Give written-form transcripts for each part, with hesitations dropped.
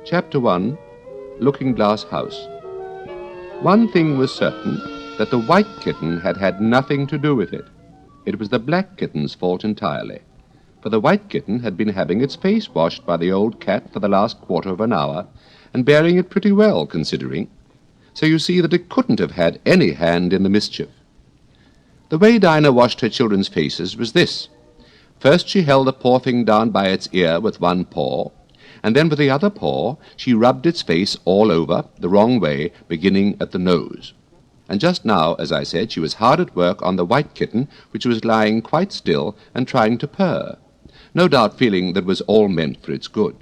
Chapter 1, Looking-Glass House. One thing was certain, that the white kitten had had nothing to do with it. It was the black kitten's fault entirely, for the white kitten had been having its face washed by the old cat for the last quarter of an hour, and bearing it pretty well, considering. So you see that it couldn't have had any hand in the mischief. The way Dinah washed her children's faces was this. First she held the poor thing down by its ear with one paw, and then with the other paw she rubbed its face all over, the wrong way, beginning at the nose. And just now, as I said, she was hard at work on the white kitten, which was lying quite still and trying to purr, no doubt feeling that was all meant for its good.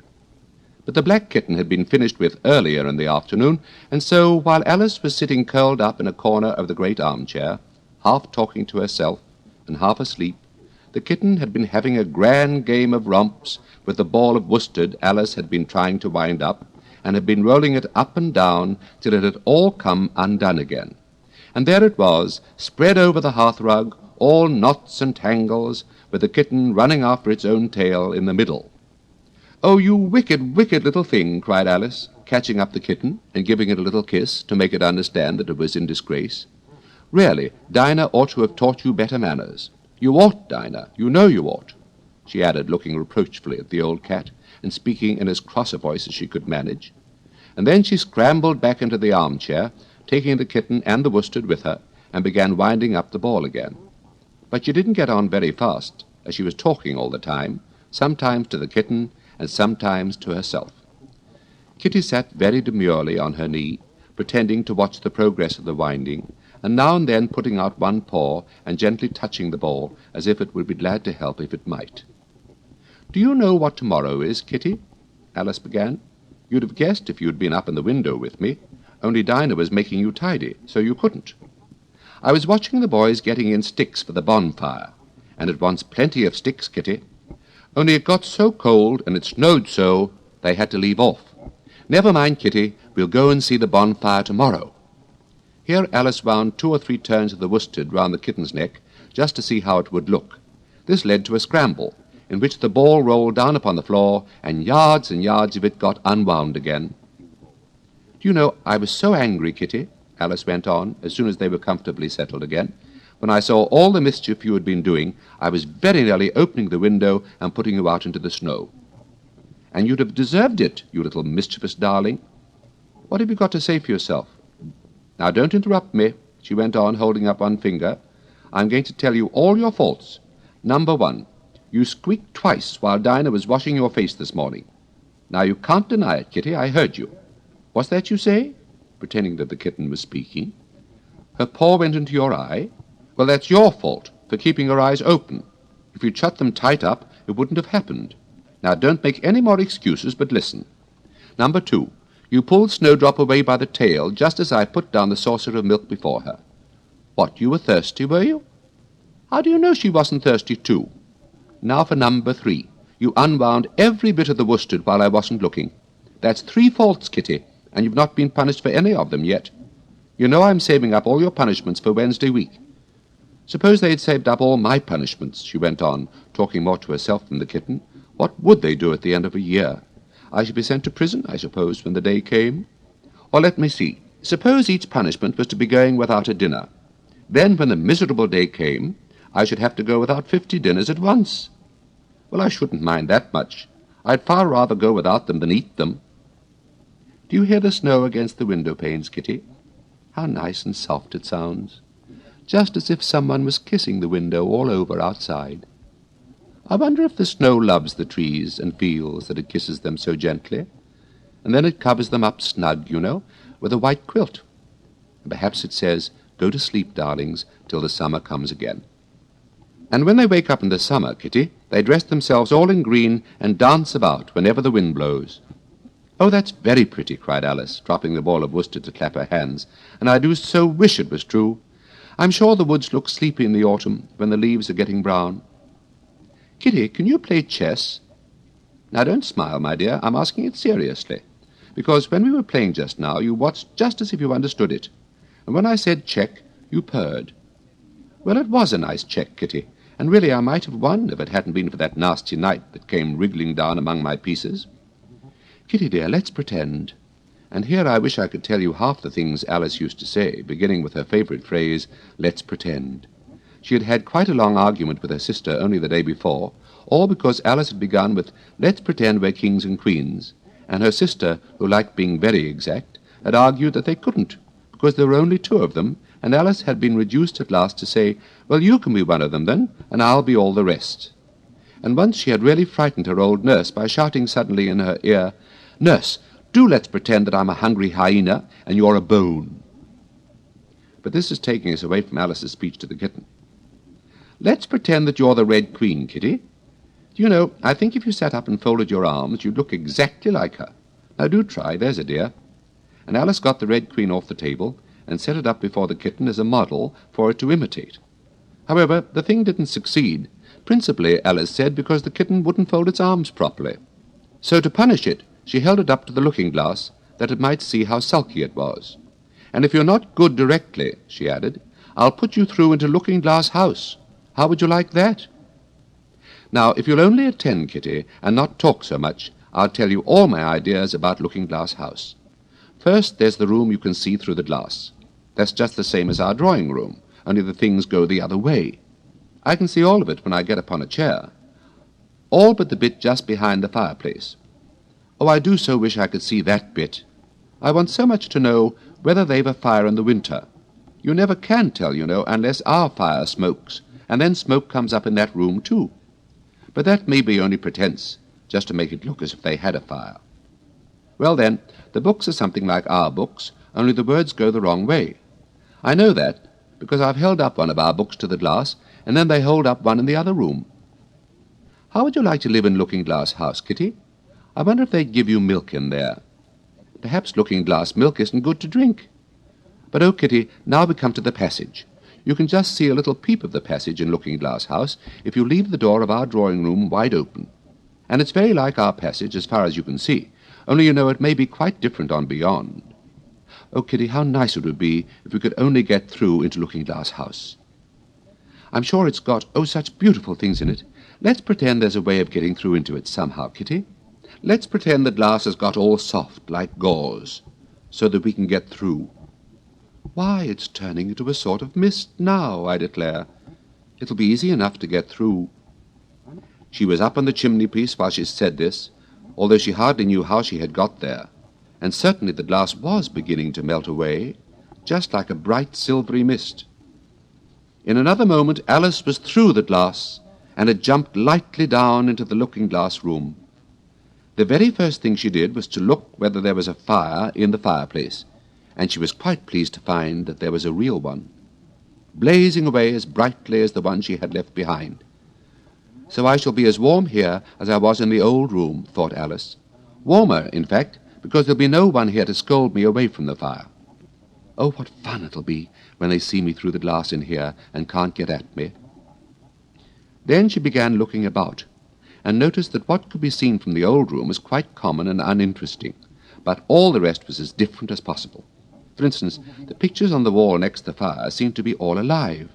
But the black kitten had been finished with earlier in the afternoon, and so, while Alice was sitting curled up in a corner of the great armchair, half talking to herself and half asleep, the kitten had been having a grand game of romps with the ball of worsted Alice had been trying to wind up, and had been rolling it up and down till it had all come undone again. And there it was, spread over the hearth-rug, all knots and tangles, with the kitten running after its own tail in the middle. "Oh, you wicked, wicked little thing," cried Alice, catching up the kitten and giving it a little kiss to make it understand that it was in disgrace. "Really, Dinah ought to have taught you better manners. You ought, Dinah, you know you ought," she added, looking reproachfully at the old cat, and speaking in as cross a voice as she could manage. And then she scrambled back into the armchair, taking the kitten and the worsted with her, and began winding up the ball again. But she didn't get on very fast, as she was talking all the time, sometimes to the kitten and sometimes to herself. Kitty sat very demurely on her knee, pretending to watch the progress of the winding, and now and then putting out one paw and gently touching the ball, as if it would be glad to help if it might. "Do you know what tomorrow is, Kitty?" Alice began. "You'd have guessed if you'd been up in the window with me, only Dinah was making you tidy, so you couldn't. I was watching the boys getting in sticks for the bonfire, and it wants plenty of sticks, Kitty. Only it got so cold and it snowed so, they had to leave off. Never mind, Kitty, we'll go and see the bonfire tomorrow." Here Alice wound 2 or 3 turns of the worsted round the kitten's neck, just to see how it would look. This led to a scramble, in which the ball rolled down upon the floor, and yards of it got unwound again. "Do you know, I was so angry, Kitty," Alice went on, as soon as they were comfortably settled again, "when I saw all the mischief you had been doing, I was very nearly opening the window and putting you out into the snow. And you'd have deserved it, you little mischievous darling. What have you got to say for yourself? Now, don't interrupt me," she went on, holding up one finger. "I'm going to tell you all your faults. Number 1, you squeaked twice while Dinah was washing your face this morning. Now, you can't deny it, Kitty, I heard you. What's that you say?" pretending that the kitten was speaking. "Her paw went into your eye? Well, that's your fault, for keeping her eyes open. If you'd shut them tight up, it wouldn't have happened. Now, don't make any more excuses, but listen. Number 2, you pulled Snowdrop away by the tail just as I put down the saucer of milk before her. What, you were thirsty, were you? How do you know she wasn't thirsty too? Now for number 3. You unwound every bit of the worsted while I wasn't looking. That's 3 faults, Kitty, and you've not been punished for any of them yet. You know I'm saving up all your punishments for Wednesday week. Suppose they'd saved up all my punishments," she went on, talking more to herself than the kitten. "What would they do at the end of a year? I should be sent to prison, I suppose, when the day came. Or let me see. Suppose each punishment was to be going without a dinner. Then, when the miserable day came, I should have to go without 50 dinners at once. Well, I shouldn't mind that much. I'd far rather go without them than eat them. Do you hear the snow against the window-panes, Kitty? How nice and soft it sounds. Just as if someone was kissing the window all over outside. I wonder if the snow loves the trees and feels that it kisses them so gently. And then it covers them up snug, you know, with a white quilt. And perhaps it says, 'Go to sleep, darlings, till the summer comes again.' And when they wake up in the summer, Kitty, they dress themselves all in green and dance about whenever the wind blows." "Oh, that's very pretty," cried Alice, dropping the ball of worsted to clap her hands. "And I do so wish it was true. I'm sure the woods look sleepy in the autumn when the leaves are getting brown. Kitty, can you play chess? Now, don't smile, my dear. I'm asking it seriously. Because when we were playing just now, you watched just as if you understood it. And when I said check, you purred. Well, it was a nice check, Kitty, and really I might have won if it hadn't been for that nasty knight that came wriggling down among my pieces. Kitty dear, let's pretend. And here I wish I could tell you half the things Alice used to say, beginning with her favourite phrase, let's pretend. She had had quite a long argument with her sister only the day before, all because Alice had begun with, let's pretend we're kings and queens, and her sister, who liked being very exact, had argued that they couldn't, because there were only two of them, and Alice had been reduced at last to say, well, you can be one of them then, and I'll be all the rest. And once she had really frightened her old nurse by shouting suddenly in her ear, Nurse, do let's pretend that I'm a hungry hyena and you're a bone. But this is taking us away from Alice's speech to the kitten. Let's pretend that you're the Red Queen, Kitty. Do you know, I think if you sat up and folded your arms, you'd look exactly like her. Now do try, there's a dear. And Alice got the Red Queen off the table and set it up before the kitten as a model for it to imitate. However, the thing didn't succeed, principally, Alice said, because the kitten wouldn't fold its arms properly. So to punish it, she held it up to the looking-glass that it might see how sulky it was. And if you're not good directly, she added, I'll put you through into Looking-Glass House. How would you like that? Now, if you'll only attend, Kitty, and not talk so much, I'll tell you all my ideas about Looking-Glass House. First, there's the room you can see through the glass. That's just the same as our drawing room, only the things go the other way. I can see all of it when I get upon a chair. All but the bit just behind the fireplace. Oh, I do so wish I could see that bit. I want so much to know whether they've a fire in the winter. You never can tell, you know, unless our fire smokes, and then smoke comes up in that room too. But that may be only pretence, just to make it look as if they had a fire. Well then, the books are something like our books, only the words go the wrong way. I know that, because I've held up one of our books to the glass, and then they hold up one in the other room. How would you like to live in Looking-Glass House, Kitty? I wonder if they'd give you milk in there. Perhaps looking-glass milk isn't good to drink. But oh, Kitty, now we come to the passage. You can just see a little peep of the passage in Looking-Glass House if you leave the door of our drawing-room wide open. And it's very like our passage as far as you can see, only you know it may be quite different on beyond. Oh, Kitty, how nice it would be if we could only get through into Looking-Glass House. I'm sure it's got, oh, such beautiful things in it. Let's pretend there's a way of getting through into it somehow, Kitty. Let's pretend the glass has got all soft, like gauze, so that we can get through. Why, it's turning into a sort of mist now, I declare. It'll be easy enough to get through. She was up on the chimney-piece while she said this, although she hardly knew how she had got there, and certainly the glass was beginning to melt away, just like a bright silvery mist. In another moment Alice was through the glass, and had jumped lightly down into the looking-glass room. The very first thing she did was to look whether there was a fire in the fireplace, and she was quite pleased to find that there was a real one, blazing away as brightly as the one she had left behind. So I shall be as warm here as I was in the old room, thought Alice. Warmer, in fact, because there'll be no one here to scold me away from the fire. Oh, what fun it'll be when they see me through the glass in here and can't get at me. Then she began looking about, and noticed that what could be seen from the old room was quite common and uninteresting, but all the rest was as different as possible. For instance, the pictures on the wall next the fire seemed to be all alive,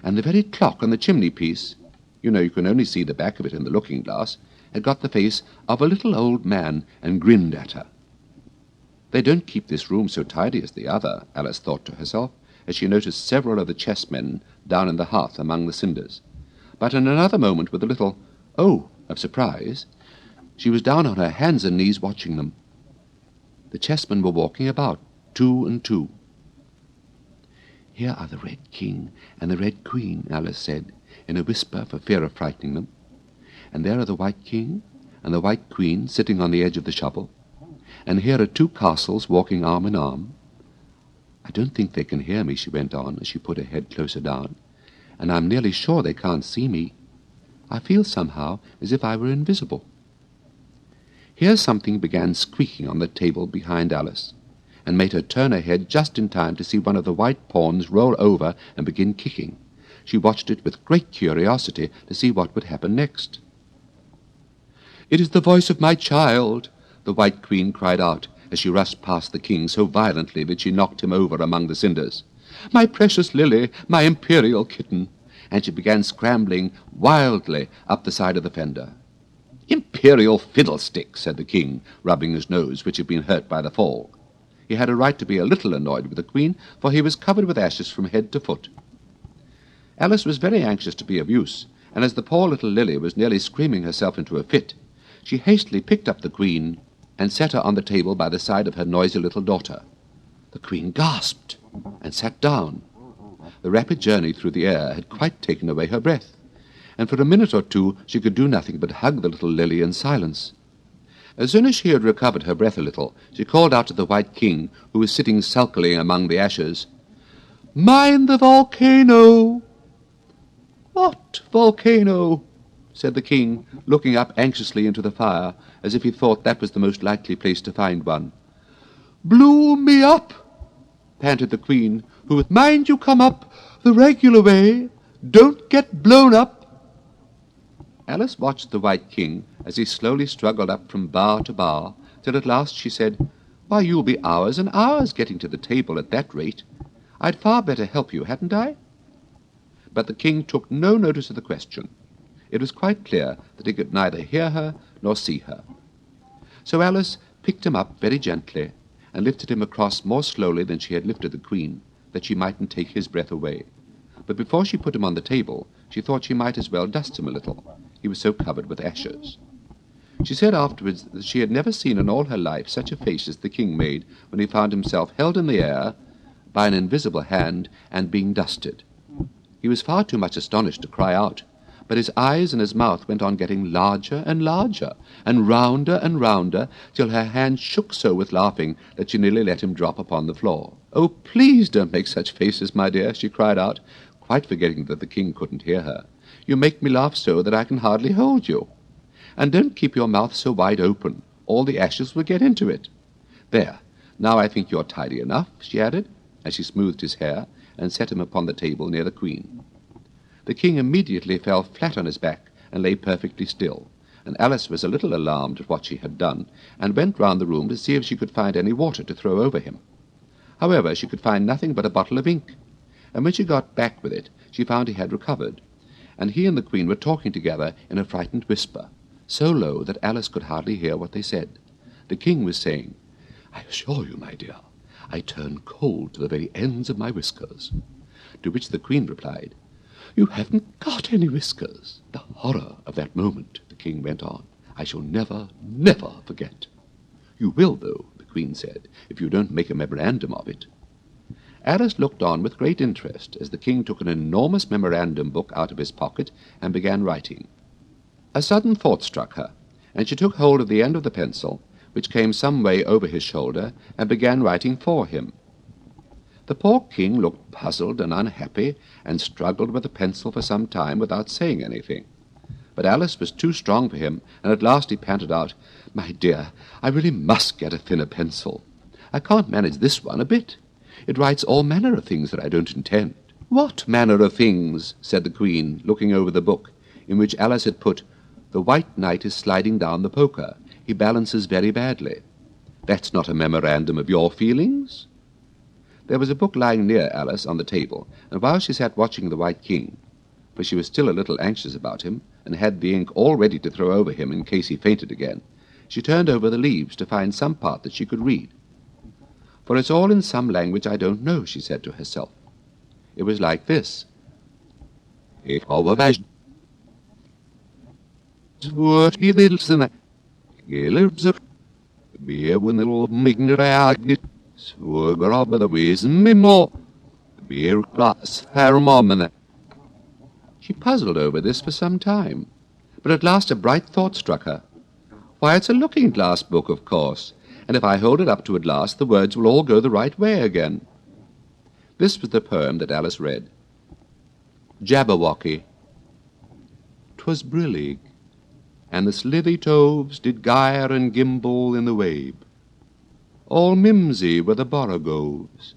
and the very clock on the chimney-piece, you know you can only see the back of it in the looking-glass, had got the face of a little old man and grinned at her. They don't keep this room so tidy as the other, Alice thought to herself, as she noticed several of the chessmen down in the hearth among the cinders. But in another moment, with a little "oh" of surprise, she was down on her hands and knees watching them. The chessmen were walking about, 2 and 2. "Here are the Red King and the Red Queen," Alice said, in a whisper for fear of frightening them. "And there are the White King and the White Queen sitting on the edge of the shovel. And here are 2 castles walking arm in arm. I don't think they can hear me," she went on, as she put her head closer down, "and I'm nearly sure they can't see me. I feel somehow as if I were invisible." Here something began squeaking on the table behind Alice, and made her turn her head just in time to see one of the white pawns roll over and begin kicking. She watched it with great curiosity to see what would happen next. "It is the voice of my child," the White Queen cried out, as she rushed past the king so violently that she knocked him over among the cinders. "My precious Lily, my imperial kitten," and she began scrambling wildly up the side of the fender. "Imperial imperial fiddlestick, said the king, rubbing his nose, which had been hurt by the fall. He had a right to be a little annoyed with the queen, for he was covered with ashes from head to foot. Alice was very anxious to be of use, and as the poor little Lily was nearly screaming herself into a fit, she hastily picked up the queen and set her on the table by the side of her noisy little daughter. The queen gasped and sat down. The rapid journey through the air had quite taken away her breath, and for a minute or two she could do nothing but hug the little Lily in silence. As soon as she had recovered her breath a little, she called out to the White King, who was sitting sulkily among the ashes, "Mind the volcano!" "What volcano?" said the king, looking up anxiously into the fire, as if he thought that was the most likely place to find one. "Blow me up!" panted the queen, who was, "Mind you come up the regular way. Don't get blown up." Alice watched the White King as he slowly struggled up from bar to bar, till at last she said, "Why, you'll be hours and hours getting to the table at that rate. I'd far better help you, hadn't I?" But the king took no notice of the question. It was quite clear that he could neither hear her nor see her. So Alice picked him up very gently and lifted him across more slowly than she had lifted the queen, that she mightn't take his breath away. But before she put him on the table, she thought she might as well dust him a little. He was so covered with ashes. She said afterwards that she had never seen in all her life such a face as the king made when he found himself held in the air by an invisible hand and being dusted. He was far too much astonished to cry out, but his eyes and his mouth went on getting larger and larger, and rounder, till her hand shook so with laughing that she nearly let him drop upon the floor. "Oh, please don't make such faces, my dear," she cried out, quite forgetting that the king couldn't hear her. "You make me laugh so that I can hardly hold you. And don't keep your mouth so wide open. All the ashes will get into it. There, now I think you're tidy enough," she added, as she smoothed his hair and set him upon the table near the queen. The king immediately fell flat on his back and lay perfectly still, and Alice was a little alarmed at what she had done, and went round the room to see if she could find any water to throw over him. However, she could find nothing but a bottle of ink, and when she got back with it, she found he had recovered, and he and the queen were talking together in a frightened whisper, so low that Alice could hardly hear what they said. The king was saying, "I assure you, my dear, I turn cold to the very ends of my whiskers." To which the queen replied, "You haven't got any whiskers." The horror of that moment, the king went on, I shall never, never forget. "You will, though," the queen said, "if you don't make a memorandum of it." Alice looked on with great interest as the king took an enormous memorandum book out of his pocket and began writing. A sudden thought struck her, and she took hold of the end of the pencil, which came some way over his shoulder, and began writing for him. The poor king looked puzzled and unhappy, and struggled with the pencil for some time without saying anything. But Alice was too strong for him, and at last he panted out, "My dear, I really must get a thinner pencil. I can't manage this one a bit. It writes all manner of things that I don't intend." "What manner of things?" said the queen, looking over the book, in which Alice had put, "The White Knight is sliding down the poker. He balances very badly. That's not a memorandum of your feelings?" There was a book lying near Alice on the table, and while she sat watching the White King, for she was still a little anxious about him, and had the ink all ready to throw over him in case he fainted again, she turned over the leaves to find some part that she could read. "For it's all in some language I don't know," she said to herself. It was like this. She puzzled over this for some time, but at last a bright thought struck her. "Why, it's a looking-glass book, of course, and if I hold it up to a glass, the words will all go the right way again." This was the poem that Alice read. Jabberwocky. 'Twas brillig, and the slithy toves did gyre and gimble in the wabe. All mimsy were the borogoves,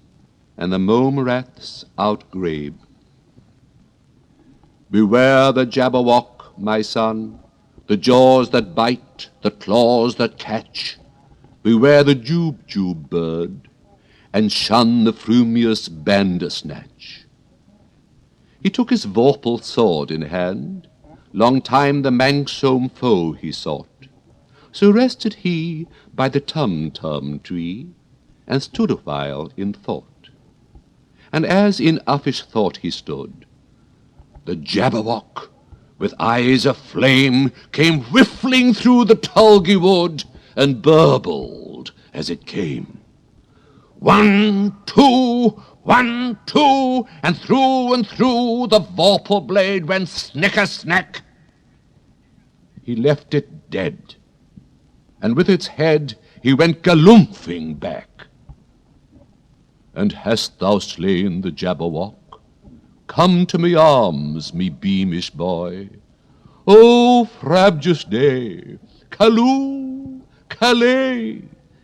and the mome raths outgrabe. Beware the Jabberwock, my son, the jaws that bite, the claws that catch. Beware the Jube bird, and shun the frumious Bandersnatch. He took his vorpal sword in hand, long time the manxome foe he sought. So rested he by the tum-tum tree, and stood a while in thought. And as in uffish thought he stood, the Jabberwock, with eyes aflame, came whiffling through the tulgey wood, and burbled as it came. 1, 2, 1, 2, and through the vorpal blade went snicker-snack. He left it dead, and with its head he went galumphing back. And hast thou slain the Jabberwock? Come to me arms, me beamish boy. Oh, frabjous day, Callooh, Calais,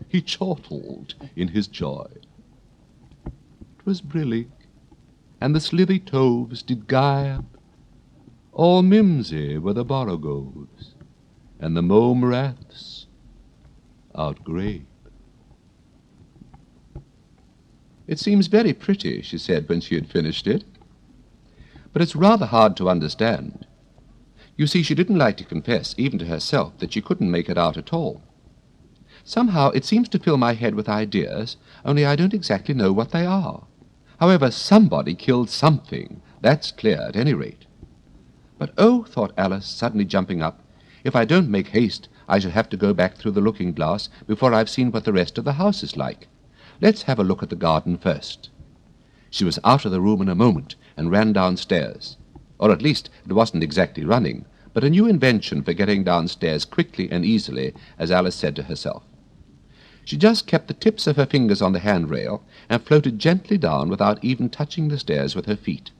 he chortled in his joy. 'Twas brillig, and the slithy toves did gyre. All mimsy were the borogoves, and the mome raths outgrabe. It seems very pretty, she said when she had finished it, but it's rather hard to understand. You see, she didn't like to confess, even to herself, that she couldn't make it out at all. Somehow it seems to fill my head with ideas, only I don't exactly know what they are. However, somebody killed something, that's clear at any rate. But oh, thought Alice, suddenly jumping up, if I don't make haste, I shall have to go back through the looking-glass before I've seen what the rest of the house is like. Let's have a look at the garden first. She was out of the room in a moment and ran downstairs. Or at least it wasn't exactly running, but a new invention for getting downstairs quickly and easily, as Alice said to herself. She just kept the tips of her fingers on the handrail and floated gently down without even touching the stairs with her feet.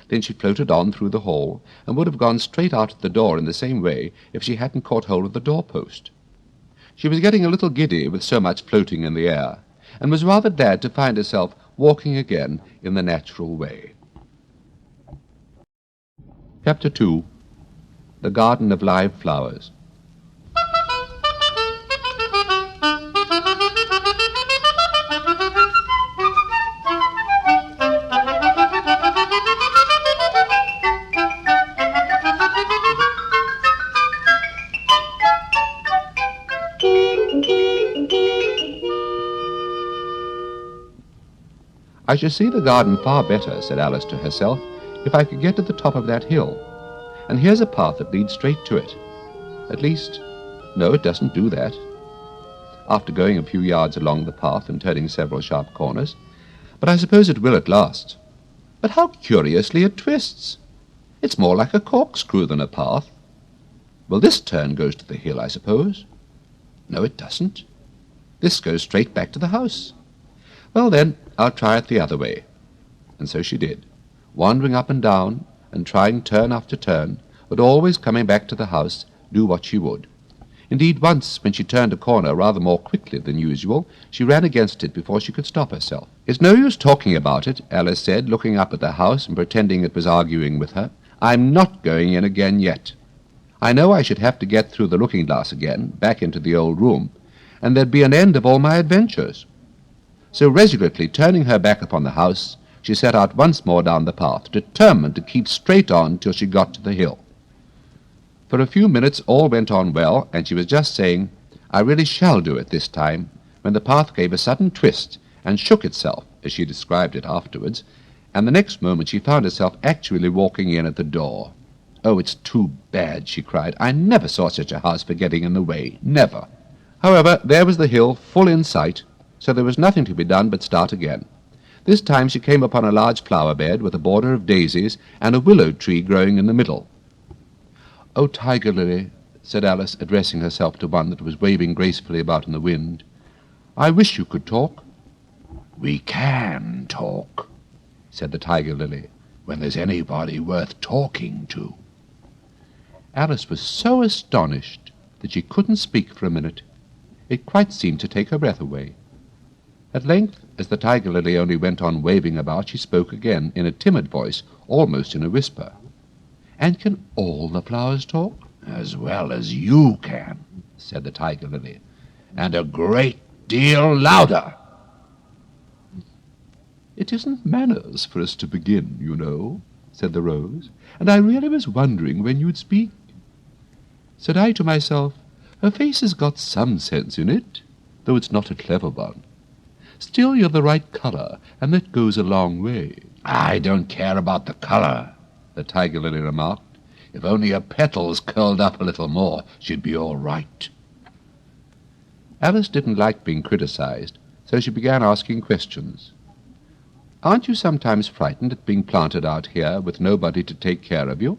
Then she floated on through the hall and would have gone straight out at the door in the same way if she hadn't caught hold of the doorpost. She was getting a little giddy with so much floating in the air, and was rather glad to find herself walking again in the natural way. Chapter 2. The Garden of Live Flowers. I should see the garden far better, said Alice to herself, if I could get to the top of that hill. And here's a path that leads straight to it. At least, no, it doesn't do that. After going a few yards along the path and turning several sharp corners, but I suppose it will at last. But how curiously it twists! It's more like a corkscrew than a path. Well, this turn goes to the hill, I suppose. No, it doesn't. This goes straight back to the house. Well, then, I'll try it the other way. And so she did, wandering up and down, and trying turn after turn, but always coming back to the house, do what she would. Indeed, once, when she turned a corner rather more quickly than usual, she ran against it before she could stop herself. It's no use talking about it, Alice said, looking up at the house and pretending it was arguing with her. I'm not going in again yet. I know I should have to get through the looking-glass again, back into the old room, and there'd be an end of all my adventures. So resolutely turning her back upon the house, she set out once more down the path, determined to keep straight on till she got to the hill. For a few minutes all went on well, and she was just saying, I really shall do it this time, when the path gave a sudden twist and shook itself, as she described it afterwards, and the next moment she found herself actually walking in at the door. Oh, it's too bad, she cried. I never saw such a house for getting in the way, never. However, there was the hill, full in sight, so there was nothing to be done but start again. This time she came upon a large flower bed with a border of daisies and a willow tree growing in the middle. Oh, Tiger Lily, said Alice, addressing herself to one that was waving gracefully about in the wind, I wish you could talk. We can talk, said the Tiger Lily, when there's anybody worth talking to. Alice was so astonished that she couldn't speak for a minute. It quite seemed to take her breath away. At length, as the Tiger Lily only went on waving about, she spoke again, in a timid voice, almost in a whisper. And can all the flowers talk? As well as you can, said the Tiger Lily, and a great deal louder. It isn't manners for us to begin, you know, said the Rose, and I really was wondering when you'd speak. Said I to myself, Her face has got some sense in it, though it's not a clever one. Still, you're the right colour, and that goes a long way." "I don't care about the colour," the tiger lily remarked. "If only her petals curled up a little more, she'd be all right." Alice didn't like being criticized, so she began asking questions. "Aren't you sometimes frightened at being planted out here with nobody to take care of you?"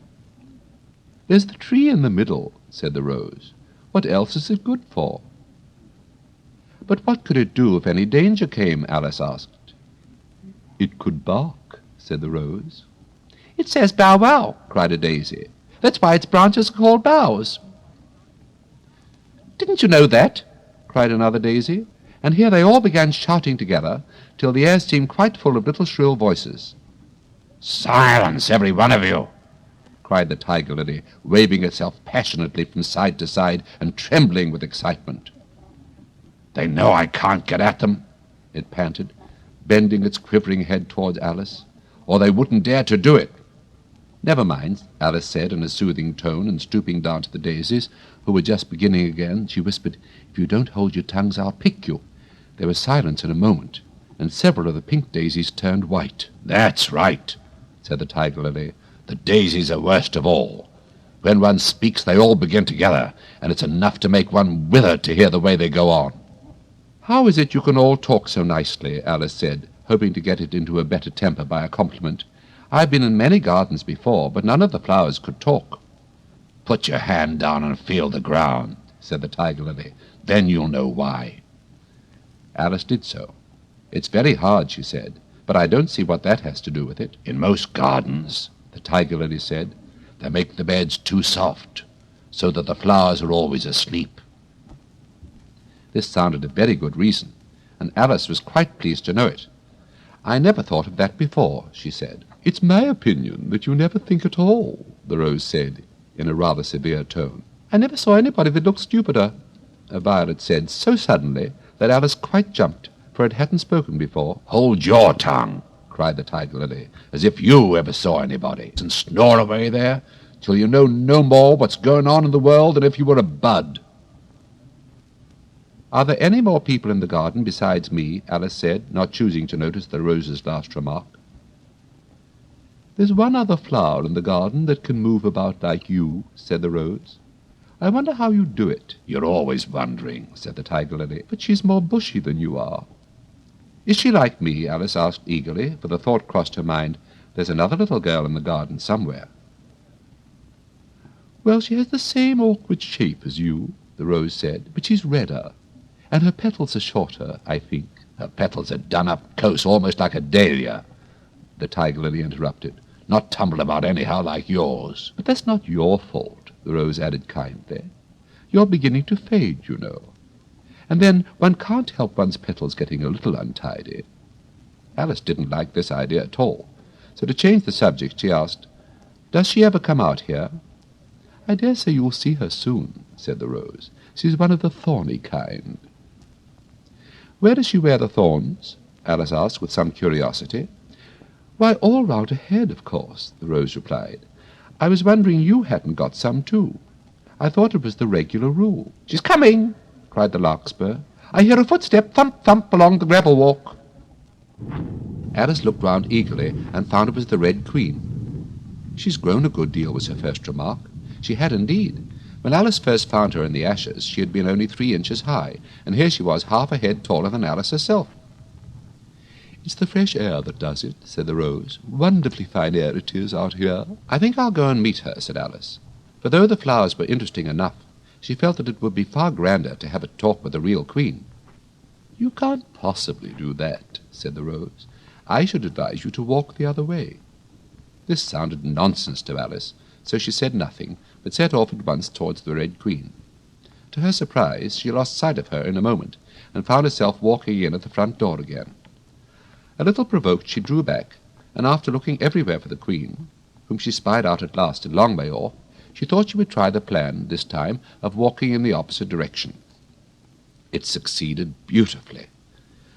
"There's the tree in the middle," said the rose. "What else is it good for?" "But what could it do if any danger came?" Alice asked. "It could bark," said the rose. "It says bow wow," cried a daisy. "That's why its branches are called boughs." "Didn't you know that?" cried another daisy, and here they all began shouting together till the air seemed quite full of little shrill voices. "Silence, every one of you!" cried the tiger lily, waving itself passionately from side to side and trembling with excitement. "They know I can't get at them," it panted, bending its quivering head towards Alice, "or they wouldn't dare to do it." "Never mind," Alice said in a soothing tone, and stooping down to the daisies, who were just beginning again, she whispered, "If you don't hold your tongues, I'll pick you." There was silence in a moment, and several of the pink daisies turned white. "That's right," said the tiger lily. "The daisies are worst of all. When one speaks, they all begin together, and it's enough to make one wither to hear the way they go on." "How is it you can all talk so nicely?" Alice said, hoping to get it into a better temper by a compliment. "I've been in many gardens before, but none of the flowers could talk." "Put your hand down and feel the ground," said the tiger lily. "Then you'll know why." Alice did so. "It's very hard," she said, "but I don't see what that has to do with it." "In most gardens," the tiger lily said, "they make the beds too soft, so that the flowers are always asleep." This sounded a very good reason, and Alice was quite pleased to know it. "I never thought of that before," she said. "It's my opinion that you never think at all," the rose said, in a rather severe tone. "I never saw anybody that looked stupider," Violet said so suddenly that Alice quite jumped, for it hadn't spoken before. "Hold your tongue," cried the tiger lily, "as if you ever saw anybody, and snore away there till you know no more what's going on in the world than if you were a bud." "Are there any more people in the garden besides me?" Alice said, not choosing to notice the rose's last remark. "There's one other flower in the garden that can move about like you," said the rose. "I wonder how you do it." "You're always wondering," said the tiger lily. "But she's more bushy than you are." "Is she like me?" Alice asked eagerly, for the thought crossed her mind, "There's another little girl in the garden somewhere." "Well, she has the same awkward shape as you," the rose said, "but she's redder. And her petals are shorter, I think." "Her petals are done up close, almost like a dahlia," the tiger lily interrupted. "Not tumbled about anyhow like yours." "But that's not your fault," the rose added kindly. "You're beginning to fade, you know. And then one can't help one's petals getting a little untidy." Alice didn't like this idea at all, so to change the subject she asked, "Does she ever come out here?" "I dare say you'll see her soon," said the rose. "She's one of the thorny kind." "Where does she wear the thorns?" Alice asked with some curiosity. "Why, all round her head, of course," the rose replied. "I was wondering you hadn't got some, too. I thought it was the regular rule." "She's coming!" cried the larkspur. "I hear a footstep thump, thump along the gravel walk." Alice looked round eagerly and found it was the Red Queen. "She's grown a good deal," was her first remark. She had indeed. When Alice first found her in the ashes, she had been only 3 inches high, and here she was half a head taller than Alice herself. "It's the fresh air that does it," said the rose. "Wonderfully fine air it is out here." "I think I'll go and meet her," said Alice. For though the flowers were interesting enough, she felt that it would be far grander to have a talk with the real queen. "You can't possibly do that," said the rose. "I should advise you to walk the other way." This sounded nonsense to Alice, so she said nothing, but set off at once towards the Red Queen. To her surprise, she lost sight of her in a moment, and found herself walking in at the front door again. A little provoked, she drew back, and after looking everywhere for the Queen, whom she spied out at last a long way off, she thought she would try the plan, this time, of walking in the opposite direction. It succeeded beautifully.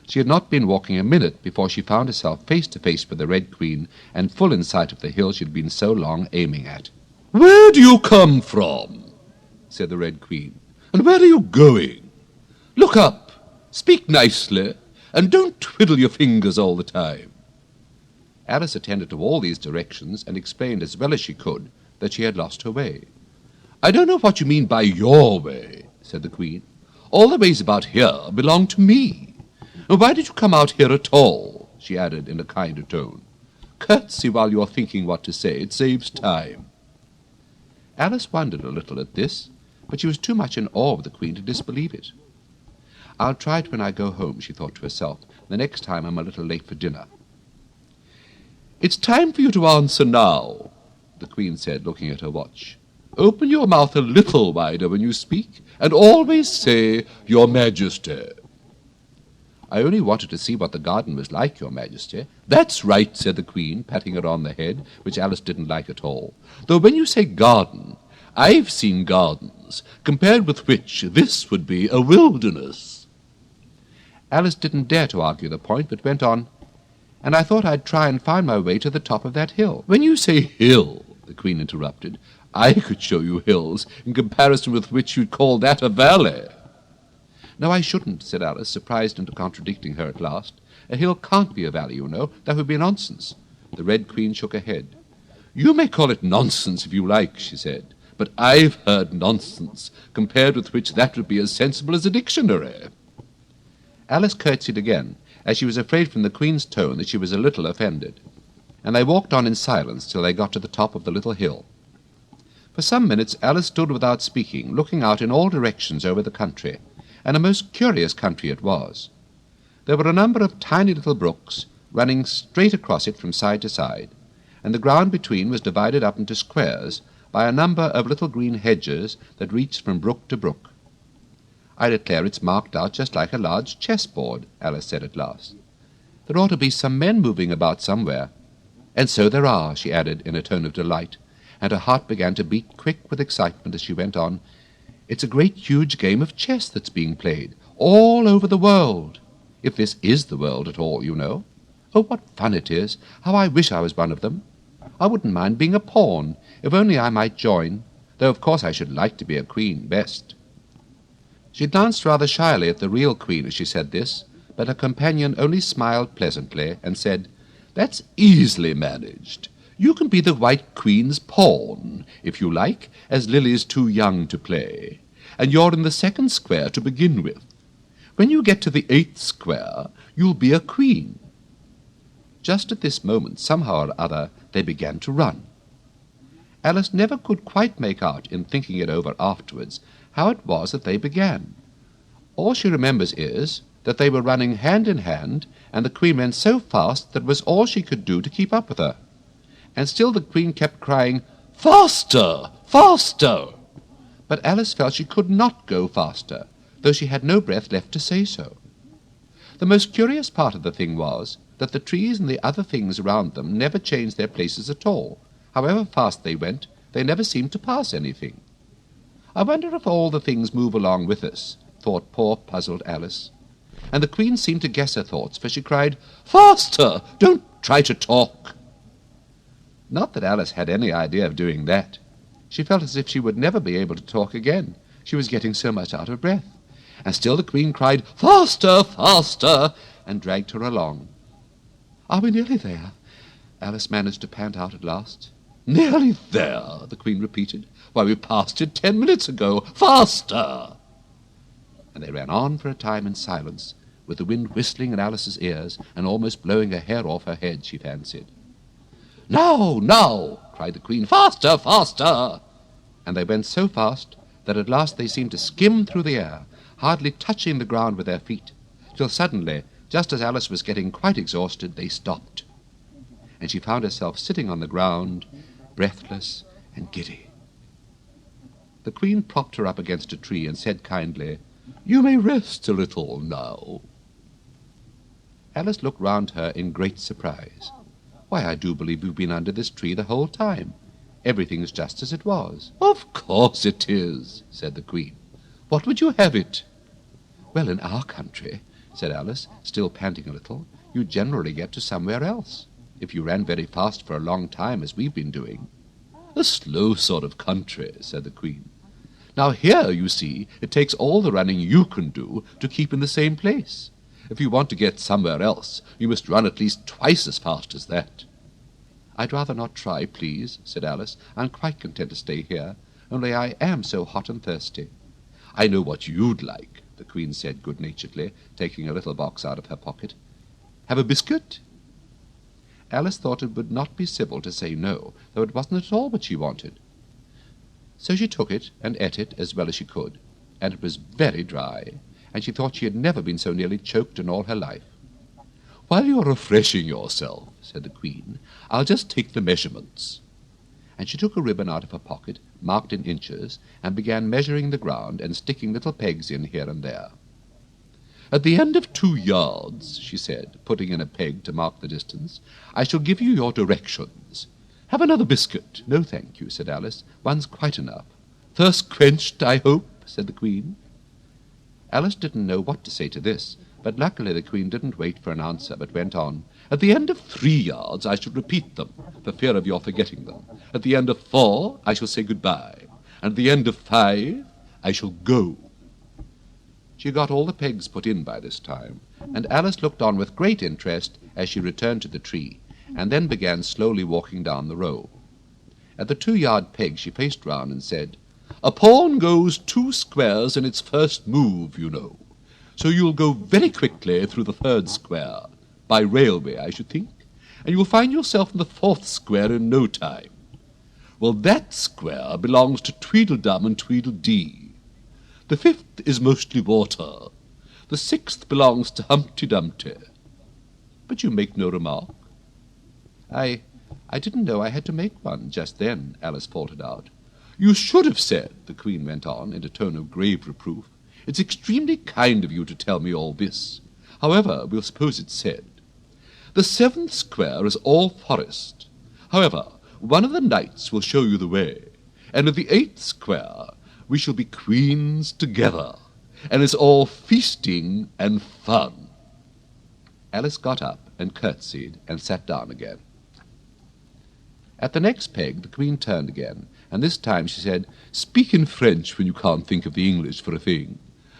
She had not been walking a minute before she found herself face to face with the Red Queen, and full in sight of the hill she had been so long aiming at. "Where do you come from?" said the Red Queen. And where are you going? Look up, speak nicely, and don't twiddle your fingers all the time." Alice attended to all these directions and explained as well as she could that she had lost her way. "I don't know what you mean by your way," said the Queen. "All the ways about here belong to me. And why did you come out here at all?" she added in a kinder tone. "Curtsy while you are thinking what to say. It saves time." Alice wondered a little at this, but she was too much in awe of the Queen to disbelieve it. "I'll try it when I go home," she thought to herself, "the next time I'm a little late for dinner." "It's time for you to answer now," the Queen said, looking at her watch. "Open your mouth a little wider when you speak, and always say, 'Your Majesty.'" "I only wanted to see what the garden was like, Your Majesty." "That's right," said the Queen, patting her on the head, which Alice didn't like at all. "Though when you say garden, I've seen gardens, compared with which this would be a wilderness." Alice didn't dare to argue the point, but went on, "And I thought I'd try and find my way to the top of that hill." "When you say hill," the Queen interrupted, "I could show you hills, in comparison with which you'd call that a valley." "No, I shouldn't," said Alice, surprised into contradicting her at last. "A hill can't be a valley, you know. That would be nonsense." The Red Queen shook her head. "You may call it nonsense if you like," she said, "but I've heard nonsense, compared with which that would be as sensible as a dictionary." Alice curtsied again, as she was afraid from the Queen's tone that she was a little offended, and they walked on in silence till they got to the top of the little hill. For some minutes Alice stood without speaking, looking out in all directions over the country, and a most curious country it was. There were a number of tiny little brooks running straight across it from side to side, and the ground between was divided up into squares by a number of little green hedges that reached from brook to brook. "I declare it's marked out just like a large chessboard," Alice said at last. "There ought to be some men moving about somewhere." "And so there are," she added in a tone of delight, and her heart began to beat quick with excitement as she went on. "It's a great huge game of chess that's being played, all over the world. If this is the world at all, you know. Oh, what fun it is! How I wish I was one of them. I wouldn't mind being a pawn, if only I might join, though of course I should like to be a queen best." She glanced rather shyly at the real Queen as she said this, but her companion only smiled pleasantly and said, "That's easily managed. You can be the White Queen's pawn, if you like, as Lily's too young to play, and you're in the second square to begin with. When you get to the 8th square, you'll be a queen." Just at this moment, somehow or other, they began to run. Alice never could quite make out, in thinking it over afterwards, how it was that they began. All she remembers is that they were running hand in hand, and the Queen ran so fast that it was all she could do to keep up with her. And still the Queen kept crying, "Faster! Faster!" But Alice felt she could not go faster, though she had no breath left to say so. The most curious part of the thing was that the trees and the other things around them never changed their places at all. However fast they went, they never seemed to pass anything. "I wonder if all the things move along with us," thought poor puzzled Alice. And the Queen seemed to guess her thoughts, for she cried, "Faster! Don't try to talk!" Not that Alice had any idea of doing that. She felt as if she would never be able to talk again. She was getting so much out of breath. And still the Queen cried, "Faster! Faster!" and dragged her along. "Are we nearly there?" Alice managed to pant out at last. "Nearly there," the Queen repeated. "Why, we passed it 10 minutes ago. Faster!" And they ran on for a time in silence, with the wind whistling in Alice's ears and almost blowing her hair off her head, she fancied. "Now, now!" cried the Queen. "Faster, faster!" And they went so fast that at last they seemed to skim through the air, hardly touching the ground with their feet, till suddenly, just as Alice was getting quite exhausted, they stopped, and she found herself sitting on the ground, breathless and giddy. The Queen propped her up against a tree and said kindly, "You may rest a little now." Alice looked round her in great surprise. "Why, I do believe we've been under this tree the whole time. Everything's just as it was." "Of course it is," said the Queen. "What would you have it?" "Well, in our country," said Alice, still panting a little, "you generally get to somewhere else, if you ran very fast for a long time, as we've been doing." "A slow sort of country," said the Queen. Now here, you see, it takes all the running you can do to keep in the same place. If you want to get somewhere else, you must run at least twice as fast as that." "I'd rather not try, please," said Alice. "I'm quite content to stay here, only I am so hot and thirsty." "I know what you'd like," the Queen said good-naturedly, taking a little box out of her pocket. "Have a biscuit?" Alice thought it would not be civil to say no, though it wasn't at all what she wanted. So she took it and ate it as well as she could, and it was very dry, and she thought she had never been so nearly choked in all her life. "While you're refreshing yourself," said the Queen, "I'll just take the measurements." And she took a ribbon out of her pocket, marked in inches, and began measuring the ground and sticking little pegs in here and there. "At the end of 2 yards," she said, putting in a peg to mark the distance, "I shall give you your directions. Have another biscuit?" "No, thank you," said Alice. "One's quite enough." "Thirst quenched, I hope?" said the Queen. Alice didn't know what to say to this, but luckily the Queen didn't wait for an answer, but went on. "At the end of 3 yards I shall repeat them, for fear of your forgetting them. At the end of 4 I shall say good-bye, and at the end of 5 I shall go." She got all the pegs put in by this time, and Alice looked on with great interest as she returned to the tree, and then began slowly walking down the row. At the 2-yard peg she faced round and said, "A pawn goes 2 squares in its first move, you know. So you'll go very quickly through the 3rd square, by railway, I should think, and you'll find yourself in the 4th square in no time. Well, that square belongs to Tweedledum and Tweedledee. The 5th is mostly water. The 6th belongs to Humpty Dumpty." "But you make no remark." I didn't know I had to make one just then," Alice faltered out. "You should have said," the Queen went on, in a tone of grave reproof. "It's extremely kind of you to tell me all this. However, we'll suppose it's said. The 7th square is all forest. However, one of the knights will show you the way, and at the 8th square we shall be queens together, and it's all feasting and fun." Alice got up and curtsied and sat down again. At the next peg the Queen turned again, and this time she said, "Speak in French when you can't think of the English for a thing.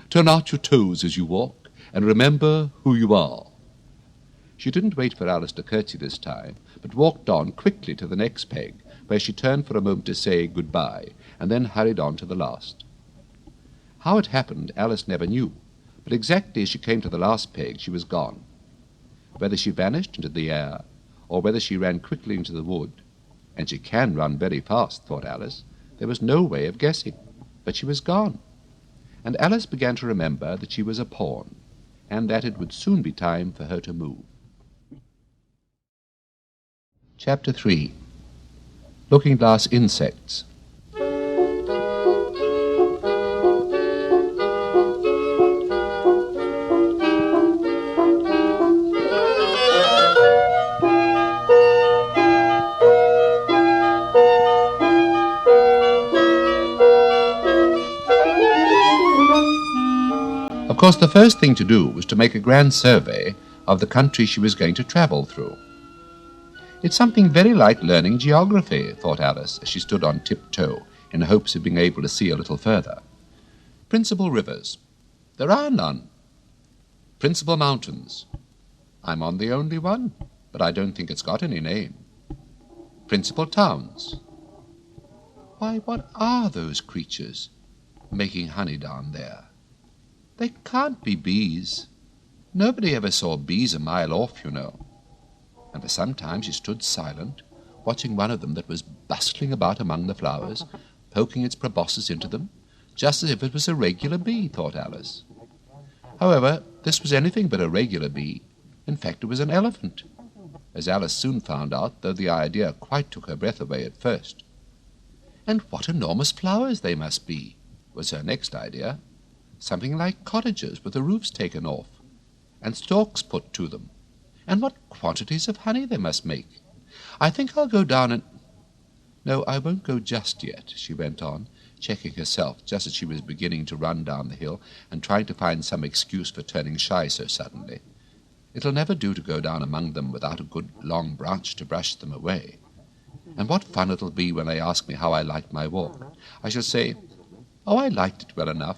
Turn out your toes as you walk, and remember who you are." She didn't wait for Alice to curtsy this time, but walked on quickly to the next peg, where she turned for a moment to say good-bye, and then hurried on to the last. How it happened, Alice never knew, but exactly as she came to the last peg she was gone. Whether she vanished into the air, or whether she ran quickly into the wood, and she can run very fast, thought Alice, there was no way of guessing, but she was gone. And Alice began to remember that she was a pawn, and that it would soon be time for her to move. Chapter 3. Looking-Glass Insects. Of course, the first thing to do was to make a grand survey of the country she was going to travel through. "It's something very like learning geography," thought Alice, as she stood on tiptoe in hopes of being able to see a little further. "Principal rivers. There are none. Principal mountains. I'm on the only one, but I don't think it's got any name. Principal towns. Why, what are those creatures making honey down there? They can't be bees. Nobody ever saw bees a mile off, you know." And for some time she stood silent, watching one of them that was bustling about among the flowers, poking its proboscis into them, just as if it was a regular bee, thought Alice. However, this was anything but a regular bee. In fact, it was an elephant, as Alice soon found out, though the idea quite took her breath away at first. And what enormous flowers they must be, was her next idea. Something like cottages with the roofs taken off, and stalks put to them. And what quantities of honey they must make. I think I'll go down and... No, I won't go just yet, she went on, checking herself just as she was beginning to run down the hill and trying to find some excuse for turning shy so suddenly. It'll never do to go down among them without a good long branch to brush them away. And what fun it'll be when they ask me how I liked my walk. I shall say, Oh, I liked it well enough.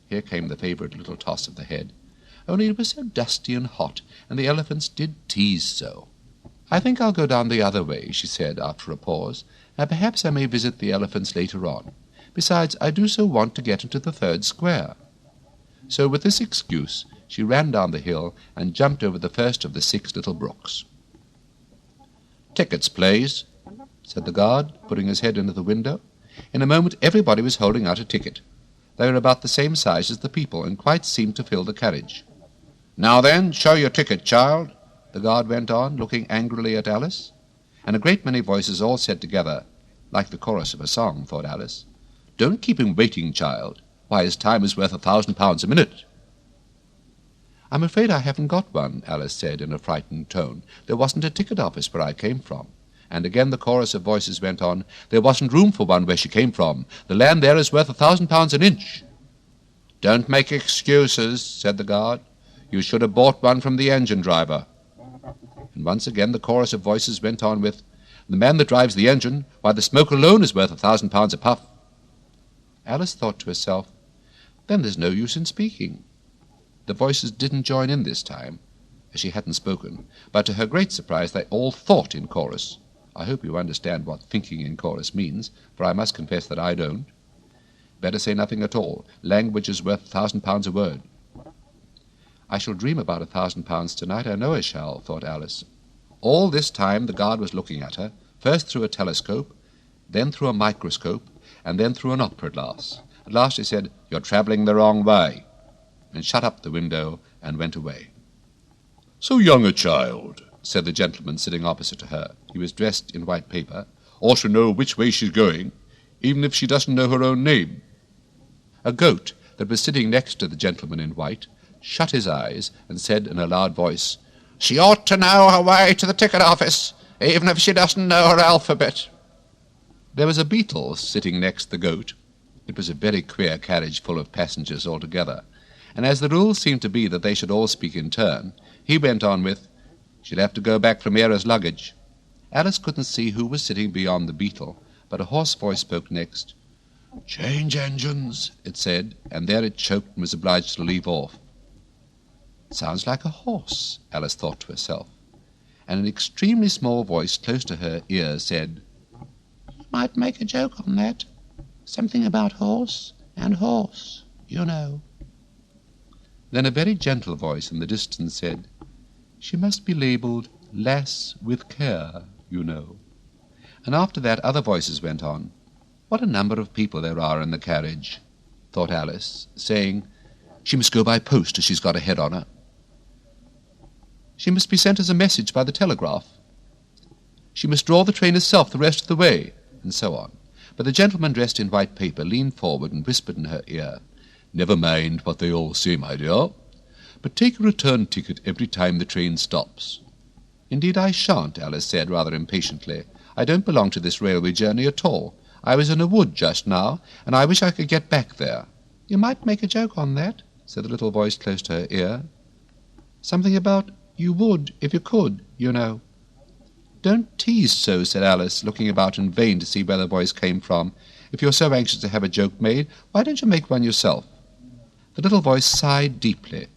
Here came the favourite little toss of the head. Only it was so dusty and hot, and the elephants did tease so. I think I'll go down the other way, she said after a pause, and perhaps I may visit the elephants later on. Besides, I do so want to get into the 3rd square. So with this excuse, she ran down the hill and jumped over the first of the 6 little brooks. "Tickets, please," said the guard, putting his head into the window. In a moment everybody was holding out a ticket. They were about the same size as the people, and quite seemed to fill the carriage. "Now then, show your ticket, child," the guard went on, looking angrily at Alice. And a great many voices all said together, like the chorus of a song, thought Alice, "Don't keep him waiting, child. Why, his time is worth £1,000 a minute." "I'm afraid I haven't got one," Alice said in a frightened tone. "There wasn't a ticket office where I came from." And again the chorus of voices went on, "There wasn't room for one where she came from. The land there is worth £1,000 an inch." "Don't make excuses," said the guard. "You should have bought one from the engine driver." And once again the chorus of voices went on with, "The man that drives the engine, why, the smoke alone is worth £1,000 a puff." Alice thought to herself, "Then there's no use in speaking." The voices didn't join in this time, as she hadn't spoken, but to her great surprise they all thought in chorus. I hope you understand what thinking in chorus means, for I must confess that I don't. Better say nothing at all. Language is worth £1,000 a word. I shall dream about £1,000 tonight, I know I shall, thought Alice. All this time the guard was looking at her, first through a telescope, then through a microscope, and then through an opera glass. At last he said, "You're travelling the wrong way," and shut up the window and went away. "So young a child," said the gentleman sitting opposite to her. He was dressed in white paper. "Ought to know which way she's going, even if she doesn't know her own name." A goat that was sitting next to the gentleman in white shut his eyes and said in a loud voice, "She ought to know her way to the ticket office, even if she doesn't know her alphabet." There was a beetle sitting next the goat. It was a very queer carriage full of passengers altogether, and as the rule seemed to be that they should all speak in turn, he went on with, "She'll have to go back from here as luggage." Alice couldn't see who was sitting beyond the beetle, but a hoarse voice spoke next. "Change engines," it said, and there it choked and was obliged to leave off. "Sounds like a horse," Alice thought to herself, and an extremely small voice close to her ear said, "You might make a joke on that. Something about horse and horse, you know." Then a very gentle voice in the distance said, "She must be labelled Lass with Care, you know." And after that other voices went on. "What a number of people there are in the carriage," thought Alice, saying, "She must go by post as she's got a head on her. She must be sent as a message by the telegraph. She must draw the train herself the rest of the way," and so on. But the gentleman dressed in white paper leaned forward and whispered in her ear, "Never mind what they all say, my dear, but take a return ticket every time the train stops." "Indeed I shan't," Alice said rather impatiently. "I don't belong to this railway journey at all. I was in a wood just now, and I wish I could get back there." "You might make a joke on that," said the little voice close to her ear. "Something about you would if you could, you know." "Don't tease so," said Alice, looking about in vain to see where the voice came from. "If you're so anxious to have a joke made, why don't you make one yourself?" The little voice sighed deeply.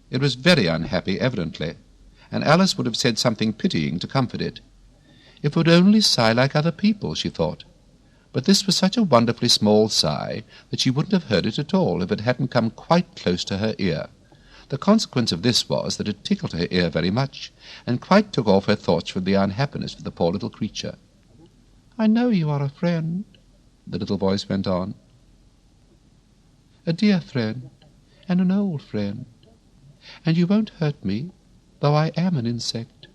It was very unhappy, evidently, and Alice would have said something pitying to comfort it. If it would only sigh like other people, she thought. But this was such a wonderfully small sigh that she wouldn't have heard it at all if it hadn't come quite close to her ear. The consequence of this was that it tickled her ear very much, and quite took off her thoughts from the unhappiness of the poor little creature. "I know you are a friend," the little voice went on. "A dear friend, and an old friend. And you won't hurt me, though I am an insect."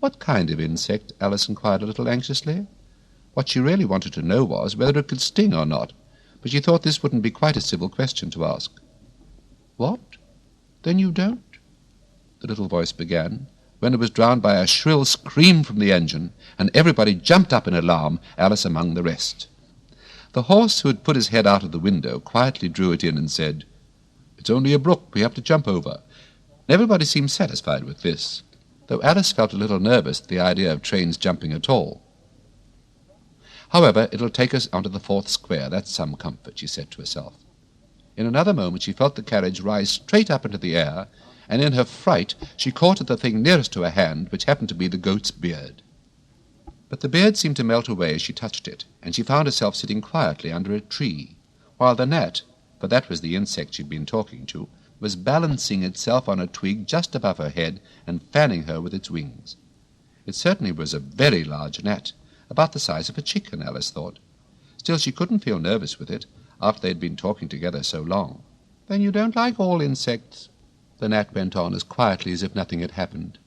"What kind of insect?" Alice inquired a little anxiously. What she really wanted to know was whether it could sting or not, but she thought this wouldn't be quite a civil question to ask. "What? Then you don't?" the little voice began, when it was drowned by a shrill scream from the engine, and everybody jumped up in alarm, Alice among the rest. The horse, who had put his head out of the window, quietly drew it in and said, "It's only a brook we have to jump over." And everybody seemed satisfied with this, though Alice felt a little nervous at the idea of trains jumping at all. However, it'll take us onto the 4th square. That's some comfort, she said to herself. In another moment she felt the carriage rise straight up into the air, and in her fright she caught at the thing nearest to her hand, which happened to be the goat's beard. But the beard seemed to melt away as she touched it, and she found herself sitting quietly under a tree, while the gnat, for that was the insect she'd been talking to, was balancing itself on a twig just above her head and fanning her with its wings. It certainly was a very large gnat, about the size of a chicken, Alice thought. Still, she couldn't feel nervous with it, after they'd been talking together so long. "Then you don't like all insects?" the gnat went on as quietly as if nothing had happened.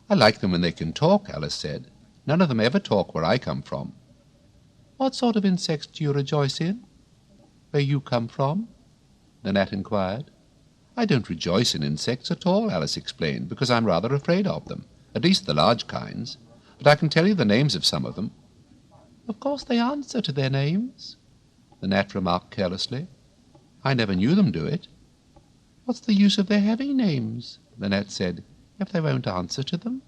"I like them when they can talk," Alice said. "None of them ever talk where I come from." "What sort of insects do you rejoice in, where you come from?" the gnat inquired. "I don't rejoice in insects at all," Alice explained, "because I'm rather afraid of them, at least the large kinds. But I can tell you the names of some of them." "Of course they answer to their names," the gnat remarked carelessly. "I never knew them do it." "What's the use of their having names," the gnat said, "if they won't answer to them?"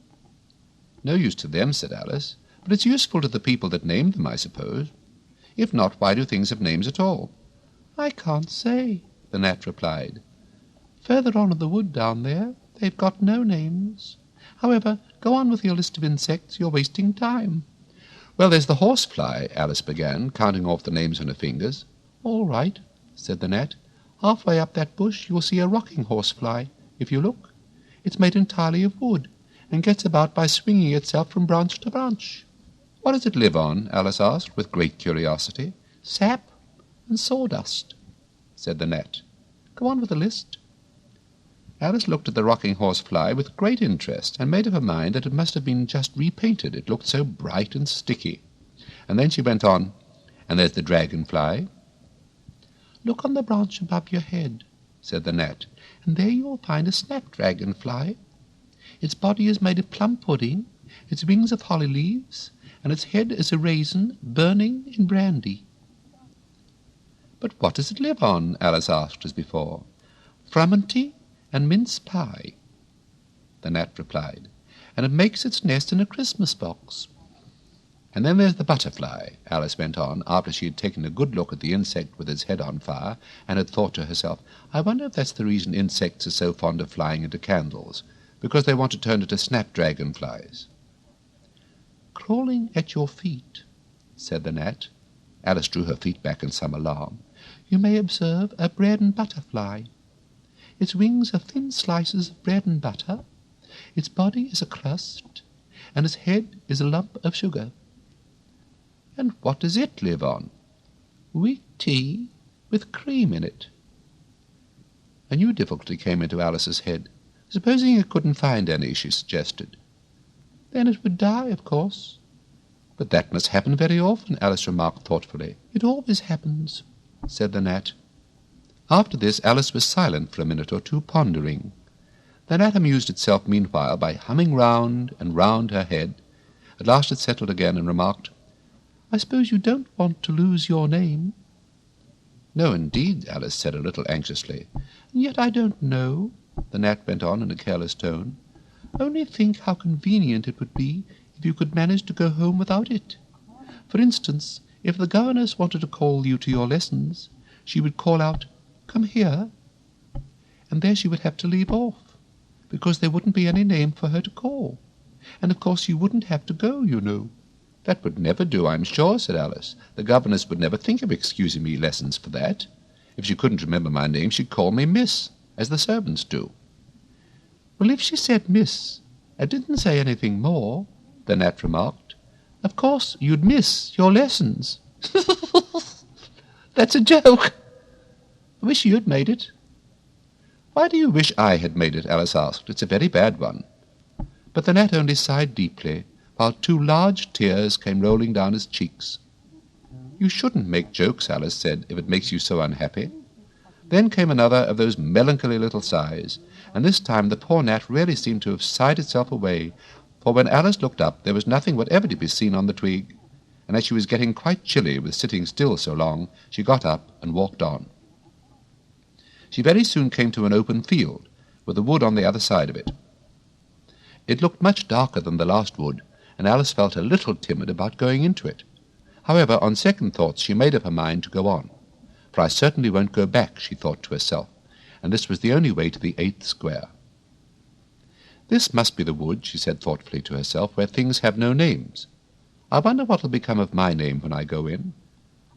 "No use to them," said Alice, "but it's useful to the people that named them, I suppose. If not, why do things have names at all?" "I can't say," the gnat replied. "Further on in the wood down there, they've got no names. However, go on with your list of insects. You're wasting time." "Well, there's the horsefly," Alice began, counting off the names on her fingers. "All right," said the gnat. "Halfway up that bush you'll see a rocking horsefly, if you look. It's made entirely of wood, and gets about by swinging itself from branch to branch." "What does it live on?" Alice asked, with great curiosity. "Sap and sawdust," said the gnat. "Go on with the list." Alice looked at the rocking horsefly with great interest, and made up her mind that it must have been just repainted, it looked so bright and sticky. And then she went on, "And there's the dragonfly." "Look on the branch above your head," said the gnat, "and there you will find a snapdragonfly. Its body is made of plum pudding, its wings of holly leaves, and its head is a raisin burning in brandy." "But what does it live on?" Alice asked as before. "Frumenty and mince pie," the gnat replied, "and it makes its nest in a Christmas box." "And then there's the butterfly," Alice went on, after she had taken a good look at the insect with its head on fire, and had thought to herself, "I wonder if that's the reason insects are so fond of flying into candles, because they want to turn into snapdragonflies." "Crawling at your feet," said the gnat. Alice drew her feet back in some alarm. "You may observe a bread and butter fly. Its wings are thin slices of bread and butter, its body is a crust, and its head is a lump of sugar." "And what does it live on?" "Wheat tea with cream in it." A new difficulty came into Alice's head. Supposing it couldn't find any, she suggested. "Then it would die, of course." "But that must happen very often," Alice remarked thoughtfully. "It always happens," said the gnat. After this Alice was silent for a minute or two, pondering. The gnat amused itself meanwhile by humming round and round her head. At last it settled again and remarked, "I suppose you don't want to lose your name?" "No, indeed," Alice said a little anxiously. "And yet I don't know," the gnat went on in a careless tone. "Only think how convenient it would be if you could manage to go home without it. For instance, if the governess wanted to call you to your lessons, she would call out, 'Come here,' and there she would have to leave off, because there wouldn't be any name for her to call. And of course you wouldn't have to go, you know." "That would never do, I'm sure," said Alice. "The governess would never think of excusing me lessons for that. If she couldn't remember my name, she'd call me Miss, as the servants do." "Well, if she said Miss, and didn't say anything more," the gnat remarked, "of course you'd miss your lessons." "That's a joke. I wish you had made it." "Why do you wish I had made it?" Alice asked. "It's a very bad one." But the gnat only sighed deeply, while 2 large tears came rolling down his cheeks. "You shouldn't make jokes," Alice said, "if it makes you so unhappy." Then came another of those melancholy little sighs, and this time the poor gnat really seemed to have sighed itself away, for when Alice looked up there was nothing whatever to be seen on the twig, and as she was getting quite chilly with sitting still so long, she got up and walked on. She very soon came to an open field, with a wood on the other side of it. It looked much darker than the last wood, and Alice felt a little timid about going into it. However, on second thoughts, she made up her mind to go on. For I certainly won't go back, she thought to herself, and this was the only way to the 8th square. This must be the wood, she said thoughtfully to herself, where things have no names. I wonder what will become of my name when I go in.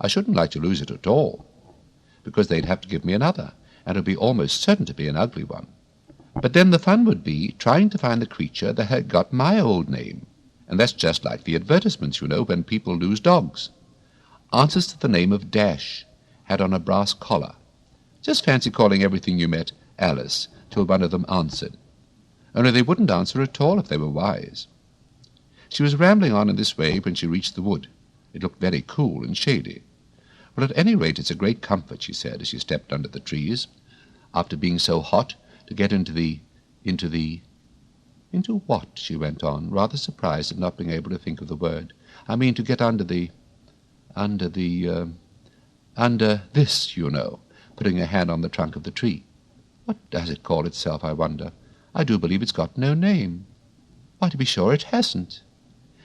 I shouldn't like to lose it at all, because they'd have to give me another, and it would be almost certain to be an ugly one. But then the fun would be trying to find the creature that had got my old name, and that's just like the advertisements, you know, when people lose dogs. Answers to the name of Dash, had on a brass collar. Just fancy calling everything you met Alice, till one of them answered. Only they wouldn't answer at all if they were wise. She was rambling on in this way when she reached the wood. It looked very cool and shady. Well, at any rate, it's a great comfort, she said, as she stepped under the trees, after being so hot, to get into what, she went on, rather surprised at not being able to think of the word. I mean, to get under this, you know, putting her hand on the trunk of the tree. What does it call itself, I wonder? I do believe it's got no name. Why, to be sure it hasn't.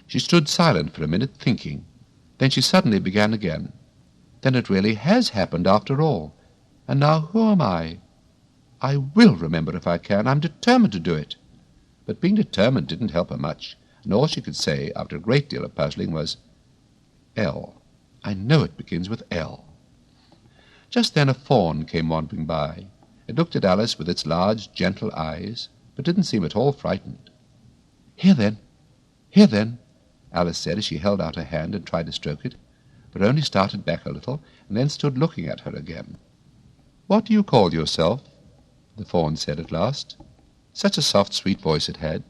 She stood silent for a minute, thinking. Then she suddenly began again. Then it really has happened after all. And now who am I? I will remember if I can. I'm determined to do it. But being determined didn't help her much, and all she could say, after a great deal of puzzling, was, L. I know it begins with L. Just then a fawn came wandering by. It looked at Alice with its large, gentle eyes, but didn't seem at all frightened. Here then, Alice said as she held out her hand and tried to stroke it, but only started back a little, and then stood looking at her again. What do you call yourself? The fawn said at last. Such a soft, sweet voice it had.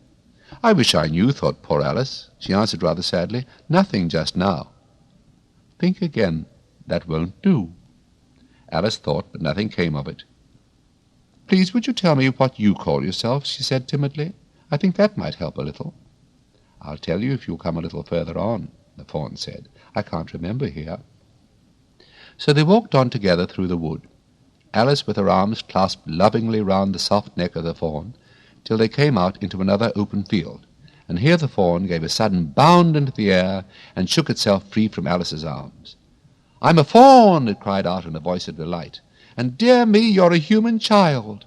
I wish I knew, thought poor Alice. She answered rather sadly, Nothing just now. Think again. That won't do. Alice thought, but nothing came of it. Please, would you tell me what you call yourself? She said timidly. I think that might help a little. I'll tell you if you'll come a little further on, the fawn said. I can't remember here. So they walked on together through the wood, Alice with her arms clasped lovingly round the soft neck of the fawn, till they came out into another open field, and here the fawn gave a sudden bound into the air and shook itself free from Alice's arms. I'm a fawn, it cried out in a voice of delight, and dear me, you're a human child.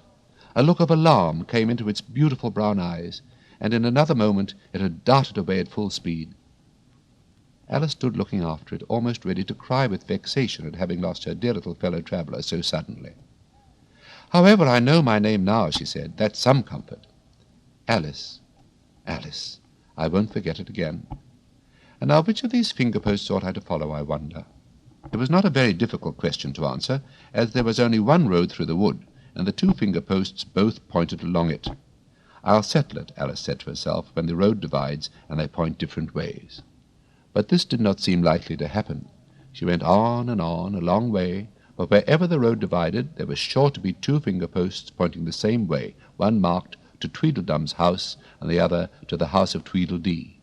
A look of alarm came into its beautiful brown eyes, and in another moment it had darted away at full speed. Alice stood looking after it, almost ready to cry with vexation at having lost her dear little fellow-traveller so suddenly. However, I know my name now, she said. That's some comfort. Alice. Alice. I won't forget it again. And now which of these finger-posts ought I to follow, I wonder? It was not a very difficult question to answer, as there was only one road through the wood, and the two finger-posts both pointed along it. I'll settle it, Alice said to herself, when the road divides and they point different ways. But this did not seem likely to happen. She went on and on, a long way, but wherever the road divided, there was sure to be two finger-posts pointing the same way, one marked to Tweedledum's house, and the other to the house of Tweedledee.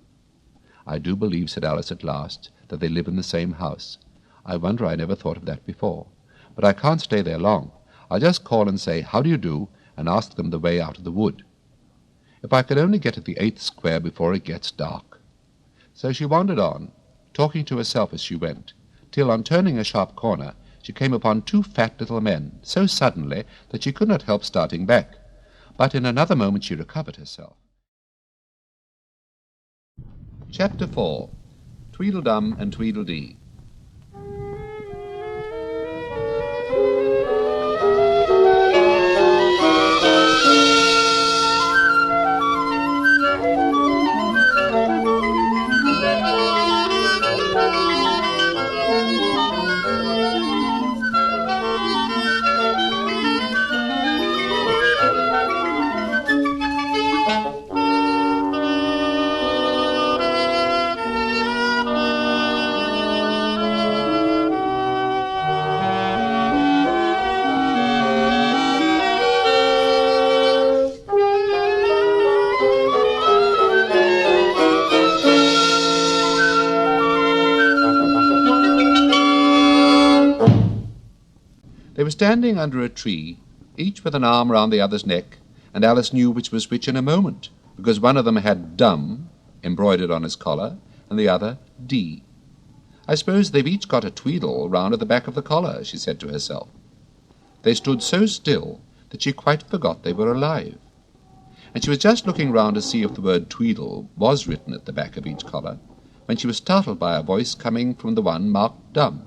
I do believe, said Alice at last, that they live in the same house. I wonder I never thought of that before. But I can't stay there long. I'll just call and say, how do you do, and ask them the way out of the wood. If I could only get at the 8th square before it gets dark. So she wandered on, talking to herself as she went, till on turning a sharp corner, she came upon two fat little men, so suddenly that she could not help starting back. But in another moment she recovered herself. Chapter 4. Tweedledum and Tweedledee. They were standing under a tree, each with an arm round the other's neck, and Alice knew which was which in a moment, because one of them had Dum embroidered on his collar, and the other D. I suppose they've each got a tweedle round at the back of the collar, she said to herself. They stood so still that she quite forgot they were alive, and she was just looking round to see if the word tweedle was written at the back of each collar, when she was startled by a voice coming from the one marked dumb.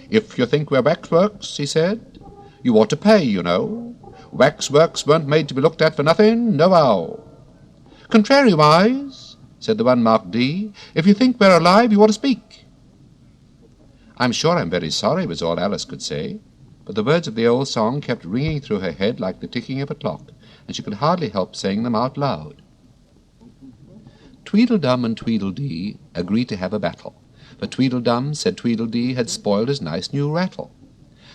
"If you think we're waxworks," he said, "you ought to pay, you know. Waxworks weren't made to be looked at for nothing, no-how." "Contrariwise," said the one marked D, "if you think we're alive, you ought to speak." "I'm sure I'm very sorry," was all Alice could say, but the words of the old song kept ringing through her head like the ticking of a clock, and she could hardly help saying them out loud. Tweedledum and Tweedledee agreed to have a battle, but Tweedledum said Tweedledee had spoiled his nice new rattle.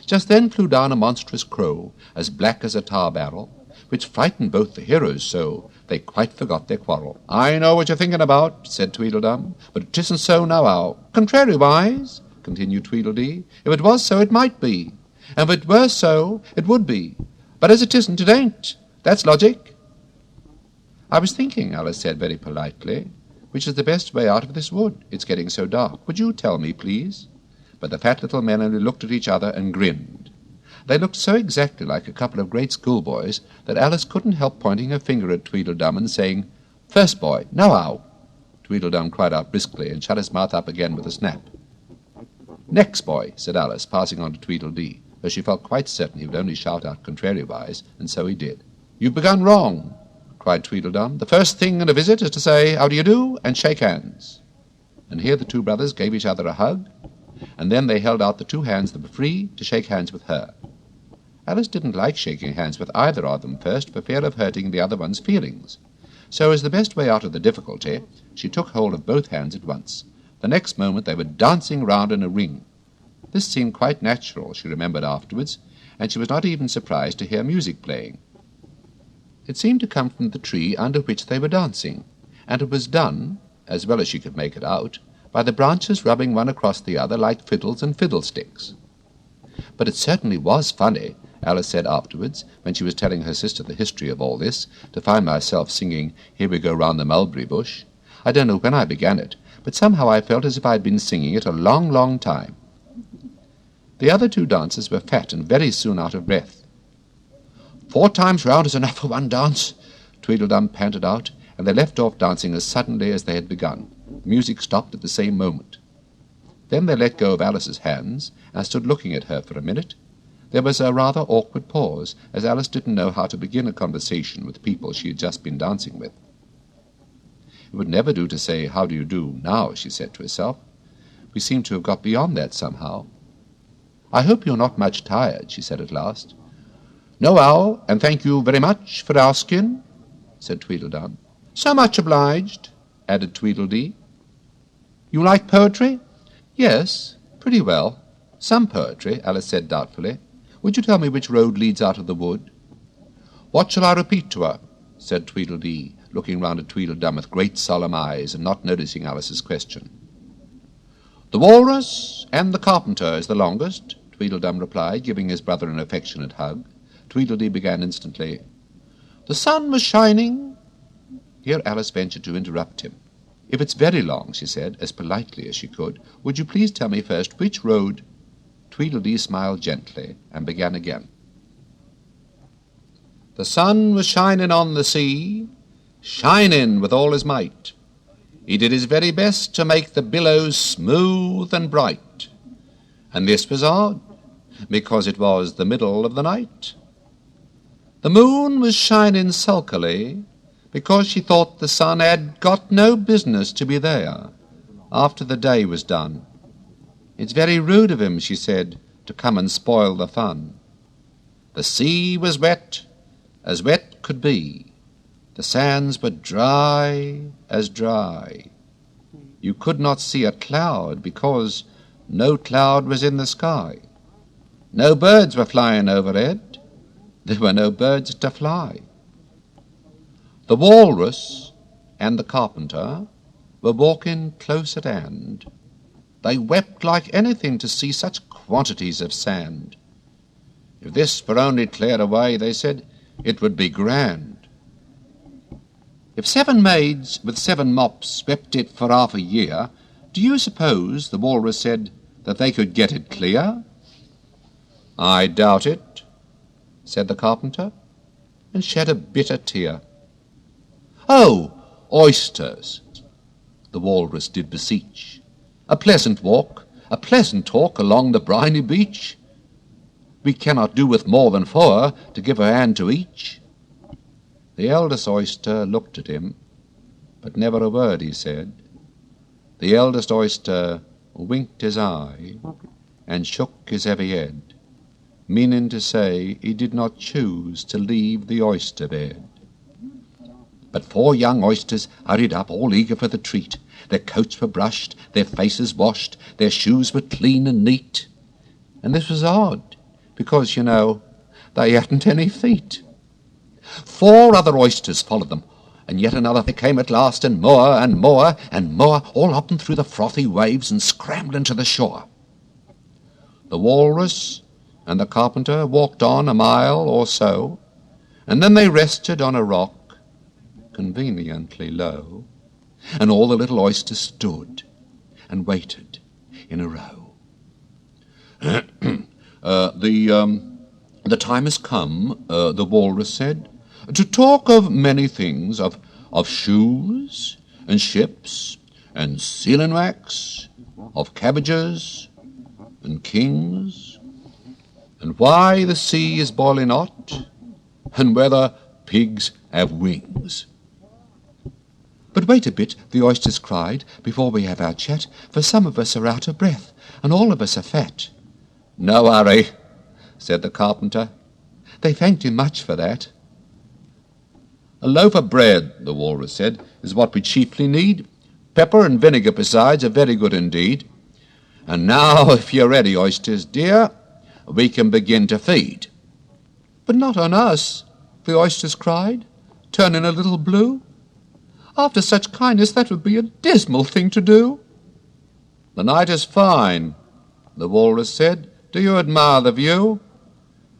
Just then flew down a monstrous crow, as black as a tar barrel, which frightened both the heroes so they quite forgot their quarrel. "I know what you're thinking about," said Tweedledum, "but it isn't so now-how." "Contrariwise," continued Tweedledee, "if it was so, it might be, and if it were so, it would be, but as it isn't, it ain't. That's logic." "I was thinking," Alice said very politely, "which is the best way out of this wood? It's getting so dark. Would you tell me, please?" But the fat little men only looked at each other and grinned. They looked so exactly like a couple of great schoolboys that Alice couldn't help pointing her finger at Tweedledum and saying, "First boy, now-how." Tweedledum cried out briskly and shut his mouth up again with a snap. "Next boy," said Alice, passing on to Tweedledee, though she felt quite certain he would only shout out contrariwise, and so he did. "You've begun wrong," cried Tweedledum. "The first thing in a visit is to say, 'How do you do?' and shake hands." And here the two brothers gave each other a hug, and then they held out the two hands that were free to shake hands with her. Alice didn't like shaking hands with either of them first for fear of hurting the other one's feelings. So as the best way out of the difficulty, she took hold of both hands at once. The next moment they were dancing round in a ring. This seemed quite natural, she remembered afterwards, and she was not even surprised to hear music playing. It seemed to come from the tree under which they were dancing, and it was done, as well as she could make it out, by the branches rubbing one across the other like fiddles and fiddlesticks. But it certainly was funny, Alice said afterwards, when she was telling her sister the history of all this, to find myself singing "Here We Go Round the Mulberry Bush." I don't know when I began it, but somehow I felt as if I had been singing it a long, long time. The other two dancers were fat and very soon out of breath. "4 times round is enough for one dance," Tweedledum panted out, and they left off dancing as suddenly as they had begun. The music stopped at the same moment. Then they let go of Alice's hands and stood looking at her for a minute. There was a rather awkward pause, as Alice didn't know how to begin a conversation with people she had just been dancing with. It would never do to say, "How do you do?" now, she said to herself. We seem to have got beyond that somehow. "I hope you're not much tired," she said at last. "No-how, and thank you very much for asking," said Tweedledum. "So much obliged," added Tweedledee. "You like poetry?" "Yes, pretty well. Some poetry," Alice said doubtfully. "Would you tell me which road leads out of the wood?" "What shall I repeat to her?" said Tweedledee, looking round at Tweedledum with great solemn eyes and not noticing Alice's question. "The walrus and the carpenter is the longest," Tweedledum replied, giving his brother an affectionate hug. Tweedledee began instantly. "The sun was shining—" Here Alice ventured to interrupt him. "If it's very long," she said, as politely as she could, "would you please tell me first which road—" Tweedledee smiled gently and began again. "The sun was shining on the sea, shining with all his might. He did his very best to make the billows smooth and bright. And this was odd, because it was the middle of the night. The moon was shining sulkily, because she thought the sun had got no business to be there after the day was done. It's very rude of him, she said, to come and spoil the fun. The sea was wet as wet could be. The sands were dry as dry. You could not see a cloud because no cloud was in the sky. No birds were flying overhead. There were no birds to fly. The walrus and the carpenter were walking close at hand. They wept like anything to see such quantities of sand. If this were only cleared away, they said, it would be grand. If 7 maids with 7 mops swept it for half a year, Do you suppose, the Walrus said, that they could get it clear? I doubt it, said the Carpenter, and shed a bitter tear. Oh, oysters, the Walrus did beseech, a pleasant walk, a pleasant talk along the briny beach. We cannot do with more than 4 to give a hand to each. The eldest oyster looked at him, but never a word he said. The eldest oyster winked his eye and shook his heavy head, meaning to say he did not choose to leave the oyster bed. But 4 young oysters hurried up, all eager for the treat. Their coats were brushed, their faces washed, their shoes were clean and neat. And this was odd, because, you know, they hadn't any feet. 4 other oysters followed them, and yet another came at last, and more, and more, and more, all up and through the frothy waves and scrambling to the shore. The Walrus and the Carpenter walked on a mile or so, and then they rested on a rock, conveniently low, and all the little oysters stood and waited in a row. The time has come, the Walrus said, to talk of many things, of shoes and ships and sealing wax, of cabbages and kings, and why the sea is boiling hot, and whether pigs have wings. But wait a bit, the oysters cried, before we have our chat, for some of us are out of breath, and all of us are fat. No hurry, said the Carpenter. They thanked him much for that. A loaf of bread, the Walrus said, is what we chiefly need. Pepper and vinegar besides are very good indeed. And now, if you're ready, oysters dear, we can begin to feed. But not on us, the oysters cried, turning a little blue. After such kindness, that would be a dismal thing to do. The night is fine, the Walrus said. Do you admire the view?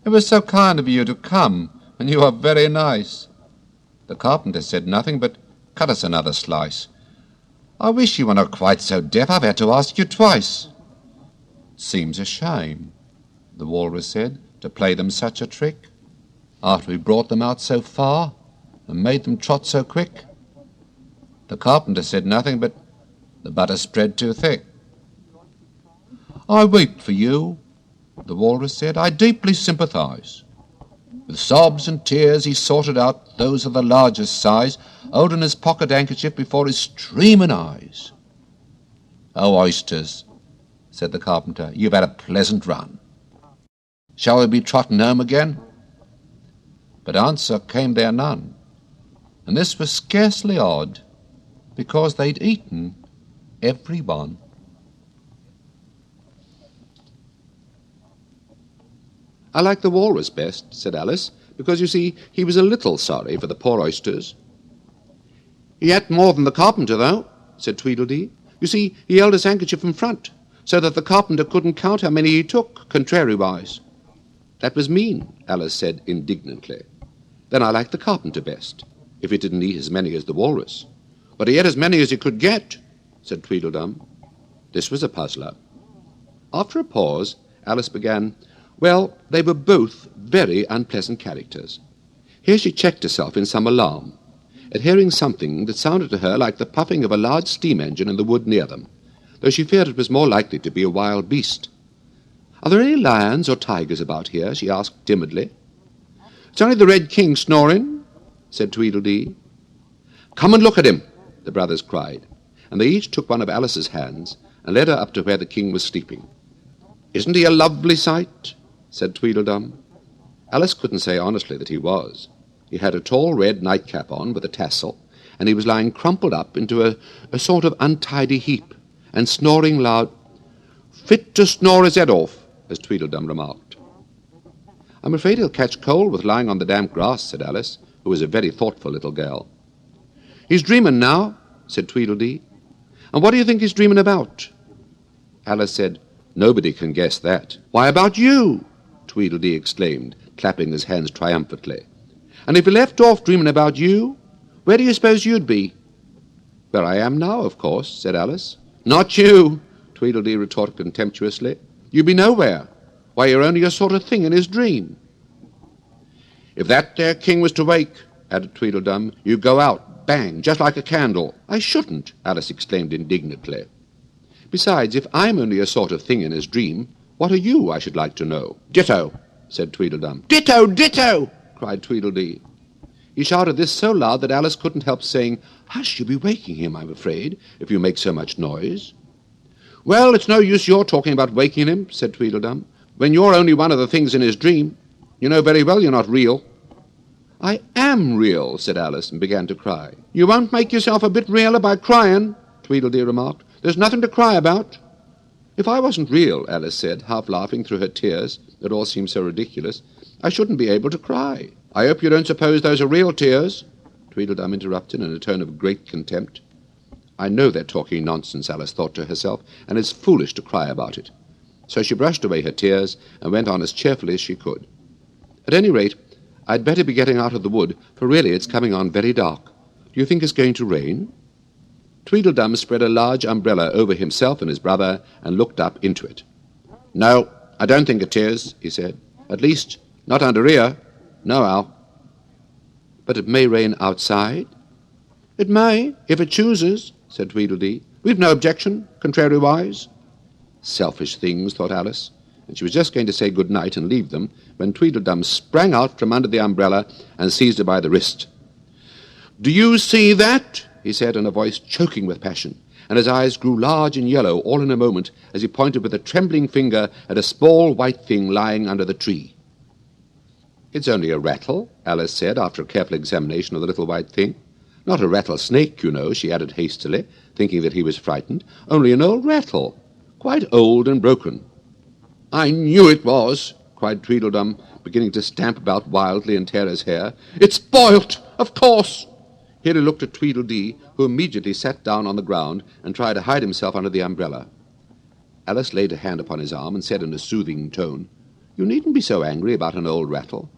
It was so kind of you to come, and you are very nice. The Carpenter said nothing, but cut us another slice. I wish you were not quite so deaf. I've had to ask you twice. Seems a shame, the Walrus said, to play them such a trick, after we brought them out so far and made them trot so quick. The Carpenter said nothing, but the butter spread too thick. I weep for you, the Walrus said. I deeply sympathize. With sobs and tears he sorted out those of the largest size, holding his pocket handkerchief before his streaming eyes. Oh, oysters, said the Carpenter, you've had a pleasant run. Shall we be trotting home again? But answer came there none, and this was scarcely odd, because they'd eaten every one. I like the Walrus best, said Alice, because, you see, he was a little sorry for the poor oysters. He had more than the Carpenter, though, said Tweedledee. You see, he held his handkerchief in front, so that the Carpenter couldn't count how many he took, contrariwise. That was mean, Alice said indignantly. Then I like the Carpenter best, if he didn't eat as many as the Walrus. But he ate as many as he could get, said Tweedledum. This was a puzzler. After a pause, Alice began, Well, they were both very unpleasant characters. Here she checked herself in some alarm at hearing something that sounded to her like the puffing of a large steam engine in the wood near them, though she feared it was more likely to be a wild beast. Are there any lions or tigers about here? She asked timidly. It's only the Red King snoring, said Tweedledee. Come and look at him, the brothers cried, and they each took one of Alice's hands and led her up to where the king was sleeping. Isn't he a lovely sight? Said Tweedledum. Alice couldn't say honestly that he was. He had a tall red nightcap on with a tassel, and he was lying crumpled up into a sort of untidy heap, and snoring loud, fit to snore his head off, as Tweedledum remarked. I'm afraid he'll catch cold with lying on the damp grass, said Alice, who was a very thoughtful little girl. He's dreaming now, said Tweedledee. And what do you think he's dreaming about? Alice said, Nobody can guess that. Why, about you, Tweedledee exclaimed, clapping his hands triumphantly. And if he left off dreaming about you, where do you suppose you'd be? Where I am now, of course, said Alice, Not you, Tweedledee retorted contemptuously. You be nowhere. Why, you're only a sort of thing in his dream. If that there king was to wake, added Tweedledum, you go out, bang, just like a candle. I shouldn't, Alice exclaimed indignantly. Besides, if I'm only a sort of thing in his dream, what are you, I should like to know? Ditto, said Tweedledum. Ditto, ditto, cried Tweedledee. He shouted this so loud that Alice couldn't help saying, Hush, you'll be waking him, I'm afraid, if you make so much noise. Well, it's no use your talking about waking him, said Tweedledum, when you're only one of the things in his dream. You know very well you're not real. I am real, said Alice, and began to cry. You won't make yourself a bit realer by crying, Tweedledee remarked. There's nothing to cry about. If I wasn't real, Alice said, half laughing through her tears, it all seemed so ridiculous, I shouldn't be able to cry. I hope you don't suppose those are real tears, Tweedledum interrupted in a tone of great contempt. I know they're talking nonsense, Alice thought to herself, and it's foolish to cry about it. So she brushed away her tears and went on as cheerfully as she could. At any rate, I'd better be getting out of the wood, for really it's coming on very dark. Do you think it's going to rain? Tweedledum spread a large umbrella over himself and his brother and looked up into it. No, I don't think it is, he said. At least, not under here. No, Al. But it may rain outside? It may, if it chooses, said Tweedledee. We've no objection, contrariwise. Selfish things, thought Alice, and she was just going to say good night and leave them when Tweedledum sprang out from under the umbrella and seized her by the wrist. Do you see that? He said in a voice choking with passion, and his eyes grew large and yellow all in a moment as he pointed with a trembling finger at a small white thing lying under the tree. It's only a rattle, Alice said after a careful examination of the little white thing. Not a rattlesnake, you know, she added hastily, thinking that he was frightened. Only an old rattle, quite old and broken. I knew it was, cried Tweedledum, beginning to stamp about wildly and tear his hair. It's spoilt, of course. Here he looked at Tweedledee, who immediately sat down on the ground and tried to hide himself under the umbrella. Alice laid a hand upon his arm and said in a soothing tone, You needn't be so angry about an old rattle.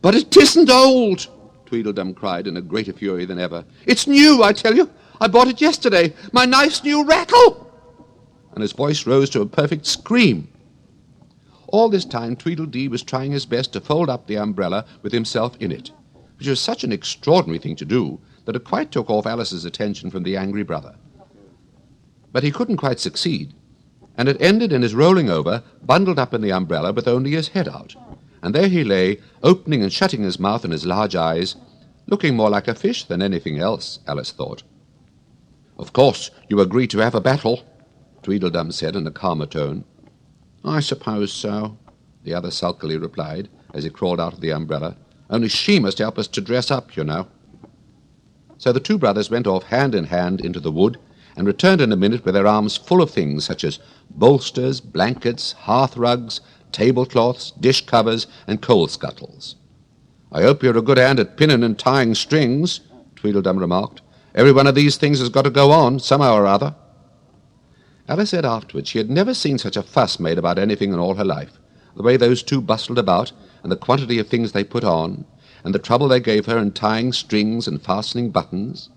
But it isn't old, Tweedledum cried in a greater fury than ever. It's new, I tell you. I bought it yesterday. My nice new rattle! And his voice rose to a perfect scream. All this time Tweedledee was trying his best to fold up the umbrella with himself in it, which was such an extraordinary thing to do that it quite took off Alice's attention from the angry brother. But he couldn't quite succeed, and it ended in his rolling over, bundled up in the umbrella with only his head out. And there he lay, opening and shutting his mouth and his large eyes, looking more like a fish than anything else, Alice thought. Of course, you agree to have a battle, Tweedledum said in a calmer tone. I suppose so, the other sulkily replied, as he crawled out of the umbrella. Only she must help us to dress up, you know. So the two brothers went off hand in hand into the wood, and returned in a minute with their arms full of things such as bolsters, blankets, hearth-rugs, tablecloths, dish-covers, and coal-scuttles. I hope you're a good hand at pinning and tying strings, Tweedledum remarked. Every one of these things has got to go on, somehow or other. Alice said afterwards she had never seen such a fuss made about anything in all her life. The way those two bustled about, and the quantity of things they put on, and the trouble they gave her in tying strings and fastening buttons.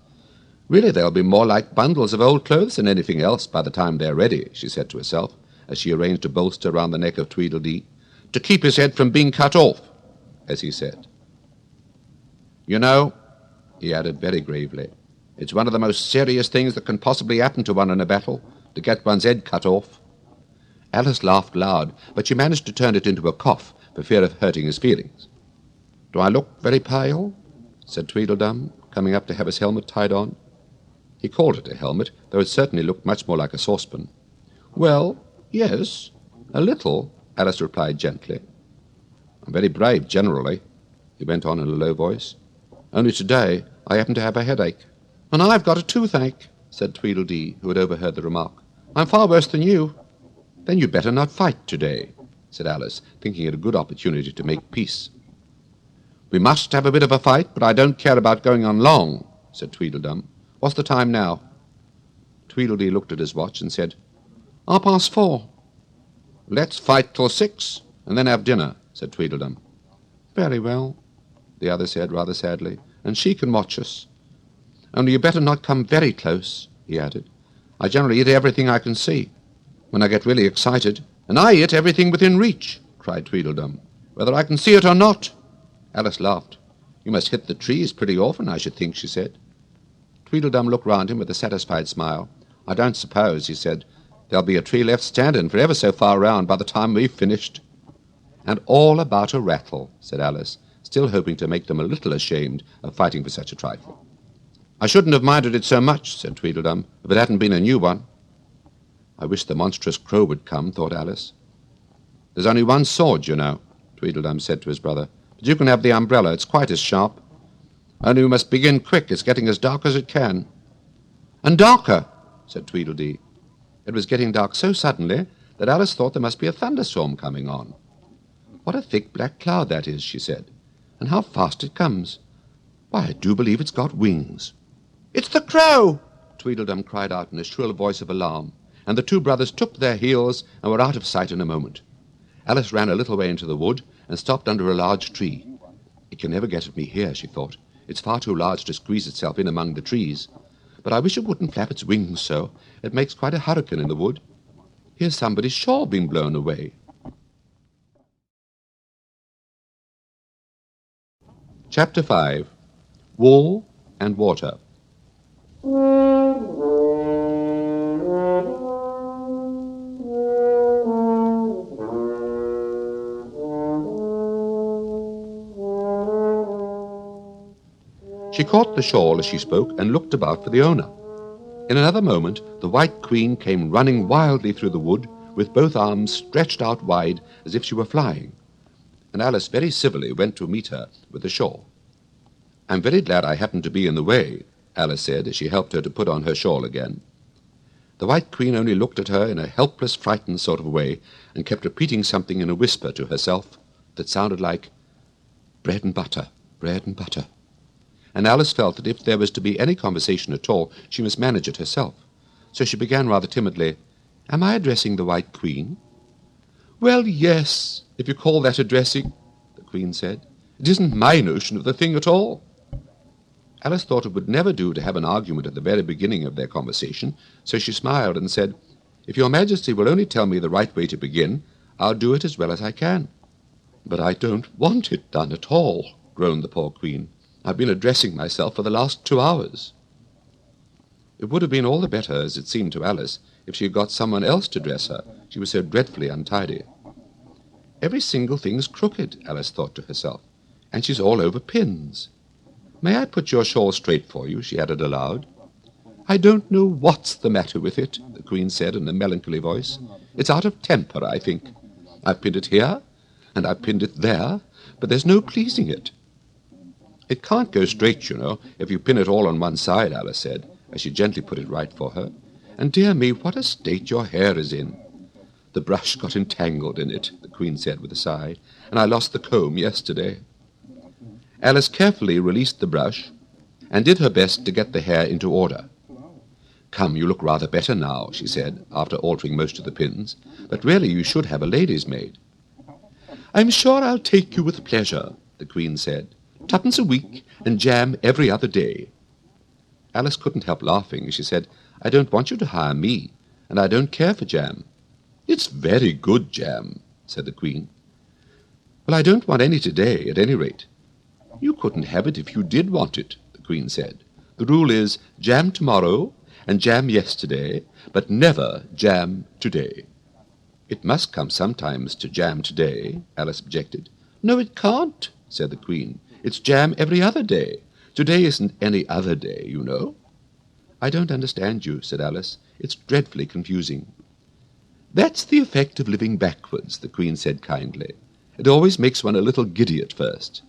Really, they'll be more like bundles of old clothes than anything else by the time they're ready, she said to herself, as she arranged a bolster round the neck of Tweedledee, to keep his head from being cut off, as he said. You know, he added very gravely, it's one of the most serious things that can possibly happen to one in a battle, to get one's head cut off. Alice laughed loud, but she managed to turn it into a cough for fear of hurting his feelings. Do I look very pale? Said Tweedledum, coming up to have his helmet tied on. He called it a helmet, though it certainly looked much more like a saucepan. Well, yes, a little, Alice replied gently. I'm very brave, generally, he went on in a low voice. Only today I happen to have a headache. And I've got a toothache, said Tweedledee, who had overheard the remark. I'm far worse than you. Then you'd better not fight today, said Alice, thinking it a good opportunity to make peace. We must have a bit of a fight, but I don't care about going on long, said Tweedledum. What's the time now? Tweedledee looked at his watch and said, 4:30. Let's fight till 6, and then have dinner, said Tweedledum. Very well, the other said rather sadly, and she can watch us. Only you better not come very close, he added. I generally eat everything I can see, when I get really excited. And I eat everything within reach, cried Tweedledum, whether I can see it or not. Alice laughed. You must hit the trees pretty often, I should think, she said. Tweedledum looked round him with a satisfied smile. I don't suppose, he said, there'll be a tree left standing for ever so far round by the time we've finished. And all about a rattle, said Alice, still hoping to make them a little ashamed of fighting for such a trifle. I shouldn't have minded it so much, said Tweedledum, if it hadn't been a new one. I wish the monstrous crow would come, thought Alice. There's only one sword, you know, Tweedledum said to his brother, but you can have the umbrella, it's quite as sharp. Only we must begin quick, it's getting as dark as it can. And darker, said Tweedledee. It was getting dark so suddenly that Alice thought there must be a thunderstorm coming on. What a thick black cloud that is, she said, and how fast it comes. Why, I do believe it's got wings. It's the crow, Tweedledum cried out in a shrill voice of alarm, and the two brothers took their heels and were out of sight in a moment. Alice ran a little way into the wood and stopped under a large tree. It can never get at me here, she thought. It's far too large to squeeze itself in among the trees. But I wish it wouldn't flap its wings so. It makes quite a hurricane in the wood. Here's somebody's shawl being blown away. Chapter 5. Wool and Water. She caught the shawl as she spoke and looked about for the owner. In another moment, the White Queen came running wildly through the wood, with both arms stretched out wide as if she were flying, and Alice very civilly went to meet her with the shawl. I'm very glad I happened to be in the way, Alice said as she helped her to put on her shawl again. The White Queen only looked at her in a helpless, frightened sort of way, and kept repeating something in a whisper to herself that sounded like, bread and butter, bread and butter. And Alice felt that if there was to be any conversation at all, she must manage it herself. So she began rather timidly, Am I addressing the White Queen? Well, yes, if you call that addressing, the Queen said. It isn't my notion of the thing at all. Alice thought it would never do to have an argument at the very beginning of their conversation, so she smiled and said, If your Majesty will only tell me the right way to begin, I'll do it as well as I can. But I don't want it done at all, groaned the poor Queen. I've been addressing myself for the last 2 hours. It would have been all the better, as it seemed to Alice, if she had got someone else to dress her. She was so dreadfully untidy. Every single thing's crooked, Alice thought to herself, and she's all over pins. May I put your shawl straight for you? She added aloud. I don't know what's the matter with it, the Queen said in a melancholy voice. It's out of temper, I think. I've pinned it here, and I've pinned it there, but there's no pleasing it. It can't go straight, you know, if you pin it all on one side, Alice said, as she gently put it right for her. And dear me, what a state your hair is in. The brush got entangled in it, the Queen said with a sigh, and I lost the comb yesterday. Alice carefully released the brush and did her best to get the hair into order. Come, you look rather better now, she said, after altering most of the pins, but really you should have a lady's maid. I'm sure I'll take you with pleasure, the Queen said. 2 a week, and jam every other day. Alice couldn't help laughing as she said, I don't want you to hire me, and I don't care for jam. It's very good jam, said the Queen. Well, I don't want any today, at any rate. You couldn't have it if you did want it, the Queen said. The rule is jam tomorrow, and jam yesterday, but never jam today. It must come sometimes to jam today, Alice objected. No, it can't, said the Queen. It's jam every other day. Today isn't any other day, you know. I don't understand you, said Alice. It's dreadfully confusing. That's the effect of living backwards, the Queen said kindly. It always makes one a little giddy at first.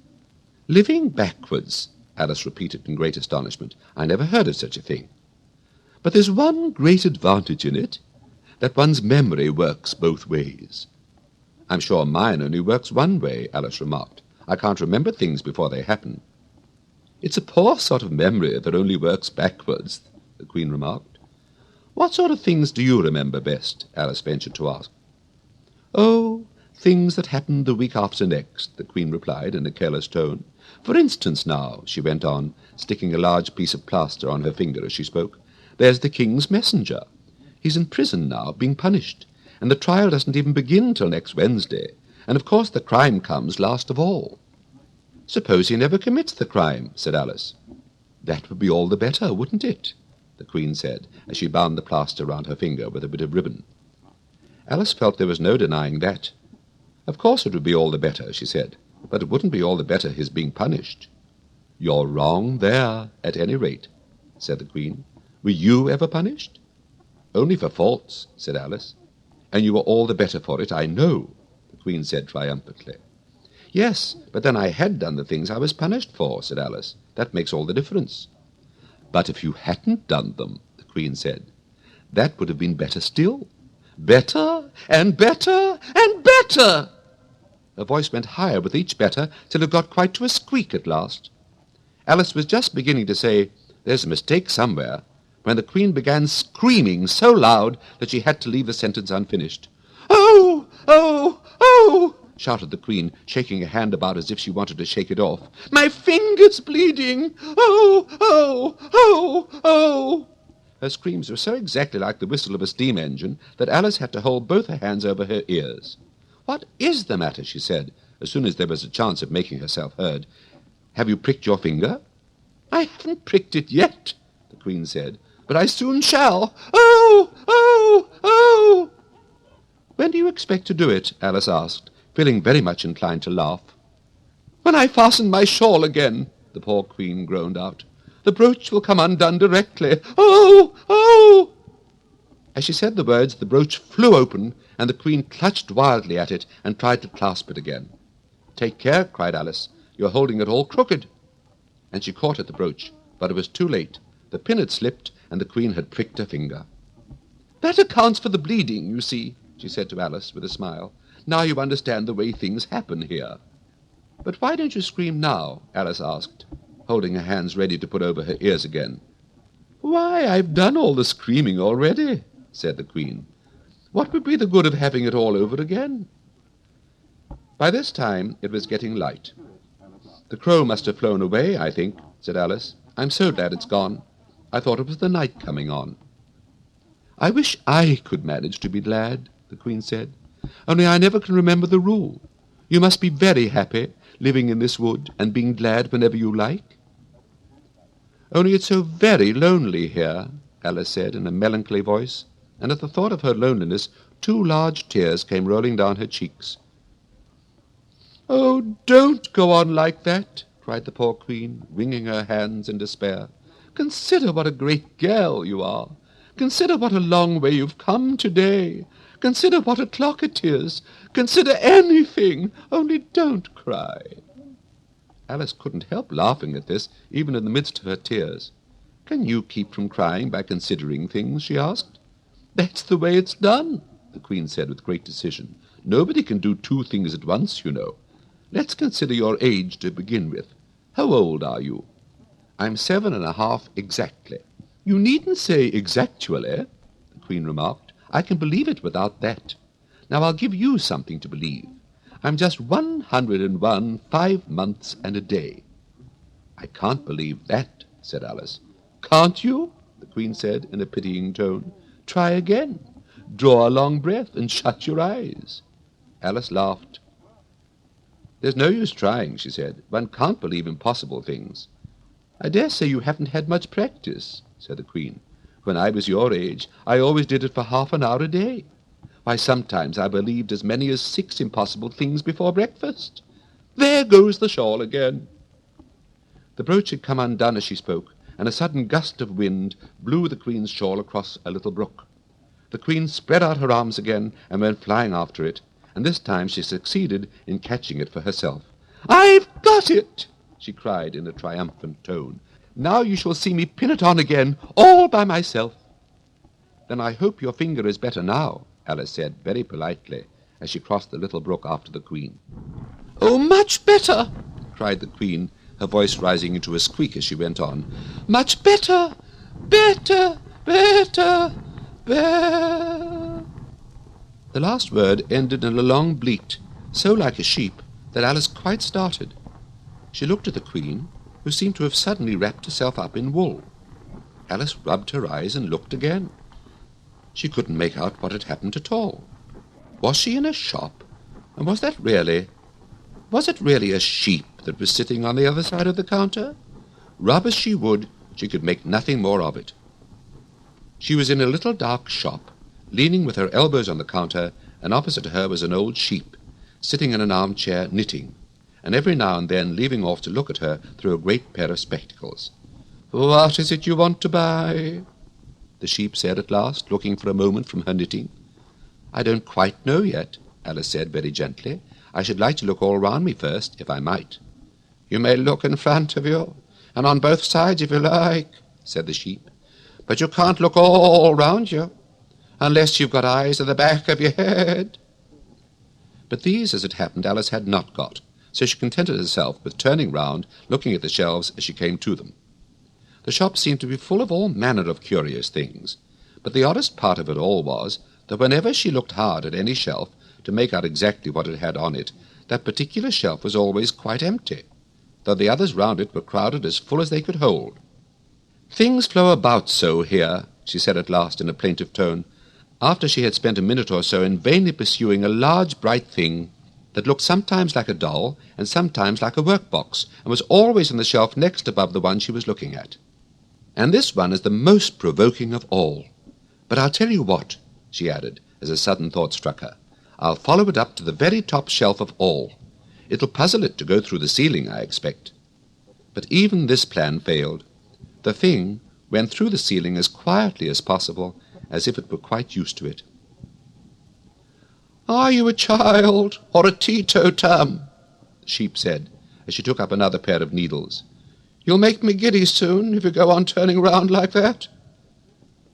Living backwards, Alice repeated in great astonishment. I never heard of such a thing. But there's one great advantage in it, that one's memory works both ways. I'm sure mine only works one way, Alice remarked. I can't remember things before they happen. It's a poor sort of memory that only works backwards, the Queen remarked. What sort of things do you remember best? Alice ventured to ask. Oh, things that happened the week after next, the Queen replied in a careless tone. For instance now, she went on, sticking a large piece of plaster on her finger as she spoke, there's the King's messenger. He's in prison now, being punished, and the trial doesn't even begin till next Wednesday, and of course the crime comes last of all." "Suppose he never commits the crime," said Alice. "That would be all the better, wouldn't it?" the Queen said, as she bound the plaster round her finger with a bit of ribbon. Alice felt there was no denying that. "Of course it would be all the better," she said, "but it wouldn't be all the better his being punished." "You're wrong there, at any rate," said the Queen. "Were you ever punished?" "Only for faults," said Alice. "And you were all the better for it, I know," the Queen said triumphantly. "Yes, but then I had done the things I was punished for," said Alice. "That makes all the difference." "But if you hadn't done them," the Queen said, "that would have been better still. Better and better and better!" Her voice went higher with each better till it got quite to a squeak at last. Alice was just beginning to say, "There's a mistake somewhere," when the Queen began screaming so loud that she had to leave the sentence unfinished. "Oh, oh, oh!" shouted the Queen, shaking a hand about as if she wanted to shake it off. "My finger's bleeding! Oh, oh, oh, oh!" Her screams were so exactly like the whistle of a steam engine that Alice had to hold both her hands over her ears. "What is the matter?" she said, as soon as there was a chance of making herself heard. "Have you pricked your finger?" "I haven't pricked it yet," the Queen said, "but I soon shall. Oh, oh, oh!" "When do you expect to do it?" Alice asked, feeling very much inclined to laugh. "When I fasten my shawl again," the poor Queen groaned out. "The brooch will come undone directly. Oh, oh!" As she said the words, the brooch flew open, and the Queen clutched wildly at it and tried to clasp it again. "Take care," cried Alice. "You're holding it all crooked." And she caught at the brooch, but it was too late. The pin had slipped, and the Queen had pricked her finger. "That accounts for the bleeding, you see," she said to Alice with a smile. "Now you understand the way things happen here." "But why don't you scream now?" Alice asked, holding her hands ready to put over her ears again. "Why, I've done all the screaming already," said the Queen. "What would be the good of having it all over again?" By this time it was getting light. "The crow must have flown away, I think," said Alice. "I'm so glad it's gone. I thought it was the night coming on." "I wish I could manage to be glad," the Queen said. "Only I never can remember the rule. You must be very happy, living in this wood, and being glad whenever you like." "Only it's so very lonely here," Alice said in a melancholy voice, and at the thought of her loneliness 2 large tears came rolling down her cheeks. "Oh, don't go on like that," cried the poor Queen, wringing her hands in despair. "Consider what a great girl you are. Consider what a long way you've come today. Consider what o'clock it is. Consider anything, only don't cry." Alice couldn't help laughing at this, even in the midst of her tears. "Can you keep from crying by considering things?" she asked. "That's the way it's done," the Queen said with great decision. "Nobody can do 2 things at once, you know. Let's consider your age to begin with. How old are you?" "I'm 7½ exactly." "You needn't say exactually," the Queen remarked. "I can believe it without that. Now I'll give you something to believe. I'm just 101 5 months and a day." "I can't believe that," said Alice. "Can't you?" the Queen said in a pitying tone. "Try again. Draw a long breath and shut your eyes." Alice laughed. "There's no use trying," she said. "One can't believe impossible things." "I dare say you haven't had much practice," said the Queen. "When I was your age, I always did it for half an hour a day. Why, sometimes I believed as many as 6 impossible things before breakfast. There goes the shawl again." The brooch had come undone as she spoke, and a sudden gust of wind blew the Queen's shawl across a little brook. The Queen spread out her arms again and went flying after it, and this time she succeeded in catching it for herself. "I've got it!" she cried in a triumphant tone. "Now you shall see me pin it on again, all by myself." "Then I hope your finger is better now," Alice said very politely, as she crossed the little brook after the Queen. "Oh, much better!" cried the Queen, her voice rising into a squeak as she went on. "Much better! Better! Better! Better!" The last word ended in a long bleat, so like a sheep that Alice quite started. She looked at the Queen, who seemed to have suddenly wrapped herself up in wool. Alice rubbed her eyes and looked again. She couldn't make out what had happened at all. Was she in a shop? And was it really a sheep that was sitting on the other side of the counter? Rub as she would, she could make nothing more of it. She was in a little dark shop, leaning with her elbows on the counter, and opposite her was an old sheep, sitting in an armchair knitting, and every now and then leaving off to look at her through a great pair of spectacles. "What is it you want to buy?" the sheep said at last, looking for a moment from her knitting. "I don't quite know yet," Alice said very gently. "I should like to look all round me first, if I might." "You may look in front of you, and on both sides if you like," said the sheep. "But you can't look all round you, unless you've got eyes at the back of your head." But these, as it happened, Alice had not got, so she contented herself with turning round, looking at the shelves as she came to them. The shop seemed to be full of all manner of curious things, but the oddest part of it all was that whenever she looked hard at any shelf to make out exactly what it had on it, that particular shelf was always quite empty, though the others round it were crowded as full as they could hold. "Things flow about so here," she said at last in a plaintive tone, after she had spent a minute or so in vainly pursuing a large bright thing that looked sometimes like a doll and sometimes like a work-box, and was always on the shelf next above the one she was looking at. "And this one is the most provoking of all. But I'll tell you what," she added, as a sudden thought struck her, "I'll follow it up to the very top shelf of all. It'll puzzle it to go through the ceiling, I expect." But even this plan failed. The thing went through the ceiling as quietly as possible, as if it were quite used to it. "Are you a child or a teetotum?" the sheep said, as she took up another pair of needles. "You'll make me giddy soon, if you go on turning round like that."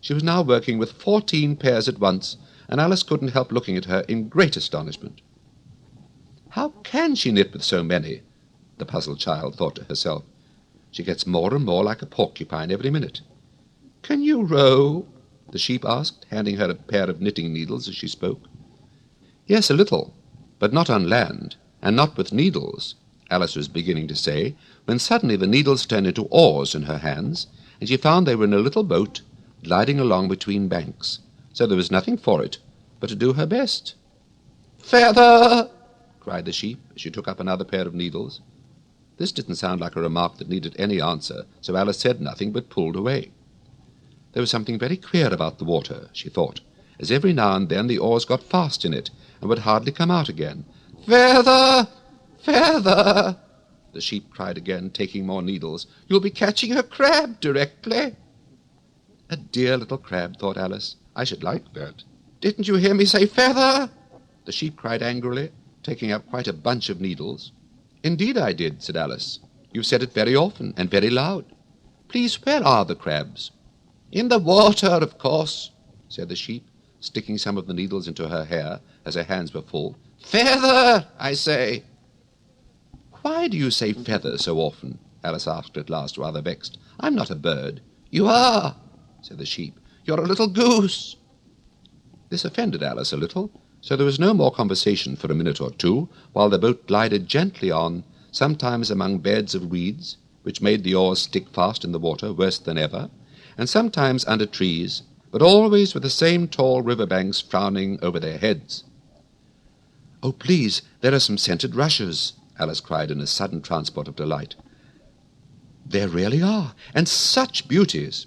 She was now working with 14 pairs at once, and Alice couldn't help looking at her in great astonishment. "How can she knit with so many?" the puzzled child thought to herself. "She gets more and more like a porcupine every minute." "Can you row?" the sheep asked, handing her a pair of knitting needles as she spoke. "Yes, a little, but not on land, and not with needles," Alice was beginning to say, when suddenly the needles turned into oars in her hands, and she found they were in a little boat gliding along between banks, so there was nothing for it but to do her best. "Feather!" cried the sheep as she took up another pair of needles. This didn't sound like a remark that needed any answer, so Alice said nothing but pulled away. There was something very queer about the water, she thought, as every now and then the oars got fast in it and would hardly come out again. "Feather! Feather!" the sheep cried again, taking more needles. "You'll be catching a crab directly." "A dear little crab," thought Alice. "I should like that." "Didn't you hear me say feather?" the sheep cried angrily, taking up quite a bunch of needles. "Indeed I did," said Alice. "You've said it very often and very loud. Please, where are the crabs?" "In the water, of course," said the sheep, sticking some of the needles into her hair, as her hands were full. "Feather, I say." "Why do you say feather so often?" Alice asked at last, rather vexed. "I'm not a bird." "You are," said the sheep. "You're a little goose." This offended Alice a little, so there was no more conversation for a minute or two, while the boat glided gently on, sometimes among beds of weeds, which made the oars stick fast in the water worse than ever, and sometimes under trees, but always with the same tall river-banks frowning over their heads. "Oh, please, there are some scented rushes," Alice cried in a sudden transport of delight. "There really are, and such beauties."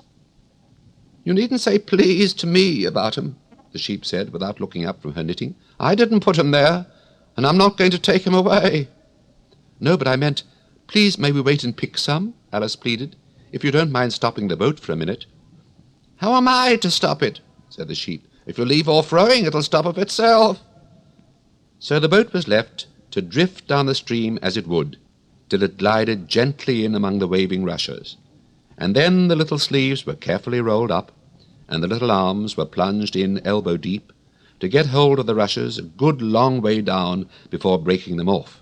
"You needn't say please to me about 'em," the sheep said, without looking up from her knitting. "I didn't put 'em there, and I'm not going to take 'em away." "No, but I meant, please may we wait and pick some?" Alice pleaded, "if you don't mind stopping the boat for a minute." "How am I to stop it?" said the sheep. "If you leave off rowing, it'll stop of itself." So the boat was left to drift down the stream as it would, till it glided gently in among the waving rushes, and then the little sleeves were carefully rolled up, and the little arms were plunged in elbow-deep, to get hold of the rushes a good long way down before breaking them off.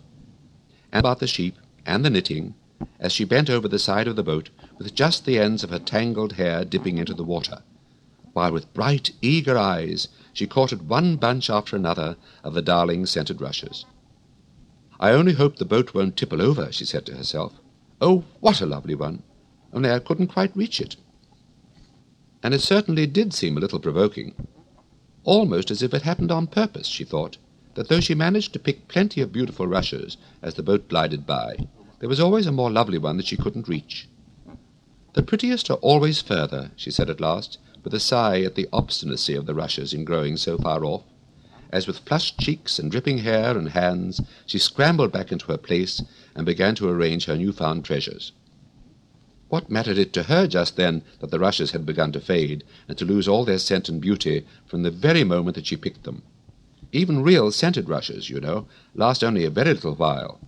And about the sheep and the knitting, as she bent over the side of the boat with just the ends of her tangled hair dipping into the water, while with bright, eager eyes she caught at one bunch after another of the darling scented rushes. "I only hope the boat won't tipple over," she said to herself. "Oh, what a lovely one! Only I couldn't quite reach it." And it certainly did seem a little provoking. almost as if it happened on purpose, she thought, that though she managed to pick plenty of beautiful rushes as the boat glided by, there was always a more lovely one that she couldn't reach. The prettiest are always further, she said at last, with a sigh at the obstinacy of the rushes in growing so far off, as with flushed cheeks and dripping hair and hands she scrambled back into her place and began to arrange her new-found treasures. What mattered it to her just then that the rushes had begun to fade and to lose all their scent and beauty from the very moment that she picked them? Even real scented rushes, you know, last only a very little while,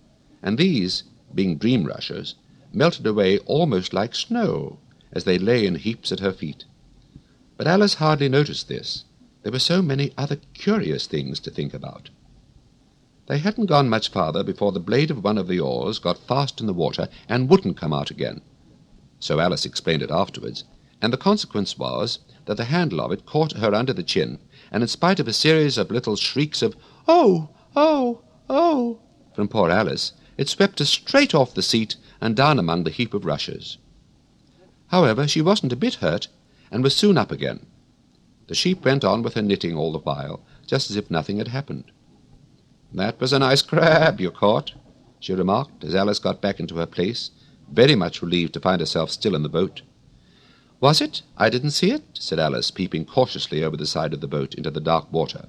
and these, being dream rushes, melted away almost like snow as they lay in heaps at her feet. But Alice hardly noticed this. There were so many other curious things to think about. They hadn't gone much farther before the blade of one of the oars got fast in the water and wouldn't come out again. So Alice explained it afterwards, and the consequence was that the handle of it caught her under the chin, and in spite of a series of little shrieks of "Oh! Oh! Oh!" from poor Alice, it swept her straight off the seat and down among the heap of rushes. However, she wasn't a bit hurt, and was soon up again. The sheep went on with her knitting all the while, just as if nothing had happened. "That was a nice crab you caught," she remarked, as Alice got back into her place, very much relieved to find herself still in the boat. "Was it? I didn't see it," said Alice, peeping cautiously over the side of the boat into the dark water.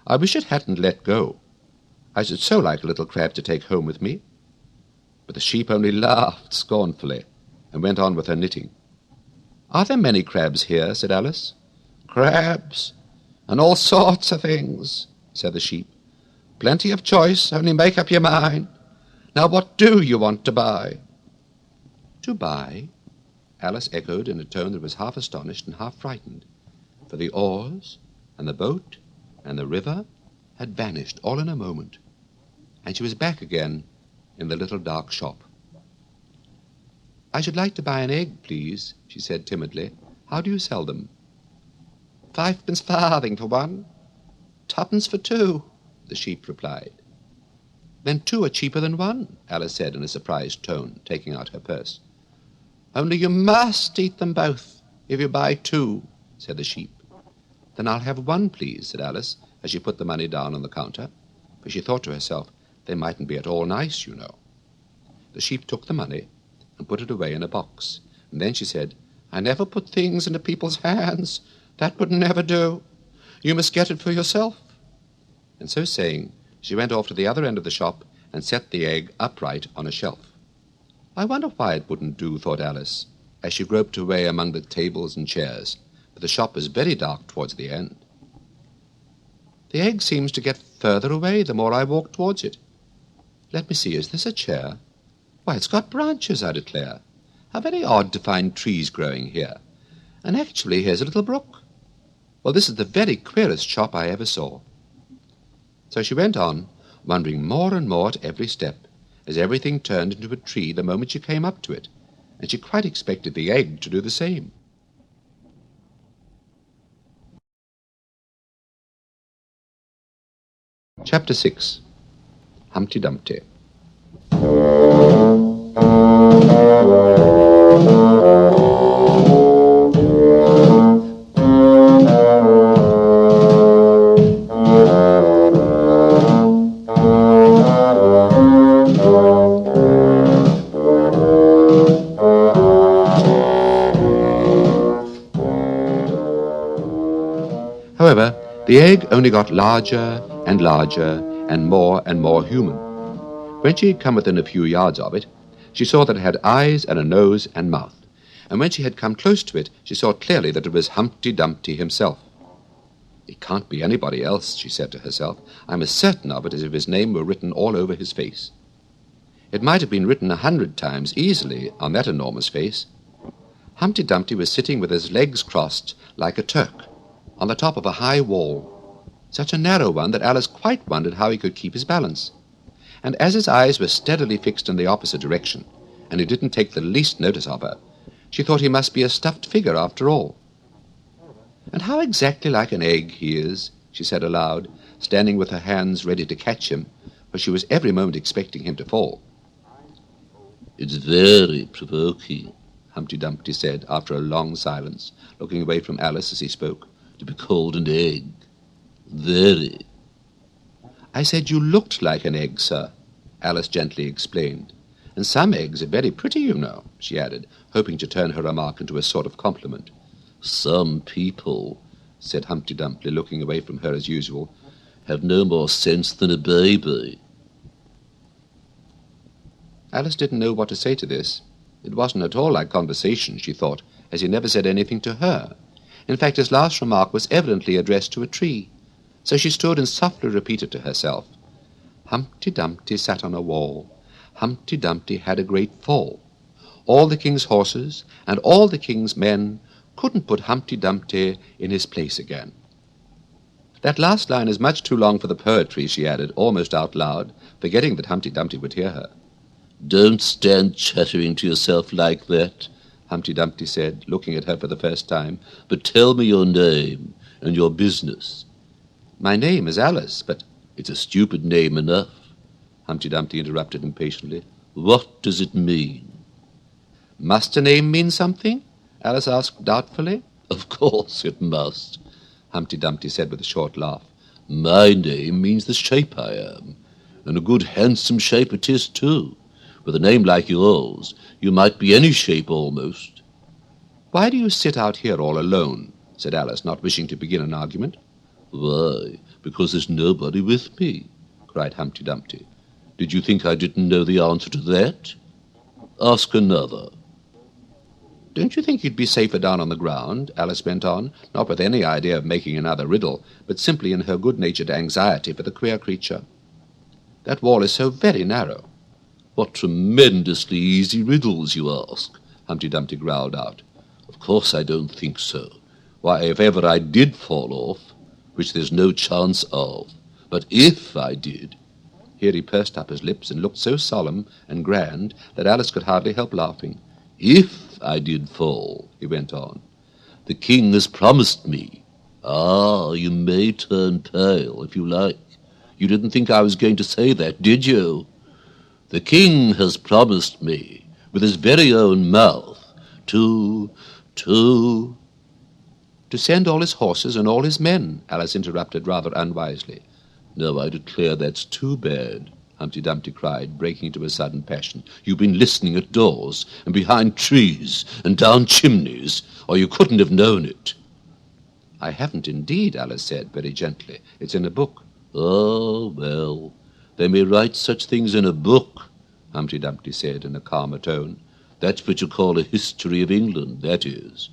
"I wish it hadn't let go. I should so like a little crab to take home with me." But the sheep only laughed scornfully and went on with her knitting. "Are there many crabs here?" said Alice. "Crabs, and all sorts of things," said the sheep. "Plenty of choice, only make up your mind. Now what do you want to buy?" "To buy?" Alice echoed in a tone that was half astonished and half frightened, for the oars and the boat and the river had vanished all in a moment, and she was back again in the little dark shop. "I should like to buy an egg, please," she said timidly. "How do you sell them?" "5 farthing for one, 2 for 2, the sheep replied. "Then 2 are cheaper than 1, Alice said in a surprised tone, taking out her purse. "Only you must eat them both if you buy 2, said the sheep. "Then I'll have 1, please," said Alice, as she put the money down on the counter, for she thought to herself, they mightn't be at all nice, you know. The sheep took the money and put it away in a box, and then she said, "I never put things into people's hands. That would never do. You must get it for yourself." And so saying, she went off to the other end of the shop and set the egg upright on a shelf. "I wonder why it wouldn't do," thought Alice, as she groped her way among the tables and chairs, for the shop was very dark towards the end. "The egg seems to get further away the more I walk towards it. Let me see, is this a chair? Why, it's got branches, I declare. How very odd to find trees growing here. And actually, here's a little brook. Well, this is the very queerest shop I ever saw." So she went on, wondering more and more at every step, as everything turned into a tree the moment she came up to it, and she quite expected the egg to do the same. Chapter 6. Humpty Dumpty. However, the egg only got larger and larger and more human. When she had come within a few yards of it, she saw that it had eyes and a nose and mouth, and when she had come close to it, she saw clearly that it was Humpty Dumpty himself. "It can't be anybody else," she said to herself. "I'm as certain of it as if his name were written all over his face." It might have been written 100 times easily on that enormous face. Humpty Dumpty was sitting with his legs crossed like a Turk on the top of a high wall, such a narrow one that Alice quite wondered how he could keep his balance. And as his eyes were steadily fixed in the opposite direction, and he didn't take the least notice of her, she thought he must be a stuffed figure after all. "And how exactly like an egg he is," she said aloud, standing with her hands ready to catch him, for she was every moment expecting him to fall. "It's very provoking," Humpty Dumpty said, after a long silence, looking away from Alice as he spoke, "to be called an egg. Very. I said you looked like an egg, sir, Alice gently explained. And some eggs are very pretty, you know, she added, hoping to turn her remark into a sort of compliment. Some people, said Humpty Dumpty, looking away from her as usual, have no more sense than a baby. Alice didn't know what to say to this. It wasn't at all like conversation, she thought, as he never said anything to her. In fact, his last remark was evidently addressed to a tree. So she stood and softly repeated to herself, Humpty Dumpty sat on a wall. Humpty Dumpty had a great fall. All the king's horses and all the king's men couldn't put Humpty Dumpty in his place again. That last line is much too long for the poetry, she added, almost out loud, forgetting that Humpty Dumpty would hear her. Don't stand chattering to yourself like that, Humpty Dumpty said, looking at her for the first time, but tell me your name and your business. My name is Alice, but... It's a stupid name enough, Humpty Dumpty interrupted impatiently. What does it mean? Must a name mean something? Alice asked doubtfully. Of course it must, Humpty Dumpty said with a short laugh. My name means the shape I am, and a good handsome shape it is too. With a name like yours, you might be any shape almost. Why do you sit out here all alone? Said Alice, not wishing to begin an argument. Why, because there's nobody with me, cried Humpty Dumpty. Did you think I didn't know the answer to that? Ask another. Don't you think you'd be safer down on the ground? Alice went on, not with any idea of making another riddle, but simply in her good-natured anxiety for the queer creature. That wall is so very narrow. What tremendously easy riddles you ask, Humpty Dumpty growled out. Of course I don't think so. Why, if ever I did fall off, which there's no chance of, but if I did... Here he pursed up his lips and looked so solemn and grand that Alice could hardly help laughing. If I did fall, he went on, the king has promised me. Ah, you may turn pale, if you like. You didn't think I was going to say that, did you? The king has promised me, with his very own mouth, to send all his horses and all his men, Alice interrupted rather unwisely. No, I declare that's too bad, Humpty Dumpty cried, breaking into a sudden passion. You've been listening at doors, and behind trees, and down chimneys, or you couldn't have known it. I haven't indeed, Alice said very gently. It's in a book. Oh, well, they may write such things in a book, Humpty Dumpty said in a calmer tone. That's what you call a history of England, that is.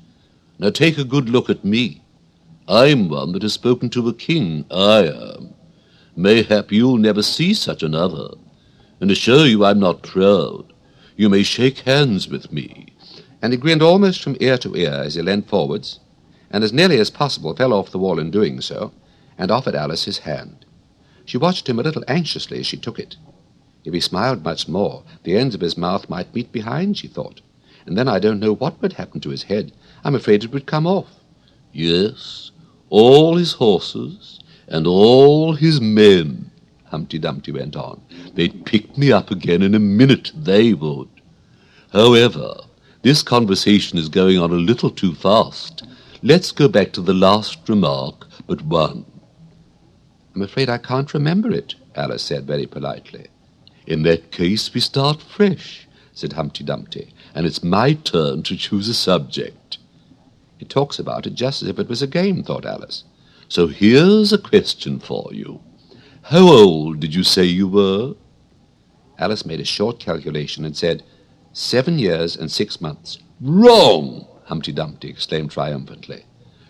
Now take a good look at me. I'm one that has spoken to a king, I am. Mayhap you'll never see such another. And to show you I'm not proud, you may shake hands with me. And he grinned almost from ear to ear as he leant forwards, and as nearly as possible fell off the wall in doing so, and offered Alice his hand. She watched him a little anxiously as she took it. If he smiled much more, the ends of his mouth might meet behind, she thought, and then I don't know what would happen to his head. I'm afraid it would come off. Yes, all his horses and all his men, Humpty Dumpty went on. They'd pick me up again in a minute, they would. However, this conversation is going on a little too fast. Let's go back to the last remark but one. I'm afraid I can't remember it, Alice said very politely. In that case we start fresh, said Humpty Dumpty, and it's my turn to choose a subject. He talks about it just as if it was a game, thought Alice. So here's a question for you. How old did you say you were? Alice made a short calculation and said, 7 years and 6 months. Wrong, Humpty Dumpty exclaimed triumphantly.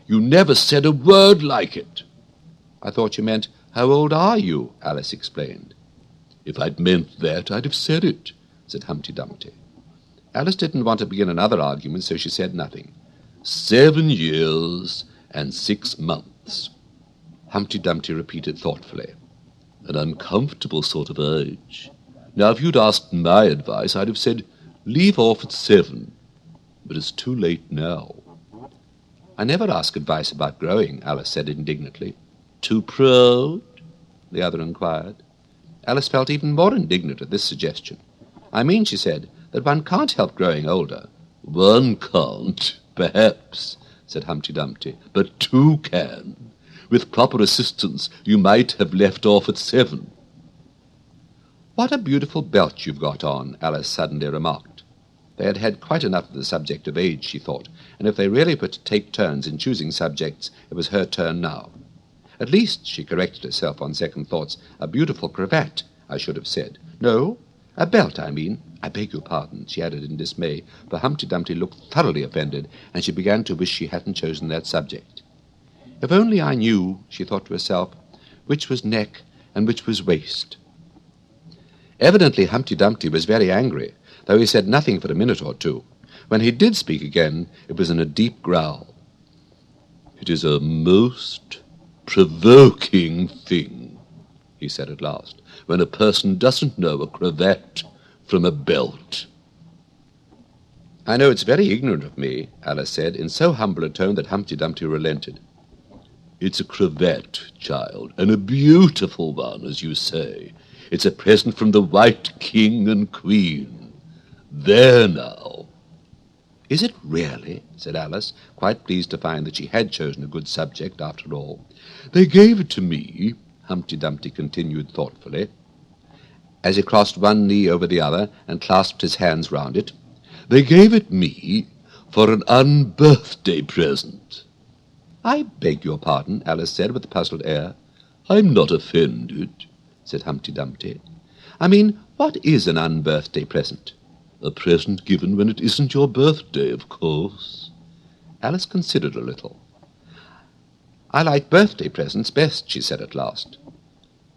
You never said a word like it. I thought you meant, how old are you? Alice explained. If I'd meant that, I'd have said it, said Humpty Dumpty. Alice didn't want to begin another argument, so she said nothing. 7 years and 6 months, Humpty Dumpty repeated thoughtfully. An uncomfortable sort of age. Now, if you'd asked my advice, I'd have said, leave off at 7. But it's too late now. I never ask advice about growing, Alice said indignantly. Too proud? The other inquired. Alice felt even more indignant at this suggestion. I mean, she said, that one can't help growing older. One can't, perhaps, said Humpty Dumpty, but 2 can. With proper assistance, you might have left off at 7. "What a beautiful belt you've got on," Alice suddenly remarked. They had had quite enough of the subject of age, she thought, and if they really were to take turns in choosing subjects, it was her turn now. At least, she corrected herself on second thoughts, a beautiful cravat, I should have said. No, a belt, I mean. I beg your pardon, she added in dismay, for Humpty Dumpty looked thoroughly offended, and she began to wish she hadn't chosen that subject. If only I knew, she thought to herself, which was neck and which was waist. Evidently Humpty Dumpty was very angry, though he said nothing for a minute or two. When he did speak again, it was in a deep growl. "It is a most provoking thing," he said at last, "when a person doesn't know a cravat from a belt." "I know it's very ignorant of me," Alice said, in so humble a tone that Humpty Dumpty relented. "It's a cravat, child, and a beautiful one, as you say. It's a present from the White King and Queen. There now." "Is it really?" said Alice, quite pleased to find that she had chosen a good subject after all. "They gave it to me," Humpty Dumpty continued thoughtfully, as he crossed one knee over the other and clasped his hands round it. "They gave it me for an unbirthday present." "I beg your pardon," Alice said with a puzzled air. "I'm not offended," said Humpty Dumpty. "I mean, what is an unbirthday present?" "A present given when it isn't your birthday, of course." Alice considered a little. "I like birthday presents best," she said at last.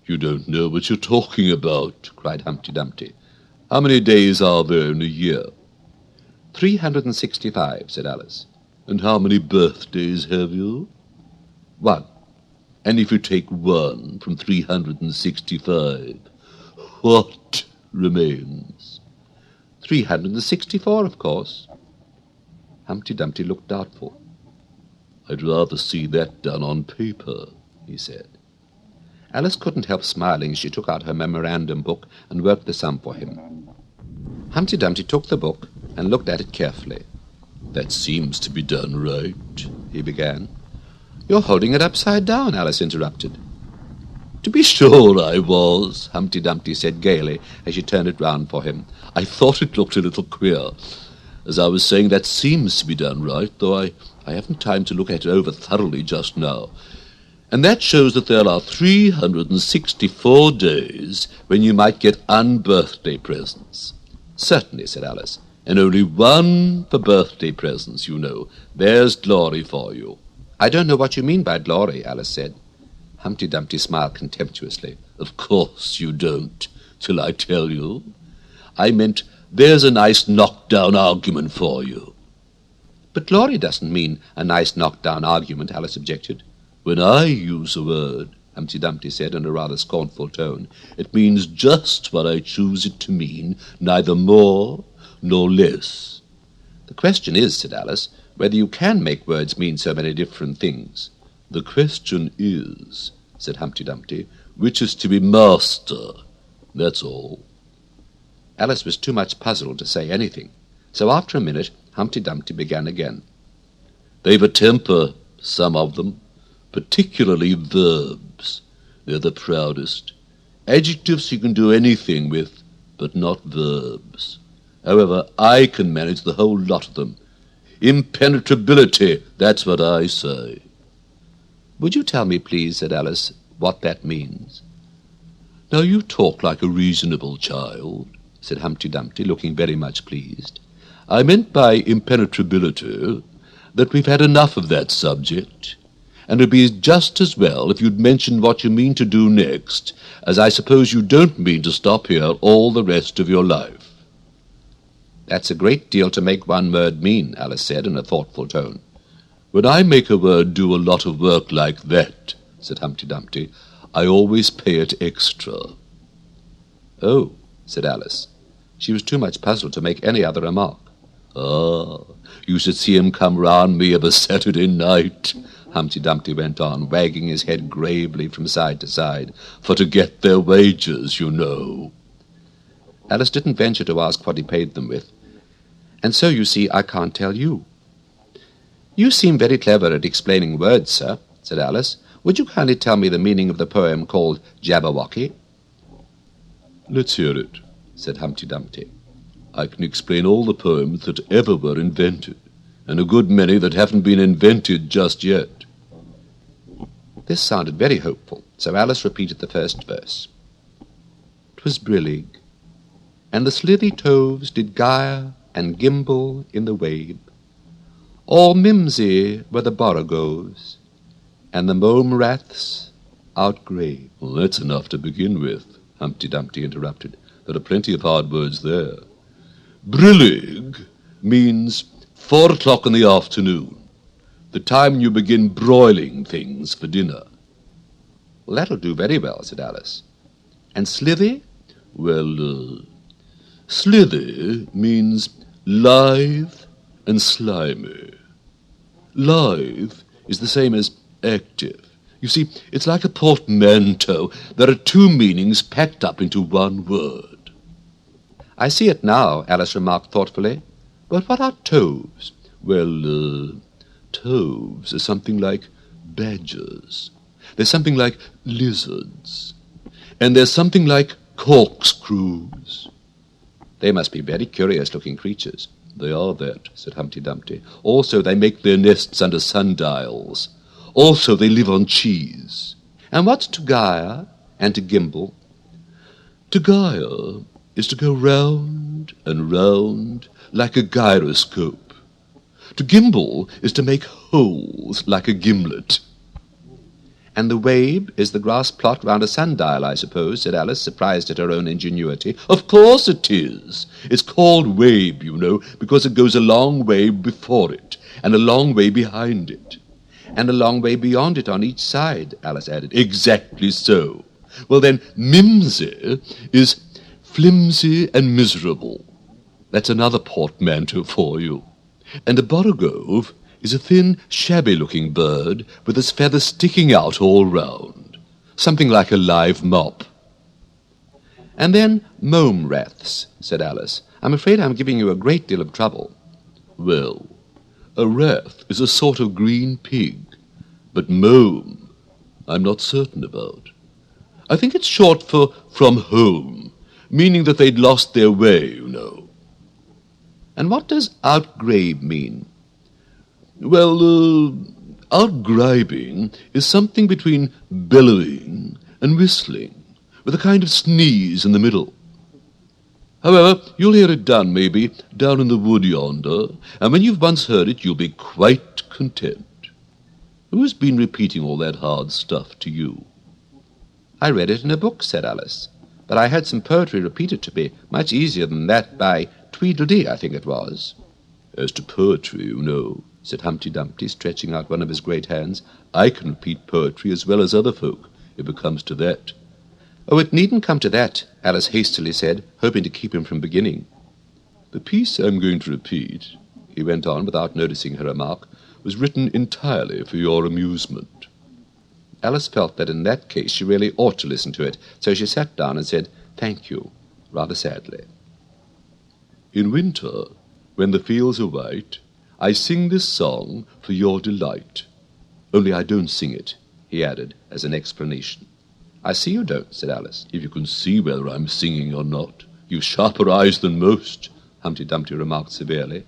"You don't know what you're talking about," cried Humpty Dumpty. "How many days are there in a year?" 365, said Alice. "And how many birthdays have you?" 1. "And if you take 1 from 365, what remains?" 364, of course. Humpty Dumpty looked doubtful. "I'd rather see that done on paper," he said. Alice couldn't help smiling as she took out her memorandum book and worked the sum for him. Humpty Dumpty took the book and looked at it carefully. "That seems to be done right," he began. "You're holding it upside down," Alice interrupted. "To be sure I was," Humpty Dumpty said gaily as she turned it round for him. "I thought it looked a little queer. As I was saying, that seems to be done right, though I haven't time to look at it over thoroughly just now. And that shows that there are 364 days when you might get unbirthday presents." "Certainly," said Alice. "And only 1 for birthday presents, you know. There's glory for you." "I don't know what you mean by glory," Alice said. Humpty Dumpty smiled contemptuously. "Of course you don't, till I tell you. I meant, there's a nice knock-down argument for you." "But glory doesn't mean a nice knock-down argument," Alice objected. "When I use a word," Humpty Dumpty said in a rather scornful tone, "it means just what I choose it to mean, neither more nor less." "The question is," said Alice, "whether you can make words mean so many different things." "The question is," said Humpty Dumpty, "which is to be master. That's all." Alice was too much puzzled to say anything, so after a minute Humpty Dumpty began again. "They've a temper, some of them, particularly verbs. They're the proudest. Adjectives you can do anything with, but not verbs. However, I can manage the whole lot of them. Impenetrability, that's what I say." "Would you tell me, please," said Alice, "what that means?" "Now you talk like a reasonable child," said Humpty Dumpty, looking very much pleased. "I meant by impenetrability that we've had enough of that subject, and it'd be just as well if you'd mention what you mean to do next, as I suppose you don't mean to stop here all the rest of your life." "That's a great deal to make one word mean," Alice said in a thoughtful tone. "When I make a word do a lot of work like that," said Humpty Dumpty, "I always pay it extra." "Oh," said Alice. She was too much puzzled to make any other remark. "Ah, you should see 'em come round me of a Saturday night," Humpty Dumpty went on, wagging his head gravely from side to side, "for to get their wages, you know." Alice didn't venture to ask what he paid them with. "And so, you see, I can't tell you." "You seem very clever at explaining words, sir," said Alice. would you kindly tell me the meaning of the poem called Jabberwocky? Let's hear it, said Humpty Dumpty. I can explain all the poems that ever were invented, and a good many that haven't been invented just yet. This sounded very hopeful, so Alice repeated the first verse. 'Twas brillig, and the slithy toves did gyre and gimble in the wabe. All mimsy were the borogoves, and the mome raths outgrabe. Well, that's enough to begin with, Humpty Dumpty interrupted. There are plenty of hard words there. Brillig means 4 o'clock in the afternoon, the time you begin broiling things for dinner. Well, that'll do very well, said Alice. And slithy? Well, slithy means lithe and slimy. Lithe is the same as active. You see, it's like a portmanteau. There are 2 meanings packed up into one word. I see it now, Alice remarked thoughtfully. But what are toves? Well, toves are something like badgers. There's something like lizards. And there's something like corkscrews. They must be very curious-looking creatures. They are that, said Humpty Dumpty. Also, they make their nests under sundials. Also, they live on cheese. And what's to gyre and to gimble? To gyre is to go round and round like a gyroscope. To gimble is to make holes like a gimlet. And the wabe is the grass plot round a sundial, I suppose, said Alice, surprised at her own ingenuity. Of course it is. It's called wabe, you know, because it goes a long way before it, and a long way behind it. And a long way beyond it on each side, Alice added. Exactly so. Well then, mimsy is flimsy and miserable. That's another portmanteau for you. And a borogove is a thin, shabby-looking bird with its feathers sticking out all round, something like a live mop. And then mome raths, said Alice. I'm afraid I'm giving you a great deal of trouble. Well, a rath is a sort of green pig, but mome I'm not certain about. I think it's short for from home, meaning that they'd lost their way, you know. And what does outgrabe mean? Well, outgribing is something between bellowing and whistling, with a kind of sneeze in the middle. However, you'll hear it done, maybe, down in the wood yonder, and when you've once heard it, you'll be quite content. Who's been repeating all that hard stuff to you? I read it in a book, said Alice, but I had some poetry repeated to me, much easier than that by Tweedledee, I think it was. As to poetry, you know, said Humpty Dumpty, stretching out one of his great hands, I can repeat poetry as well as other folk, if it comes to that. Oh, it needn't come to that, Alice hastily said, hoping to keep him from beginning. The piece I'm going to repeat, he went on without noticing her remark, was written entirely for your amusement. Alice felt that in that case she really ought to listen to it, so she sat down and said, "Thank you," rather sadly. In winter, when the fields are white, I sing this song for your delight. Only I don't sing it, he added as an explanation. I see you don't, said Alice. If you can see whether I'm singing or not, you've sharper eyes than most, Humpty Dumpty remarked severely.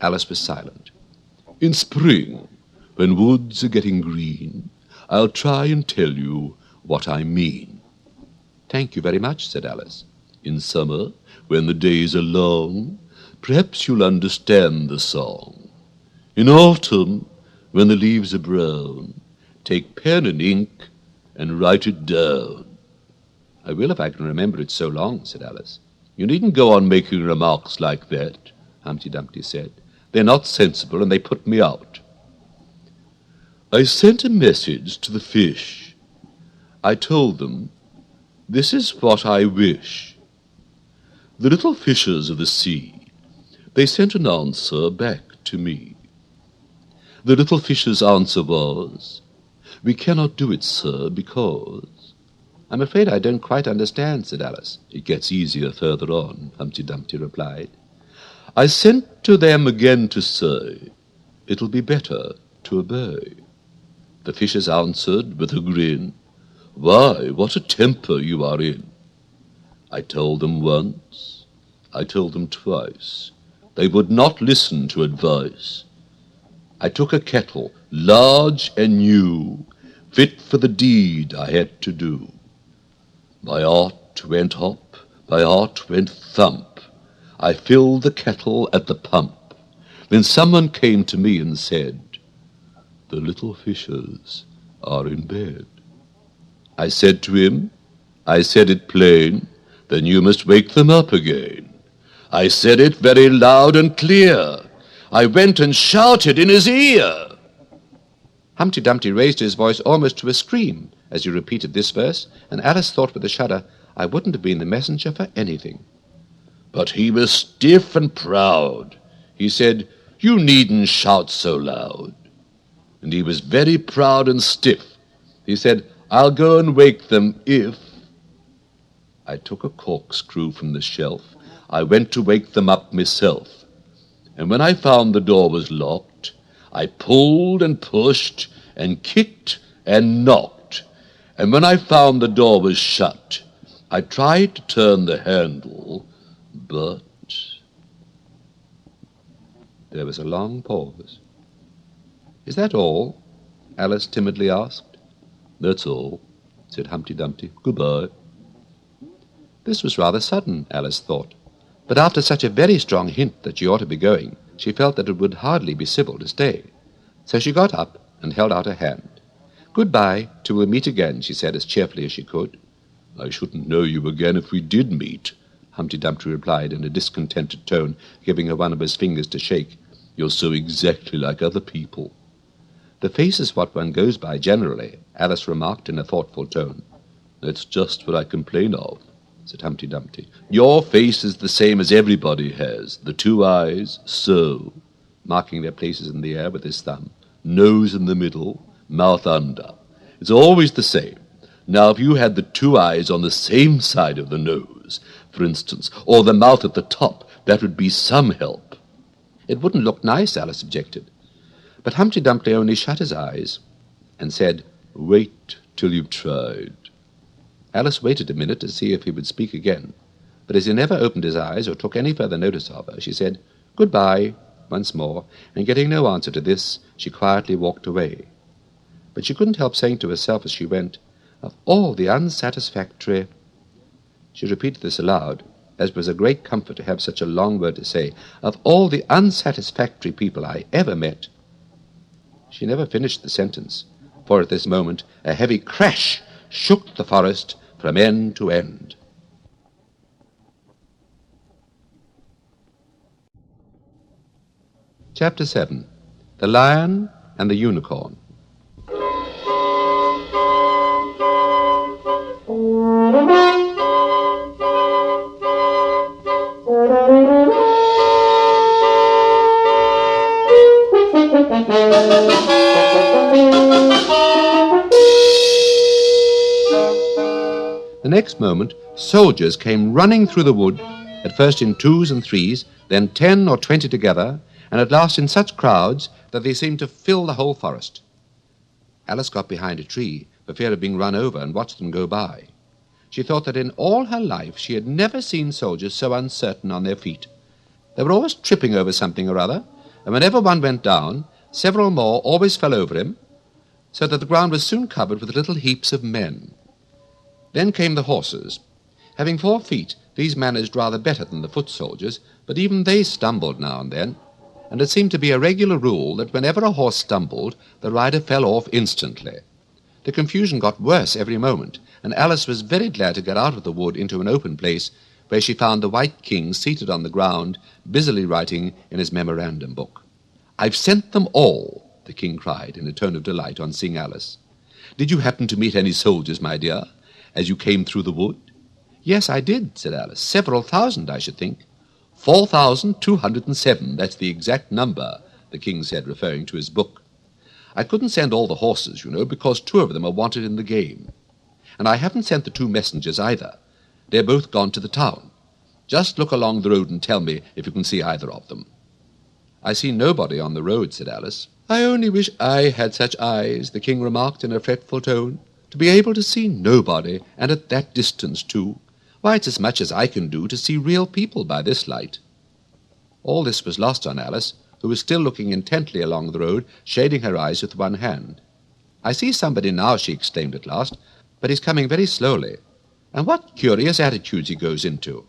Alice was silent. In spring, when woods are getting green, I'll try and tell you what I mean. Thank you very much, said Alice. In summer, when the days are long, perhaps you'll understand the song. In autumn, when the leaves are brown, take pen and ink and write it down. I will if I can remember it so long, said Alice. You needn't go on making remarks like that, Humpty Dumpty said. They're not sensible and they put me out. I sent a message to the fish. I told them, this is what I wish. The little fishes of the sea, they sent an answer back to me. The little fish's answer was, we cannot do it, sir, because... I'm afraid I don't quite understand, said Alice. It gets easier further on, Humpty Dumpty replied. I sent to them again to say, it'll be better to obey. The fishes answered with a grin, "Why, what a temper you are in!" I told them once, I told them twice, they would not listen to advice. I took a kettle, large and new, fit for the deed I had to do. My heart went hop, my heart went thump. I filled the kettle at the pump. Then someone came to me and said, "The little fishes are in bed." I said to him, I said it plain, "Then you must wake them up again." I said it very loud and clear. I went and shouted in his ear. Humpty Dumpty raised his voice almost to a scream as he repeated this verse, and Alice thought with a shudder, I wouldn't have been the messenger for anything. But he was stiff and proud. He said, "You needn't shout so loud." And he was very proud and stiff. He said, "I'll go and wake them if—" I took a corkscrew from the shelf. I went to wake them up myself. And when I found the door was locked, I pulled and pushed and kicked and knocked. And when I found the door was shut, I tried to turn the handle, but... There was a long pause. "Is that all?" Alice timidly asked. "That's all," said Humpty Dumpty. "Goodbye." This was rather sudden, Alice thought, but after such a very strong hint that she ought to be going, she felt that it would hardly be civil to stay. So she got up and held out her hand. "Goodbye, till we'll meet again," she said as cheerfully as she could. "I shouldn't know you again if we did meet," Humpty Dumpty replied in a discontented tone, giving her one of his fingers to shake. "You're so exactly like other people." "The face is what one goes by generally," Alice remarked in a thoughtful tone. "That's just what I complain of," said Humpty Dumpty. "Your face is the same as everybody has. The two eyes, so," marking their places in the air with his thumb. "Nose in the middle, mouth under. It's always the same. Now, if you had the two eyes on the same side of the nose, for instance, or the mouth at the top, that would be some help." "It wouldn't look nice," Alice objected. But Humpty Dumpty only shut his eyes and said, "Wait till you've tried." Alice waited a minute to see if he would speak again, but as he never opened his eyes or took any further notice of her, she said, "Goodbye," once more, and getting no answer to this, she quietly walked away. But she couldn't help saying to herself as she went, "Of all the unsatisfactory—" She repeated this aloud, as it was a great comfort to have such a long word to say, "of all the unsatisfactory people I ever met." She never finished the sentence, for at this moment a heavy crash shook the forest from end to end. Chapter 7. The Lion and the Unicorn. The next moment, soldiers came running through the wood, at first in 2s and 3s, then 10 or 20 together, and at last in such crowds that they seemed to fill the whole forest. Alice got behind a tree for fear of being run over and watched them go by. She thought that in all her life she had never seen soldiers so uncertain on their feet. They were always tripping over something or other, and whenever one went down, several more always fell over him, so that the ground was soon covered with little heaps of men. Then came the horses. Having 4 feet, these managed rather better than the foot soldiers, but even they stumbled now and then, and it seemed to be a regular rule that whenever a horse stumbled, the rider fell off instantly. The confusion got worse every moment, and Alice was very glad to get out of the wood into an open place, where she found the White King seated on the ground, busily writing in his memorandum book. "I've sent them all," the king cried in a tone of delight on seeing Alice. "Did you happen to meet any soldiers, my dear, as you came through the wood?" "Yes, I did," said Alice. "Several thousand, I should think." 4,207, that's the exact number, the king said, referring to his book. "I couldn't send all the horses, you know, because 2 of them are wanted in the game. And I haven't sent the 2 messengers either. They're both gone to the town. Just look along the road and tell me if you can see either of them." "I see nobody on the road," said Alice. "I only wish I had such eyes," the king remarked in a fretful tone, "to be able to see nobody, and at that distance too. Why, it's as much as I can do to see real people by this light." All this was lost on Alice, who was still looking intently along the road, shading her eyes with one hand. "I see somebody now," she exclaimed at last, "but he's coming very slowly. And what curious attitudes he goes into!"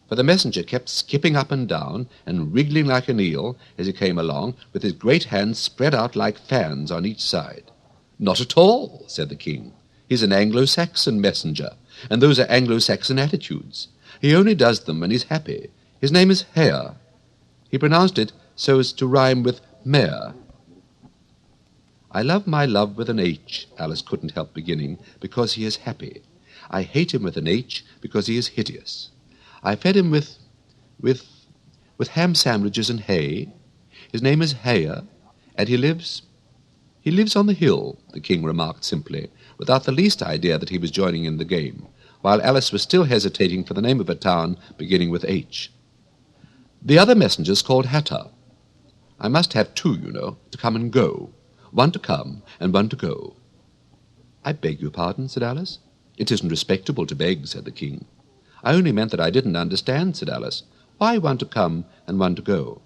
For the messenger kept skipping up and down and wriggling like an eel as he came along, with his great hands spread out like fans on each side. "Not at all," said the king. "He's an Anglo-Saxon messenger, and those are Anglo-Saxon attitudes. He only does them when he's happy. His name is Hare." He pronounced it so as to rhyme with mare. "I love my love with an H," Alice couldn't help beginning, "because he is happy. I hate him with an H because he is hideous. I fed him with ham sandwiches and hay. His name is Hare, and he lives on the hill," the king remarked simply, without the least idea that he was joining in the game, while Alice was still hesitating for the name of a town beginning with H. "The other messenger's called Hatter. I must have two, you know, to come and go. One to come and one to go." "I beg your pardon," said Alice. "It isn't respectable to beg," said the king. "I only meant that I didn't understand," said Alice. "Why one to come and one to go?"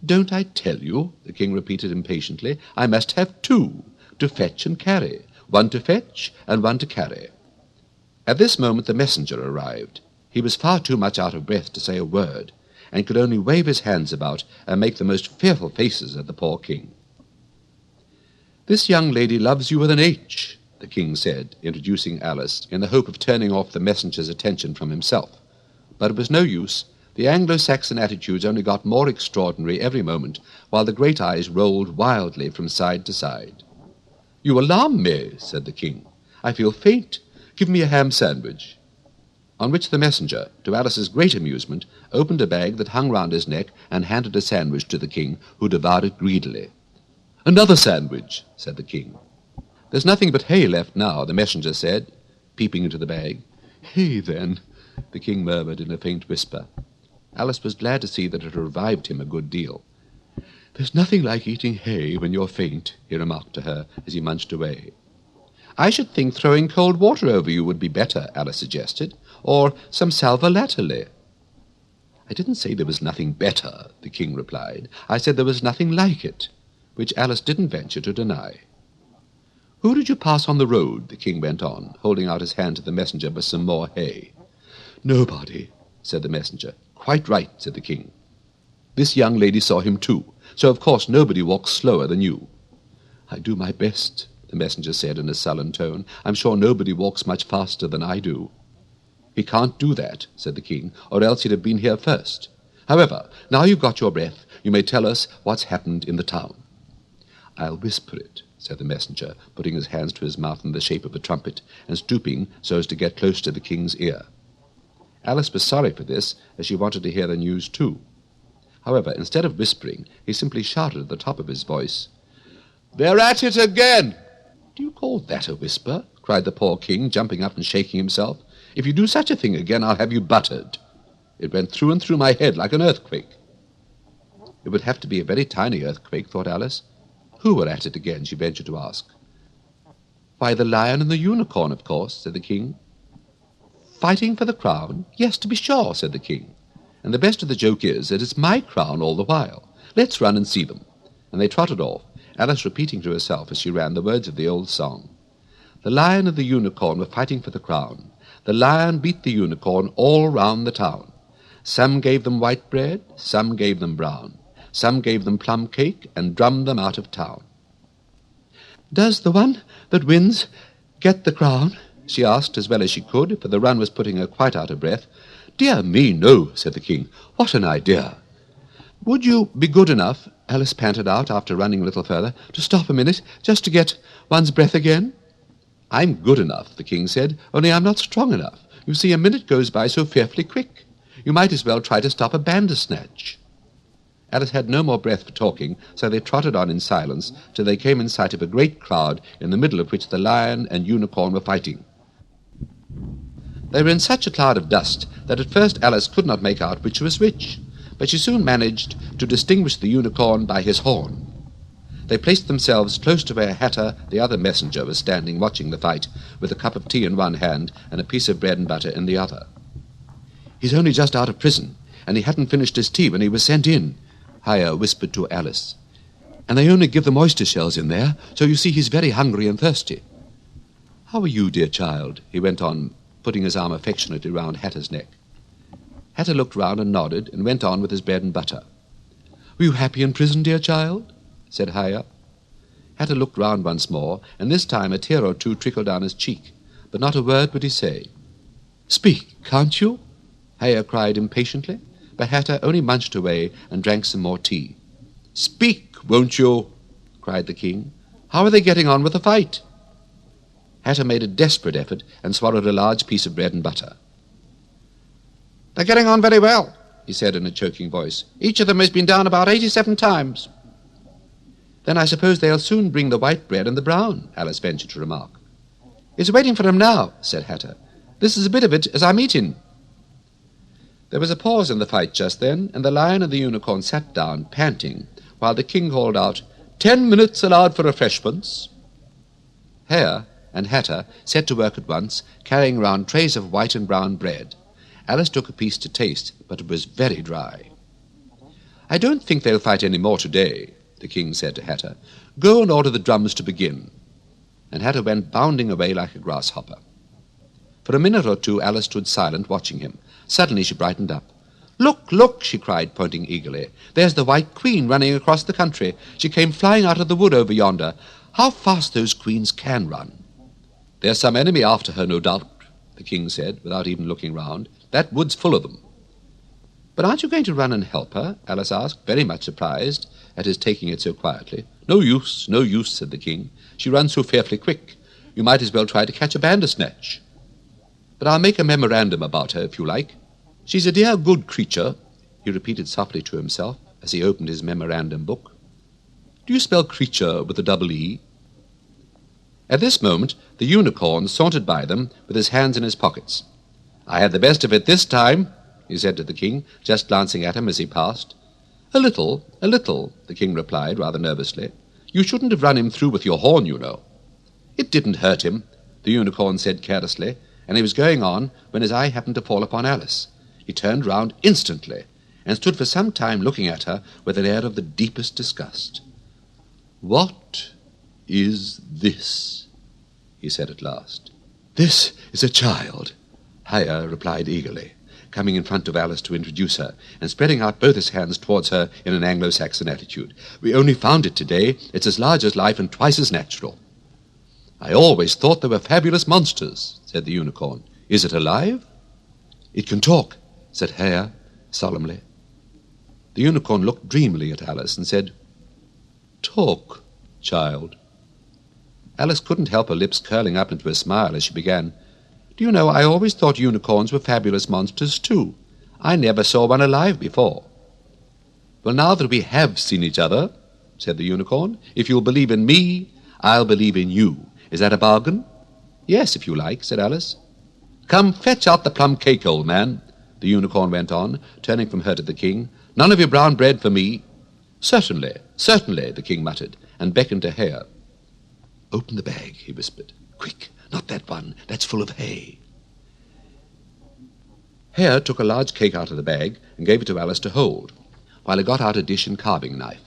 "Don't I tell you?" the king repeated impatiently. "I must have two, to fetch and carry. One to fetch and one to carry." At this moment the messenger arrived. He was far too much out of breath to say a word, and could only wave his hands about and make the most fearful faces at the poor king. "This young lady loves you with an H," the king said, introducing Alice, in the hope of turning off the messenger's attention from himself. But it was no use. The Anglo-Saxon attitudes only got more extraordinary every moment, while the great eyes rolled wildly from side to side. "You alarm me," said the king. "I feel faint. Give me a ham sandwich." On which the messenger, to Alice's great amusement, opened a bag that hung round his neck and handed a sandwich to the king, who devoured it greedily. "Another sandwich," said the king. "There's nothing but hay left now," the messenger said, peeping into the bag. "Hay, then," the king murmured in a faint whisper. Alice was glad to see that it revived him a good deal. "There's nothing like eating hay when you're faint," he remarked to her as he munched away. "I should think throwing cold water over you would be better," Alice suggested, "or some sal volatile." "I didn't say there was nothing better," the king replied. "I said there was nothing like it," which Alice didn't venture to deny. "Who did you pass on the road?" the king went on, holding out his hand to the messenger with some more hay. "Nobody," said the messenger. "Quite right," said the king. "This young lady saw him too, so of course nobody walks slower than you." "I do my best," the messenger said in a sullen tone. "I'm sure nobody walks much faster than I do." "He can't do that," said the king, "or else he'd have been here first. However, now you've got your breath, you may tell us what's happened in the town." "I'll whisper it," said the messenger, putting his hands to his mouth in the shape of a trumpet, and stooping so as to get close to the king's ear. Alice was sorry for this, as she wanted to hear the news too. However, instead of whispering, he simply shouted at the top of his voice, "They're at it again!" "Do you call that a whisper?" cried the poor king, jumping up and shaking himself. "If you do such a thing again, I'll have you buttered." It went through and through my head like an earthquake. It would have to be a very tiny earthquake, thought Alice. Who were at it again, she ventured to ask. "Why, the lion and the unicorn, of course," said the king. "Fighting for the crown? Yes, to be sure," said the king. "And the best of the joke is that it's my crown all the while. Let's run and see them." And they trotted off, Alice repeating to herself as she ran the words of the old song. "The lion and the unicorn were fighting for the crown. The lion beat the unicorn all round the town. Some gave them white bread, some gave them brown. Some gave them plum cake and drummed them out of town." "Does the one that wins get the crown?" she asked as well as she could, for the run was putting her quite out of breath. "Dear me, no," said the king. "What an idea!" "Would you be good enough," Alice panted out after running a little further, "to stop a minute, just to get one's breath again?" "I'm good enough," the king said, "only I'm not strong enough. You see, a minute goes by so fearfully quick. You might as well try to stop a bandersnatch." Alice had no more breath for talking, so they trotted on in silence till they came in sight of a great crowd, in the middle of which the lion and unicorn were fighting. They were in such a cloud of dust that at first Alice could not make out which was which, but she soon managed to distinguish the unicorn by his horn. They placed themselves close to where Hatter, the other messenger, was standing watching the fight, with a cup of tea in one hand and a piece of bread and butter in the other. "He's only just out of prison, and he hadn't finished his tea when he was sent in," Haya whispered to Alice. "And they only give them oyster shells in there, so you see he's very hungry and thirsty. How are you, dear child?" he went on, putting his arm affectionately round Hatter's neck. Hatter looked round and nodded, and went on with his bread and butter. "Were you happy in prison, dear child?" said Haya. Hatter looked round once more, and this time a tear or two trickled down his cheek, but not a word would he say. "Speak, can't you?" Haya cried impatiently, but Hatter only munched away and drank some more tea. "Speak, won't you?" cried the king. "How are they getting on with the fight?" Hatter made a desperate effort and swallowed a large piece of bread and butter. "They're getting on very well," he said in a choking voice. "Each of them has been down about 87 times. "Then I suppose they'll soon bring the white bread and the brown," Alice ventured to remark. "It's waiting for him now," said Hatter. "This is a bit of it as I'm eating." There was a pause in the fight just then, and the lion and the unicorn sat down, panting, while the king called out, 10 minutes allowed for refreshments." Hare and Hatter set to work at once, carrying round trays of white and brown bread. Alice took a piece to taste, but it was very dry. "I don't think they'll fight any more today," the king said to Hatter. "Go and order the drums to begin." And Hatter went bounding away like a grasshopper. For a minute or two Alice stood silent, watching him. Suddenly she brightened up. "Look, look," she cried, pointing eagerly. "There's the White Queen running across the country. She came flying out of the wood over yonder. How fast those queens can run!" "There's some enemy after her, no doubt," the king said, without even looking round. "That wood's full of them." "But aren't you going to run and help her?" Alice asked, very much surprised at his taking it so quietly. No use," said the king. "She runs so fearfully quick. You might as well try to catch a bandersnatch. But I'll make a memorandum about her, if you like. She's a dear good creature," he repeated softly to himself as he opened his memorandum book. "Do you spell creature with a double E?" At this moment the unicorn sauntered by them with his hands in his pockets. "I had the best of it this time," he said to the king, just glancing at him as he passed. A little," the king replied, rather nervously. "You shouldn't have run him through with your horn, you know." "It didn't hurt him," the unicorn said carelessly, and he was going on when his eye happened to fall upon Alice. He turned round instantly and stood for some time looking at her with an air of the deepest disgust. "What is this?" he said at last. "This is a child," Haya replied eagerly, coming in front of Alice to introduce her, and spreading out both his hands towards her in an Anglo-Saxon attitude. "We only found it today. It's as large as life and twice as natural." "I always thought they were fabulous monsters," said the unicorn. "Is it alive?" "It can talk," said Hare solemnly. The unicorn looked dreamily at Alice and said, "Talk, child." Alice couldn't help her lips curling up into a smile as she began. "Do you know, I always thought unicorns were fabulous monsters too. I never saw one alive before." "Well, now that we have seen each other," said the unicorn, "if you'll believe in me, I'll believe in you. Is that a bargain?" "Yes, if you like," said Alice. "Come, fetch out the plum cake, old man," the unicorn went on, turning from her to the king. "None of your brown bread for me." Certainly, the king muttered, and beckoned to Hare. "Open the bag," he whispered. "Quick, not that one. That's full of hay." Hare took a large cake out of the bag and gave it to Alice to hold, while he got out a dish and carving knife.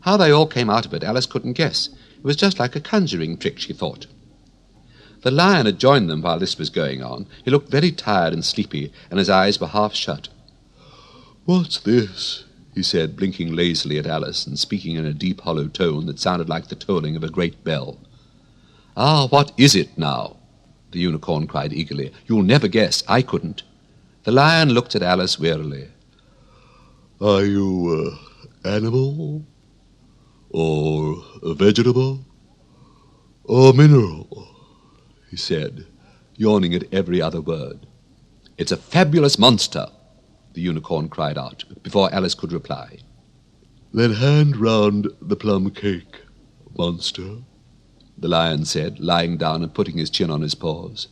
How they all came out of it, Alice couldn't guess. It was just like a conjuring trick, she thought. The lion had joined them while this was going on. He looked very tired and sleepy, and his eyes were half shut. "What's this?" he said, blinking lazily at Alice and speaking in a deep, hollow tone that sounded like the tolling of a great bell. "Ah, what is it now?" the unicorn cried eagerly. "You'll never guess. I couldn't." The lion looked at Alice wearily. "Are you animal, or vegetable, or mineral?" he said, yawning at every other word. "It's a fabulous monster," the unicorn cried out, before Alice could reply. "Then hand round the plum cake, monster," the lion said, lying down and putting his chin on his paws.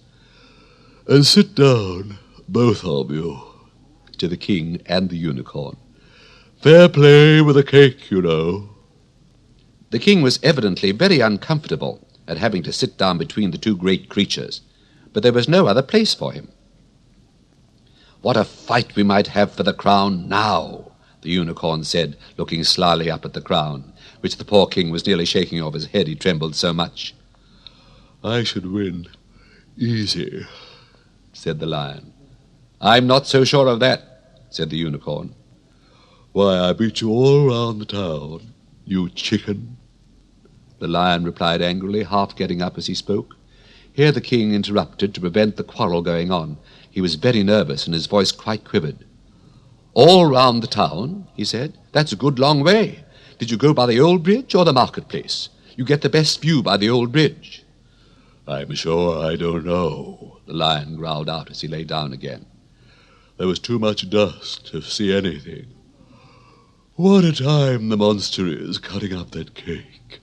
"And sit down, both of you," to the king and the unicorn. "Fair play with the cake, you know." The king was evidently very uncomfortable at having to sit down between the two great creatures, but there was no other place for him. "What a fight we might have for the crown now," the unicorn said, looking slyly up at the crown, which the poor king was nearly shaking off his head, he trembled so much. "I should win easy," said the lion. "I'm not so sure of that," said the unicorn. "Why, I beat you all round the town, you chicken," the lion replied angrily, half getting up as he spoke. Here the king interrupted to prevent the quarrel going on. He was very nervous, and his voice quite quivered. "All round the town," he said. "That's a good long way. Did you go by the old bridge or the marketplace? You get the best view by the old bridge." "I'm sure I don't know," the lion growled out as he lay down again. "There was too much dust to see anything. What a time the monster is cutting up that cake."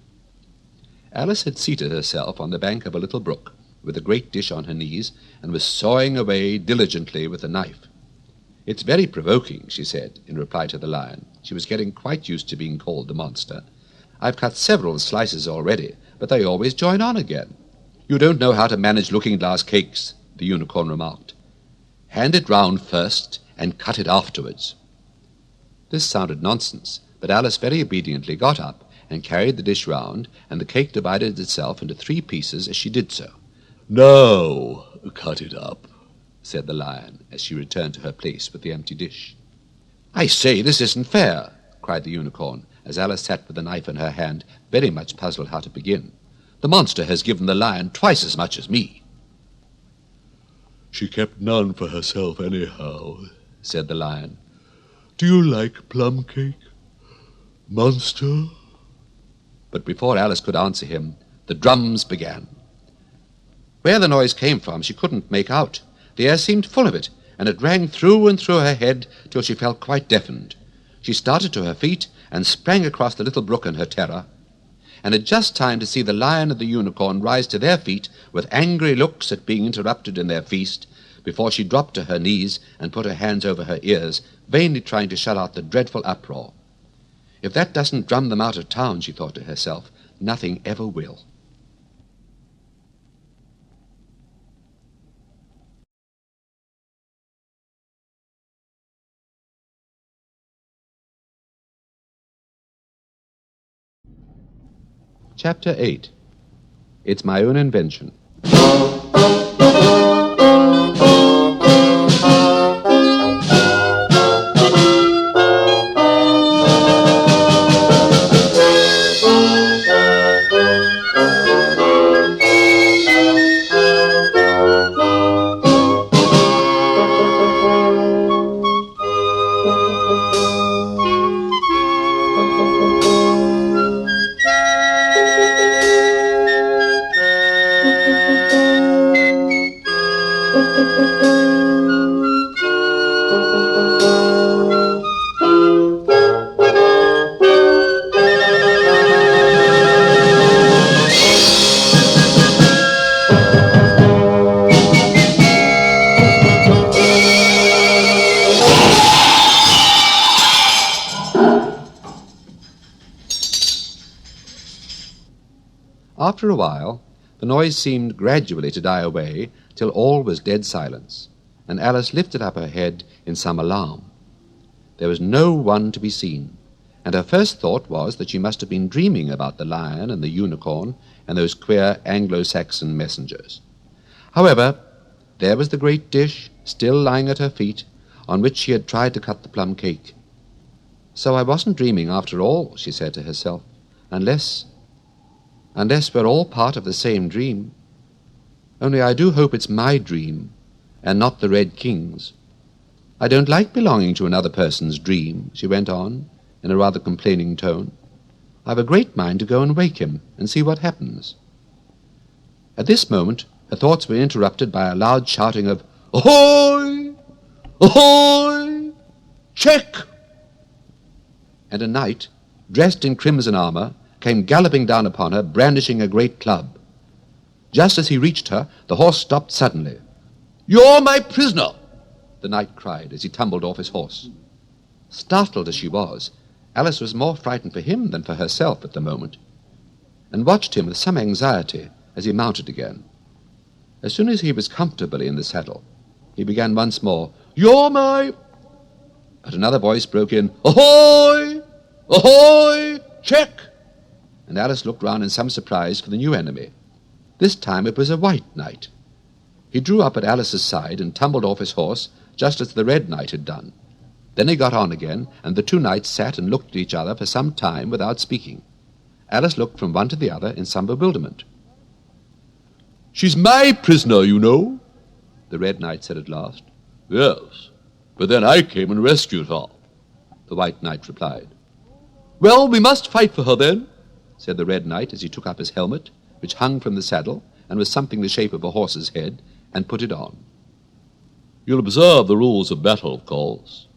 Alice had seated herself on the bank of a little brook, with a great dish on her knees, and was sawing away diligently with a knife. "It's very provoking," she said, in reply to the lion. She was getting quite used to being called the monster. "I've cut several slices already, but they always join on again." "You don't know how to manage looking-glass cakes," the unicorn remarked. "Hand it round first and cut it afterwards." This sounded nonsense, but Alice very obediently got up and carried the dish round, and the cake divided itself into 3 pieces as she did so. "Now, cut it up," said the lion, as she returned to her place with the empty dish. "I say, this isn't fair," cried the unicorn, as Alice sat with the knife in her hand, very much puzzled how to begin. "The monster has given the lion twice as much as me." "She kept none for herself anyhow," said the lion. "Do you like plum cake, monster?" But before Alice could answer him, the drums began. Where the noise came from she couldn't make out. The air seemed full of it, and it rang through and through her head till she felt quite deafened. She started to her feet and sprang across the little brook in her terror, and had just time to see the lion and the unicorn rise to their feet with angry looks at being interrupted in their feast, before she dropped to her knees and put her hands over her ears, vainly trying to shut out the dreadful uproar. If that doesn't drum them out of town, she thought to herself, nothing ever will. Chapter 8. It's My Own Invention. After a while, the noise seemed gradually to die away till all was dead silence, and Alice lifted up her head in some alarm. There was no one to be seen, and her first thought was that she must have been dreaming about the lion and the unicorn and those queer Anglo-Saxon messengers. However, there was the great dish still lying at her feet, on which she had tried to cut the plum cake. "So I wasn't dreaming after all," she said to herself, unless we're all part of the same dream. Only I do hope it's my dream, and not the Red King's. I don't like belonging to another person's dream," she went on, in a rather complaining tone. "I've a great mind to go and wake him, and see what happens." At this moment, her thoughts were interrupted by a loud shouting of, "Ahoy! Ahoy! Check!" And a knight, dressed in crimson armour, came galloping down upon her, brandishing a great club. Just as he reached her, the horse stopped suddenly. "You're my prisoner!" the knight cried as he tumbled off his horse. Startled as she was, Alice was more frightened for him than for herself at the moment. and watched him with some anxiety as he mounted again. As soon as he was comfortably in the saddle, he began once more, "You're my—" But another voice broke in, "Ahoy! Ahoy! Check!" And Alice looked round in some surprise for the new enemy. This time it was a white knight. He drew up at Alice's side and tumbled off his horse, just as the red knight had done. Then he got on again, and the two knights sat and looked at each other for some time without speaking. Alice looked from one to the other in some bewilderment. "She's my prisoner, you know," the red knight said at last. "Yes, but then I came and rescued her," the white knight replied. "Well, we must fight for her then," said the red knight as he took up his helmet, which hung from the saddle and was something the shape of a horse's head, and put it on. "You'll observe the rules of battle, of course,"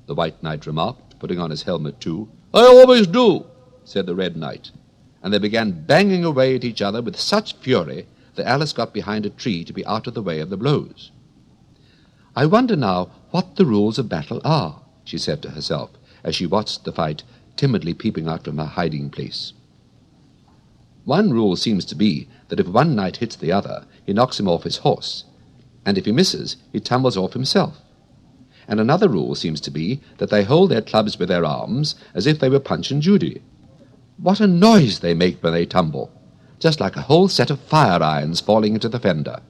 the white knight remarked, putting on his helmet too. "I always do," said the red knight, and they began banging away at each other with such fury that Alice got behind a tree to be out of the way of the blows. "I wonder now what the rules of battle are," she said to herself, as she watched the fight, timidly peeping out from her hiding place. One rule seems to be that if one knight hits the other, he knocks him off his horse, and if he misses, he tumbles off himself. And another rule seems to be that they hold their clubs with their arms as if they were Punch and Judy. What a noise they make when they tumble, just like a whole set of fire irons falling into the fender.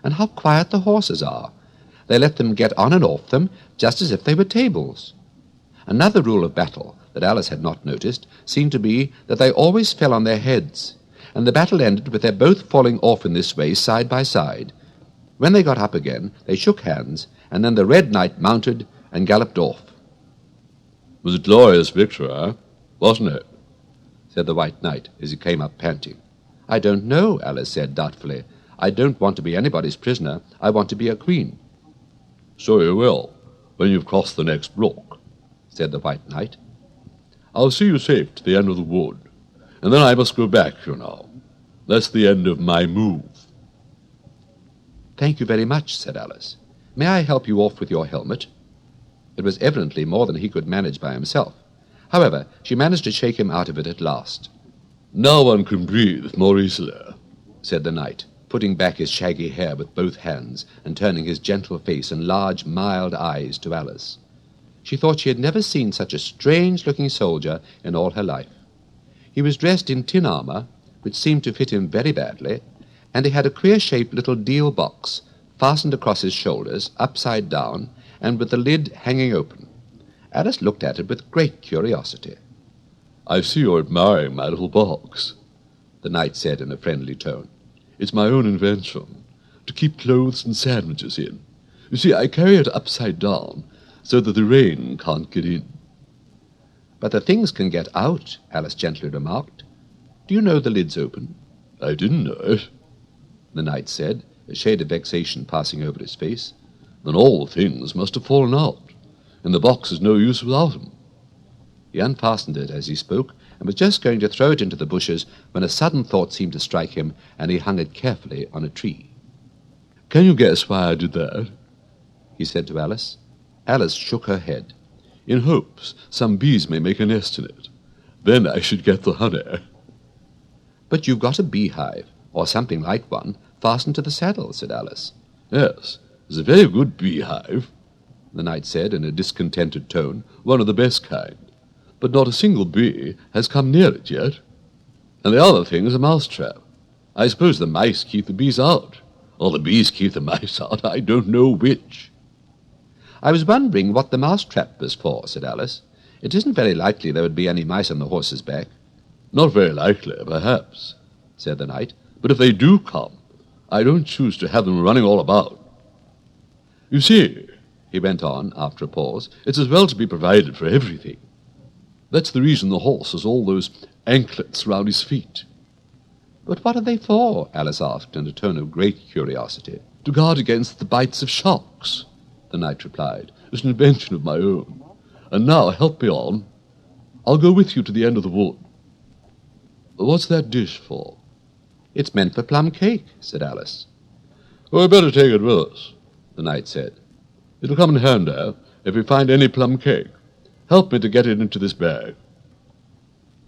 And how quiet the horses are. They let them get on and off them just as if they were tables. Another rule of battle that Alice had not noticed seemed to be that they always fell on their heads, and the battle ended with their both falling off in this way side by side. When they got up again, they shook hands, and then the red knight mounted and galloped off. "Was a glorious victory, eh? Wasn't it?" said the white knight as he came up panting. "I don't know," Alice said doubtfully. "I don't want to be anybody's prisoner. I want to be a queen." "So you will, when you've crossed the next brook," said the white knight. "I'll see you safe to the end of the wood, and then I must go back, you know. That's the end of my move." "Thank you very much," said Alice. "May I help you off with your helmet?" It was evidently more than he could manage by himself. However, she managed to shake him out of it at last. "Now one can breathe more easily," said the knight, putting back his shaggy hair with both hands and turning his gentle face and large, mild eyes to Alice. She thought she had never seen such a strange-looking soldier in all her life. He was dressed in tin armour, which seemed to fit him very badly, and he had a queer-shaped little deal box fastened across his shoulders, upside down, and with the lid hanging open. Alice looked at it with great curiosity. "I see you're admiring my little box," the knight said in a friendly tone. "It's my own invention, to keep clothes and sandwiches in. You see, I carry it upside down, so that the rain can't get in." "But the things can get out," Alice gently remarked. "Do you know the lid's open?" "I didn't know it," the knight said, a shade of vexation passing over his face. "Then all the things must have fallen out, and the box is no use without 'em." He unfastened it as he spoke, and was just going to throw it into the bushes when a sudden thought seemed to strike him, and he hung it carefully on a tree. "Can you guess why I did that?" he said to Alice. Alice shook her head. "In hopes some bees may make a nest in it. Then I should get the honey." "But you've got a beehive, or something like one, fastened to the saddle," said Alice. "Yes, it's a very good beehive," the knight said in a discontented tone. "one of the best kind. But not a single bee has come near it yet. And the other thing is a mousetrap. I suppose the mice keep the bees out, or the bees keep the mice out. I don't know which." "I was wondering what the mousetrap was for," said Alice. "It isn't very likely there would be any mice on the horse's back." "Not very likely, perhaps," said the knight. "But if they do come, I don't choose to have them running all about. You see," he went on after a pause, "it's as well to be provided for everything. That's the reason the horse has all those anklets round his feet." "But what are they for?" Alice asked in a tone of great curiosity. "To guard against the bites of sharks," the knight replied. "It's an invention of my own. And now help me on. I'll go with you to the end of the wood. What's that dish for?" "It's meant for plum cake," said Alice. "Well, we'd better take it with us," the knight said. "It'll come in handy if we find any plum cake. Help me to get it into this bag."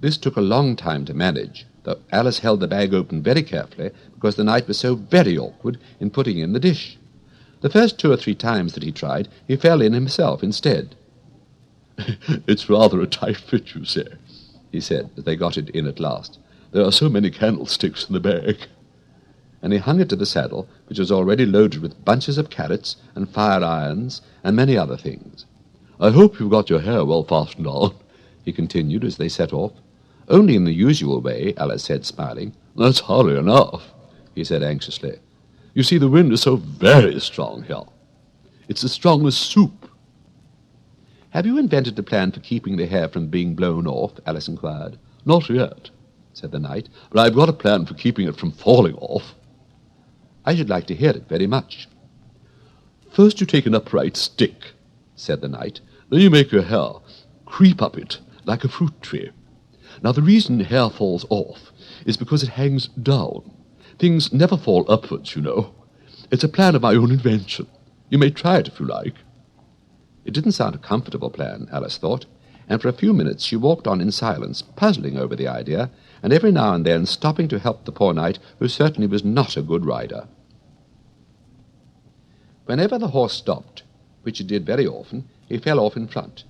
This took a long time to manage, though Alice held the bag open very carefully because the knight was so very awkward in putting in the dish. The first 2 or 3 times that he tried, he fell in himself instead. "It's rather a tight fit, you say," he said, as they got it in at last. "There are so many candlesticks in the bag." And he hung it to the saddle, which was already loaded with bunches of carrots and fire irons and many other things. "I hope you've got your hair well fastened on," he continued as they set off. "Only in the usual way," Alice said, smiling. "That's hardly enough," he said anxiously. "You see, the wind is so very strong here. It's as strong as soup." "Have you invented a plan for keeping the hair from being blown off?" Alice inquired. "Not yet," said the knight, "but I've got a plan for keeping it from falling off." "I should like to hear it very much." "First you take an upright stick," said the knight. "Then you make your hair creep up it like a fruit tree. Now the reason hair falls off is because it hangs down. Things never fall upwards, you know. It's a plan of my own invention. You may try it if you like." It didn't sound a comfortable plan, Alice thought, and for a few minutes she walked on in silence, puzzling over the idea, and every now and then stopping to help the poor knight, who certainly was not a good rider. Whenever the horse stopped, which it did very often, he fell off in front,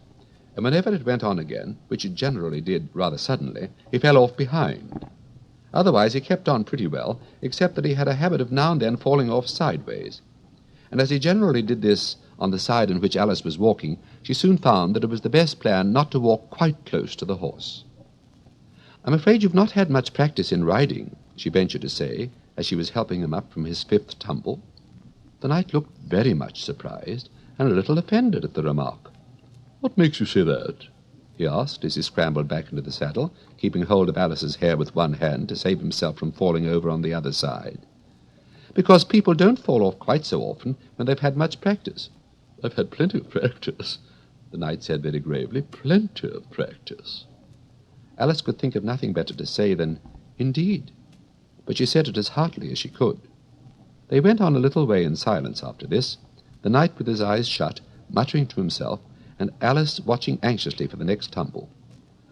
and whenever it went on again, which it generally did rather suddenly, he fell off behind. Otherwise he kept on pretty well, except that he had a habit of now and then falling off sideways. And as he generally did this on the side in which Alice was walking, she soon found that it was the best plan not to walk quite close to the horse. "I'm afraid you've not had much practice in riding," she ventured to say, as she was helping him up from his 5th tumble. The knight looked very much surprised and a little offended at the remark. "What makes you say that?" he asked as he scrambled back into the saddle, keeping hold of Alice's hair with one hand to save himself from falling over on the other side. "Because people don't fall off quite so often when they've had much practice." "I've had plenty of practice," the knight said very gravely. "Plenty of practice." Alice could think of nothing better to say than, "Indeed," but she said it as heartily as she could. They went on a little way in silence after this, the knight with his eyes shut, muttering to himself, and Alice watching anxiously for the next tumble.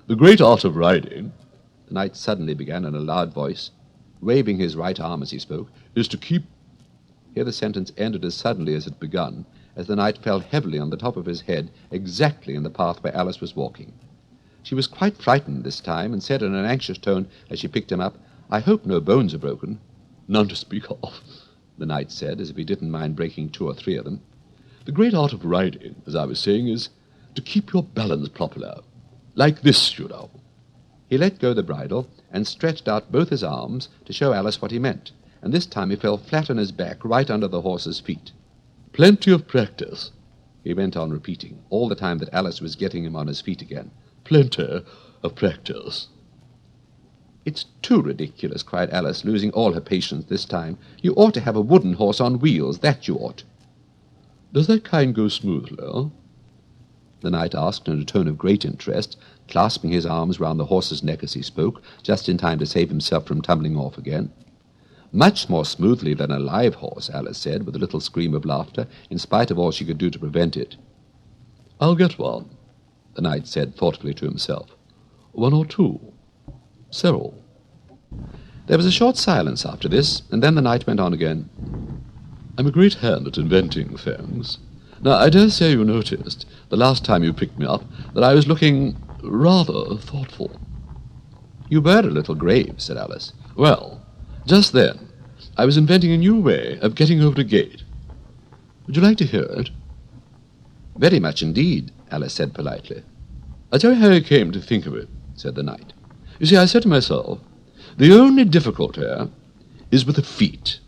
"The great art of riding," the knight suddenly began in a loud voice, waving his right arm as he spoke, "is to keep—" Here the sentence ended as suddenly as it begun, as the knight fell heavily on the top of his head, exactly in the path where Alice was walking. She was quite frightened this time, and said in an anxious tone as she picked him up, "I hope no bones are broken." "None to speak of," the knight said, as if he didn't mind breaking 2 or 3 of them. "The great art of riding, as I was saying, is to keep your balance properly. Like this, you know." He let go the bridle and stretched out both his arms to show Alice what he meant, and this time he fell flat on his back right under the horse's feet. "Plenty of practice," he went on repeating, all the time that Alice was getting him on his feet again. "Plenty of practice." "It's too ridiculous," cried Alice, losing all her patience this time. "You ought to have a wooden horse on wheels, that you ought." "Does that kind go smoothly?" the knight asked in a tone of great interest, clasping his arms round the horse's neck as he spoke, just in time to save himself from tumbling off again. "Much more smoothly than a live horse," Alice said, with a little scream of laughter, in spite of all she could do to prevent it. "I'll get one," the knight said thoughtfully to himself. "1 or 2. Cyril." There was a short silence after this, and then the knight went on again. "I'm a great hand at inventing things. Now, I dare say you noticed, the last time you picked me up, that I was looking rather thoughtful." "You were a little grave," said Alice. "Well, just then, I was inventing a new way of getting over a gate. Would you like to hear it?" "Very much indeed," Alice said politely. "I'll tell you how I came to think of it," said the knight. "You see, I said to myself, the only difficulty is with the feet.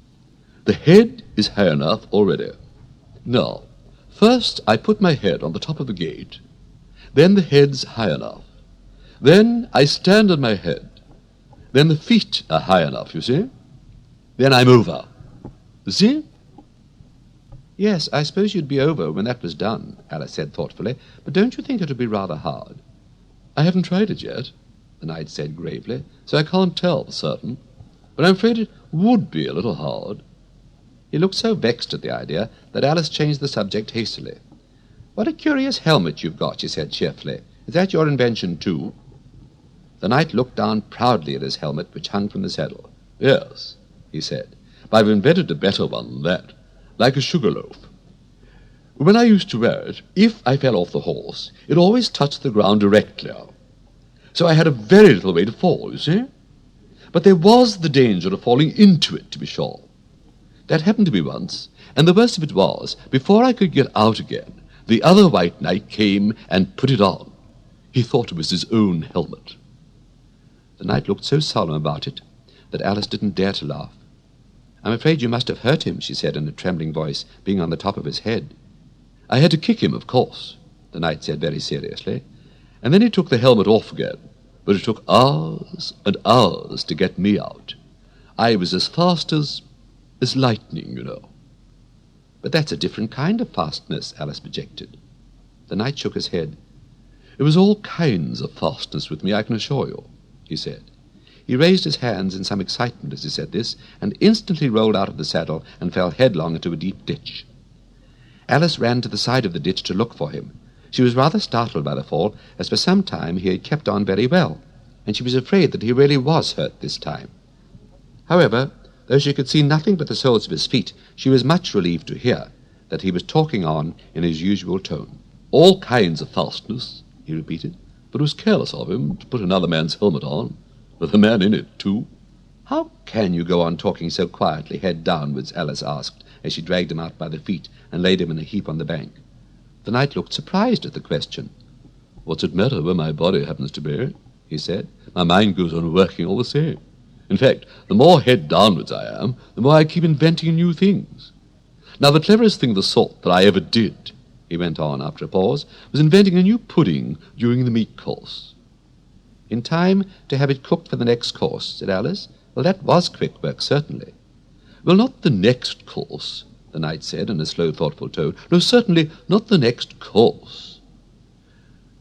The head is high enough already. Now, first I put my head on the top of the gate, then the head's high enough. Then I stand on my head. Then the feet are high enough, you see. Then I'm over. You see?" "Yes, I suppose you'd be over when that was done," Alice said thoughtfully, "but don't you think it would be rather hard?" "I haven't tried it yet," the knight said gravely, "so I can't tell for certain. But I'm afraid it would be a little hard." He looked so vexed at the idea that Alice changed the subject hastily. "What a curious helmet you've got," she said cheerfully. "Is that your invention too?" The knight looked down proudly at his helmet, which hung from the saddle. "Yes," he said, "but I've invented a better one than that, like a sugar loaf. When I used to wear it, if I fell off the horse, it always touched the ground directly. So I had a very little way to fall, you see. But there was the danger of falling into it, to be sure. That happened to me once, and the worst of it was, before I could get out again, the other white knight came and put it on. He thought it was his own helmet." The knight looked so solemn about it that Alice didn't dare to laugh. "I'm afraid you must have hurt him," she said in a trembling voice, "being on the top of his head." "I had to kick him, of course," the knight said very seriously, "and then he took the helmet off again, but it took hours and hours to get me out. I was as fast as lightning, you know." "But that's a different kind of fastness," Alice projected. The knight shook his head. "It was all kinds of fastness with me, I can assure you," he said. He raised his hands in some excitement as he said this, and instantly rolled out of the saddle and fell headlong into a deep ditch. Alice ran to the side of the ditch to look for him. She was rather startled by the fall, as for some time he had kept on very well, and she was afraid that he really was hurt this time. However, though she could see nothing but the soles of his feet, she was much relieved to hear that he was talking on in his usual tone. "All kinds of fastness," he repeated, "but it was careless of him to put another man's helmet on, with a man in it, too." "How can you go on talking so quietly, head downwards?" Alice asked, as she dragged him out by the feet and laid him in a heap on the bank. The knight looked surprised at the question. "What's it matter where my body happens to be?" he said. "My mind goes on working all the same. In fact, the more head downwards I am, the more I keep inventing new things. Now, the cleverest thing of the sort that I ever did," he went on after a pause, "was inventing a new pudding during the meat course." "In time to have it cooked for the next course," said Alice. "Well, that was quick work, certainly." "Well, not the next course," the knight said in a slow, thoughtful tone. "No, certainly not the next course."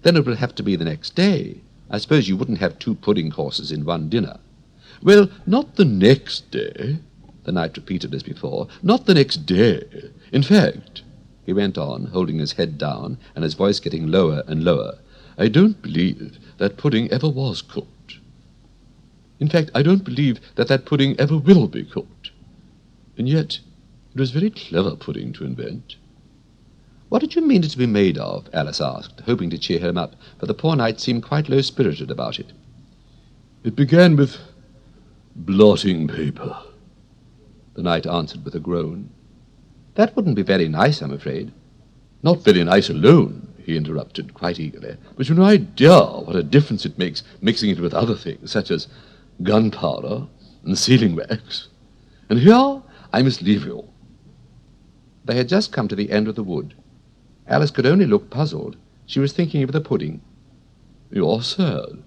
"Then it will have to be the next day. I suppose you wouldn't have 2 pudding courses in one dinner." "Well, not the next day," the knight repeated as before. "Not the next day. In fact," he went on, holding his head down and his voice getting lower and lower, "I don't believe that pudding ever was cooked. In fact, I don't believe that pudding ever will be cooked. And yet, it was very clever pudding to invent." "What did you mean it to be made of?" Alice asked, hoping to cheer him up, for the poor knight seemed quite low-spirited about it. "It began with blotting paper," the knight answered with a groan. "That wouldn't be very nice, I'm afraid." "Not very nice alone," he interrupted quite eagerly, "but you've no idea what a difference it makes mixing it with other things, such as gunpowder and sealing wax. And here I must leave you." They had just come to the end of the wood. Alice could only look puzzled. She was thinking of the pudding. "You're sad,"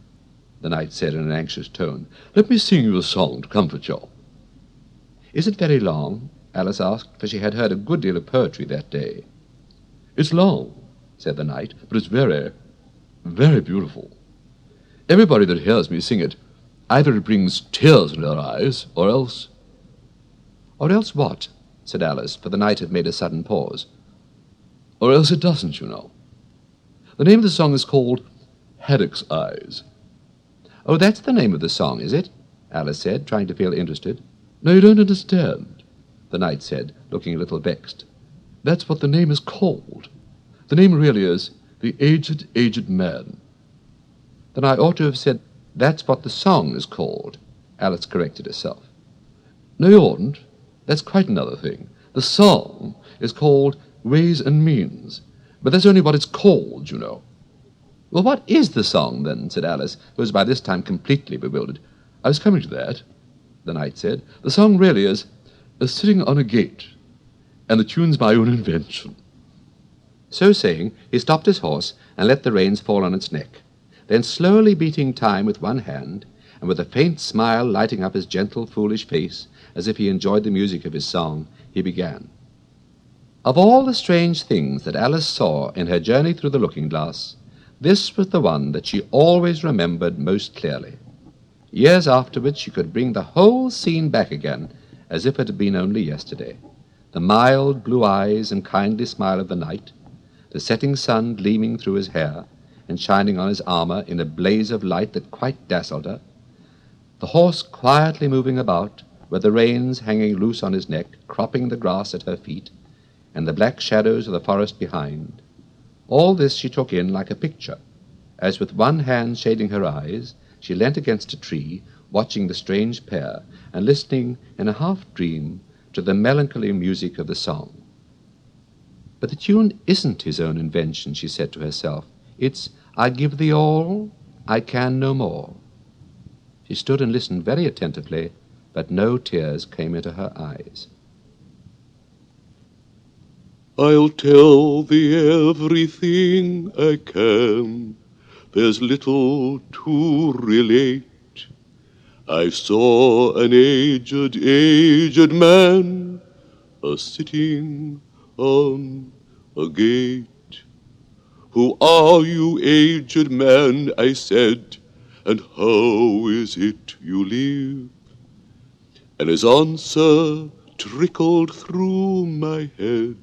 the knight said in an anxious tone. "Let me sing you a song to comfort you." "Is it very long?" Alice asked, for she had heard a good deal of poetry that day. "It's long," said the knight, "but it's very, very beautiful. Everybody that hears me sing it, either it brings tears into their eyes, or else—" "Or else what?" said Alice, for the knight had made a sudden pause. "Or else it doesn't, you know. The name of the song is called Haddock's Eyes." "Oh, that's the name of the song, is it?" Alice said, trying to feel interested. "No, you don't understand," the knight said, looking a little vexed. "That's what the name is called. The name really is The Aged, Aged Man." "Then I ought to have said, that's what the song is called," Alice corrected herself. "No, you oughtn't. That's quite another thing. The song is called Ways and Means, but that's only what it's called, you know." "Well, what is the song, then?" said Alice, who was by this time completely bewildered. "I was coming to that," the knight said. "The song really is Sitting on a Gate, and the tune's my own invention." So saying, he stopped his horse and let the reins fall on its neck. Then, slowly beating time with one hand, and with a faint smile lighting up his gentle, foolish face, as if he enjoyed the music of his song, he began. Of all the strange things that Alice saw in her journey through the looking-glass, this was the one that she always remembered most clearly. Years afterwards she could bring the whole scene back again, as if it had been only yesterday. The mild blue eyes and kindly smile of the knight, the setting sun gleaming through his hair, and shining on his armor in a blaze of light that quite dazzled her, the horse quietly moving about, with the reins hanging loose on his neck, cropping the grass at her feet, and the black shadows of the forest behind. All this she took in like a picture, as with one hand shading her eyes, she leant against a tree, watching the strange pair, and listening in a half-dream to the melancholy music of the song. But the tune isn't his own invention, she said to herself. It's, I give thee all, I can no more. She stood and listened very attentively, but no tears came into her eyes. I'll tell thee everything I can, there's little to relate. I saw an aged man, a-sitting on a gate. Who are you, aged man, I said, and how is it you live? And his answer trickled through my head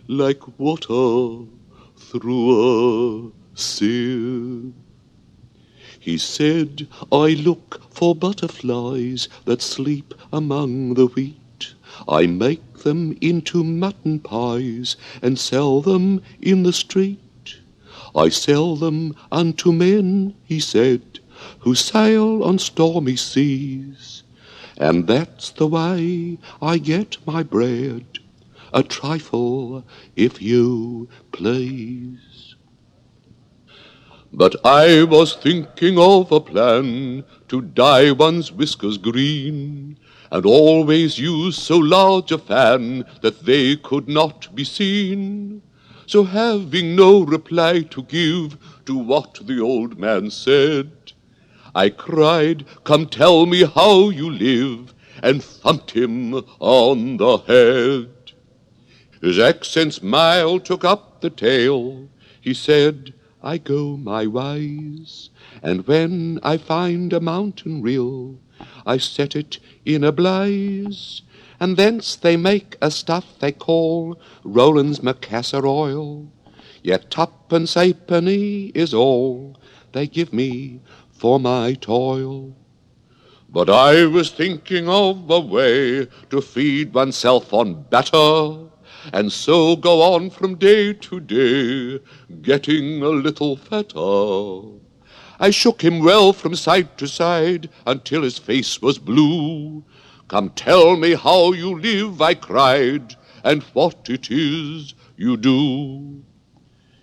like water through a sieve. He said, I look for butterflies that sleep among the wheat. I make them into mutton pies and sell them in the street. I sell them unto men, he said, who sail on stormy seas. And that's the way I get my bread, a trifle, if you please. But I was thinking of a plan to dye one's whiskers green, and always use so large a fan that they could not be seen. So having no reply to give to what the old man said, I cried, come tell me how you live, and thumped him on the head. His accent's mild took up the tale. He said, I go my ways, and when I find a mountain rill, I set it in a blaze, and thence they make a stuff they call Rowland's Macassar oil. Yet twopence halfpenny is all they give me for my toil. But I was thinking of a way to feed oneself on batter, and so go on from day to day, getting a little fatter. I shook him well from side to side until his face was blue. Come tell me how you live, I cried, and what it is you do.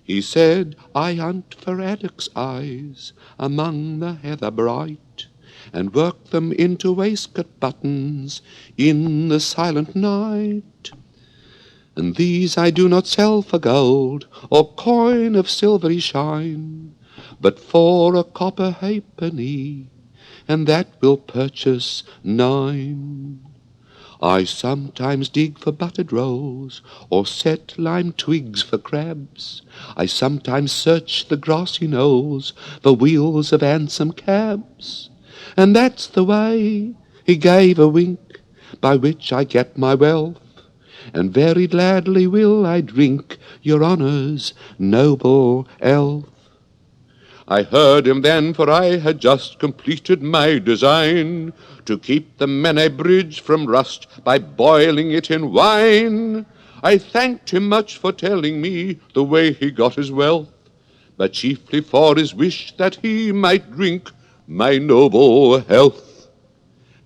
He said, I hunt for Alec's eyes among the heather bright, and work them into waistcoat buttons in the silent night. And these I do not sell for gold or coin of silvery shine, but for a copper halfpenny, and that will purchase 9. I sometimes dig for buttered rolls, or set lime twigs for crabs. I sometimes search the grassy knolls for wheels of handsome cabs. And that's the way, he gave a wink, by which I get my wealth, and very gladly will I drink your honour's noble health. I heard him then, for I had just completed my design to keep the Unabridged from rust by boiling it in wine. I thanked him much for telling me the way he got his wealth, but chiefly for his wish that he might drink my noble health.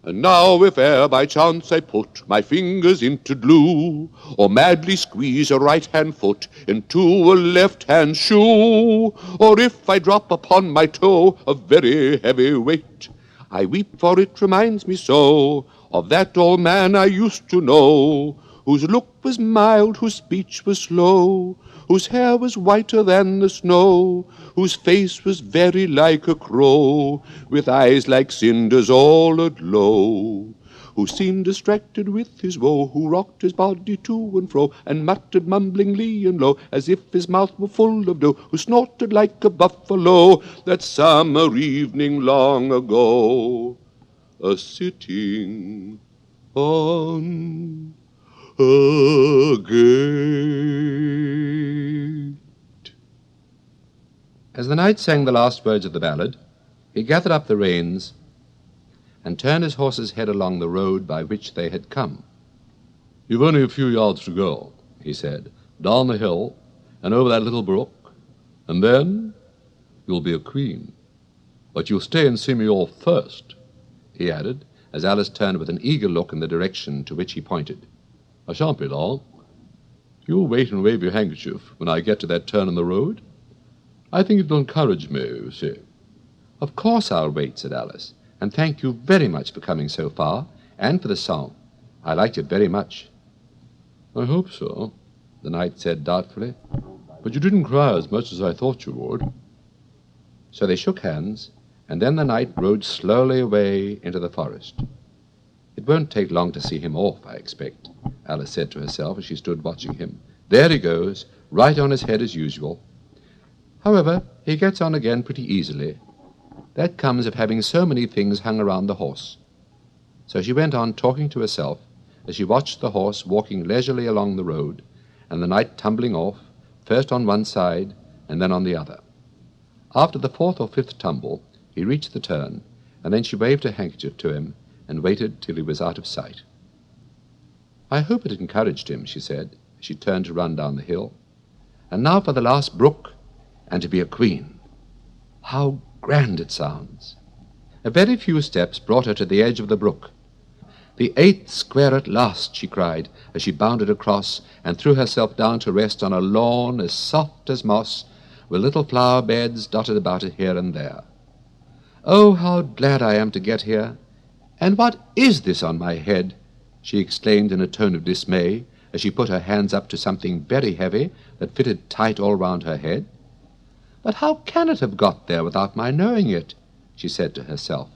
And now if e'er by chance I put my fingers into glue, or madly squeeze a right-hand foot into a left-hand shoe, or if I drop upon my toe a very heavy weight, I weep, for it reminds me so of that old man I used to know, whose look was mild, whose speech was slow, whose hair was whiter than the snow, whose face was very like a crow, with eyes like cinders all aglow, who seemed distracted with his woe, who rocked his body to and fro, and muttered mumblingly and low, as if his mouth were full of dough, who snorted like a buffalo that summer evening long ago, a-sitting on a gate. As the knight sang the last words of the ballad, he gathered up the reins and turned his horse's head along the road by which they had come. "You've only a few yards to go," he said, "down the hill and over that little brook, and then you'll be a queen. But you'll stay and see me off first," he added, as Alice turned with an eager look in the direction to which he pointed. "I shan't be long. You'll wait and wave your handkerchief when I get to that turn in the road. I think it'll encourage me, you see." "Of course I'll wait," said Alice, "and thank you very much for coming so far, and for the song. I liked it very much." "I hope so," the knight said doubtfully, "but you didn't cry as much as I thought you would." So they shook hands, and then the knight rode slowly away into the forest. "It won't take long to see him off, I expect," Alice said to herself as she stood watching him. "There he goes, right on his head as usual. However, he gets on again pretty easily. That comes of having so many things hung around the horse." So she went on talking to herself as she watched the horse walking leisurely along the road, and the knight tumbling off, first on one side and then on the other. After the fourth or fifth tumble, he reached the turn, and then she waved her handkerchief to him and waited till he was out of sight. "I hope it encouraged him," she said, as she turned to run down the hill. "And now for the last brook, and to be a queen. How grand it sounds." A very few steps brought her to the edge of the brook. "The 8th square at last," she cried, as she bounded across and threw herself down to rest on a lawn as soft as moss, with little flower beds dotted about it here and there. "Oh, how glad I am to get here! And what is this on my head?" she exclaimed in a tone of dismay, as she put her hands up to something very heavy that fitted tight all round her head. "But how can it have got there without my knowing it?" she said to herself,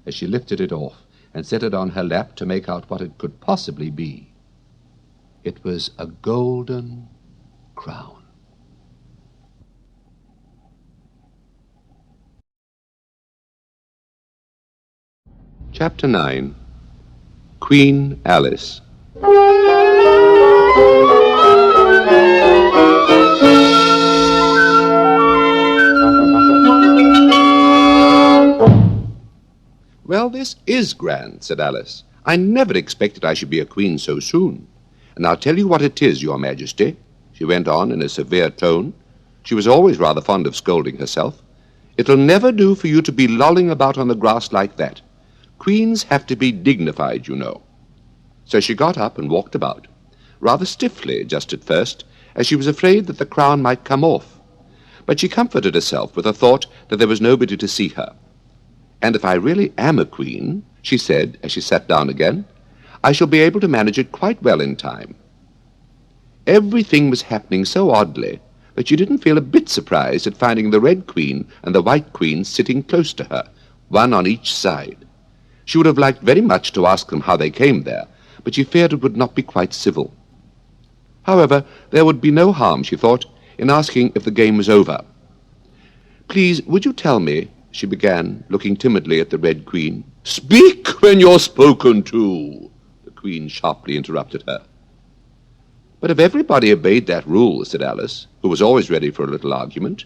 as she lifted it off and set it on her lap to make out what it could possibly be. It was a golden crown. Chapter 9. Queen Alice. "Well, this is grand," said Alice. "I never expected I should be a queen so soon. And I'll tell you what it is, Your Majesty," she went on in a severe tone. She was always rather fond of scolding herself. "It'll never do for you to be lolling about on the grass like that. Queens have to be dignified, you know." So she got up and walked about, rather stiffly just at first, as she was afraid that the crown might come off. But she comforted herself with the thought that there was nobody to see her. "And if I really am a queen," she said as she sat down again, "I shall be able to manage it quite well in time." Everything was happening so oddly that she didn't feel a bit surprised at finding the Red Queen and the White Queen sitting close to her, one on each side. She would have liked very much to ask them how they came there, but she feared it would not be quite civil. However, there would be no harm, she thought, in asking if the game was over. "Please, would you tell me," she began, looking timidly at the Red Queen. "Speak when you're spoken to," the Queen sharply interrupted her. "But if everybody obeyed that rule," said Alice, who was always ready for a little argument,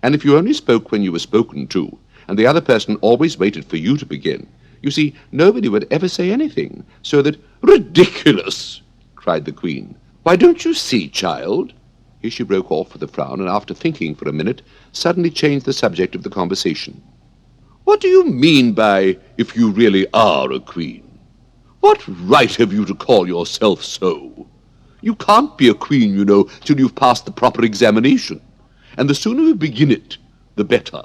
"and if you only spoke when you were spoken to, and the other person always waited for you to begin, you see, nobody would ever say anything, so that—" "Ridiculous!" cried the Queen. "Why, don't you see, child?" Here she broke off with a frown, and after thinking for a minute, suddenly changed the subject of the conversation. "What do you mean by, if you really are a queen? What right have you to call yourself so? You can't be a queen, you know, till you've passed the proper examination, and the sooner you begin it, the better."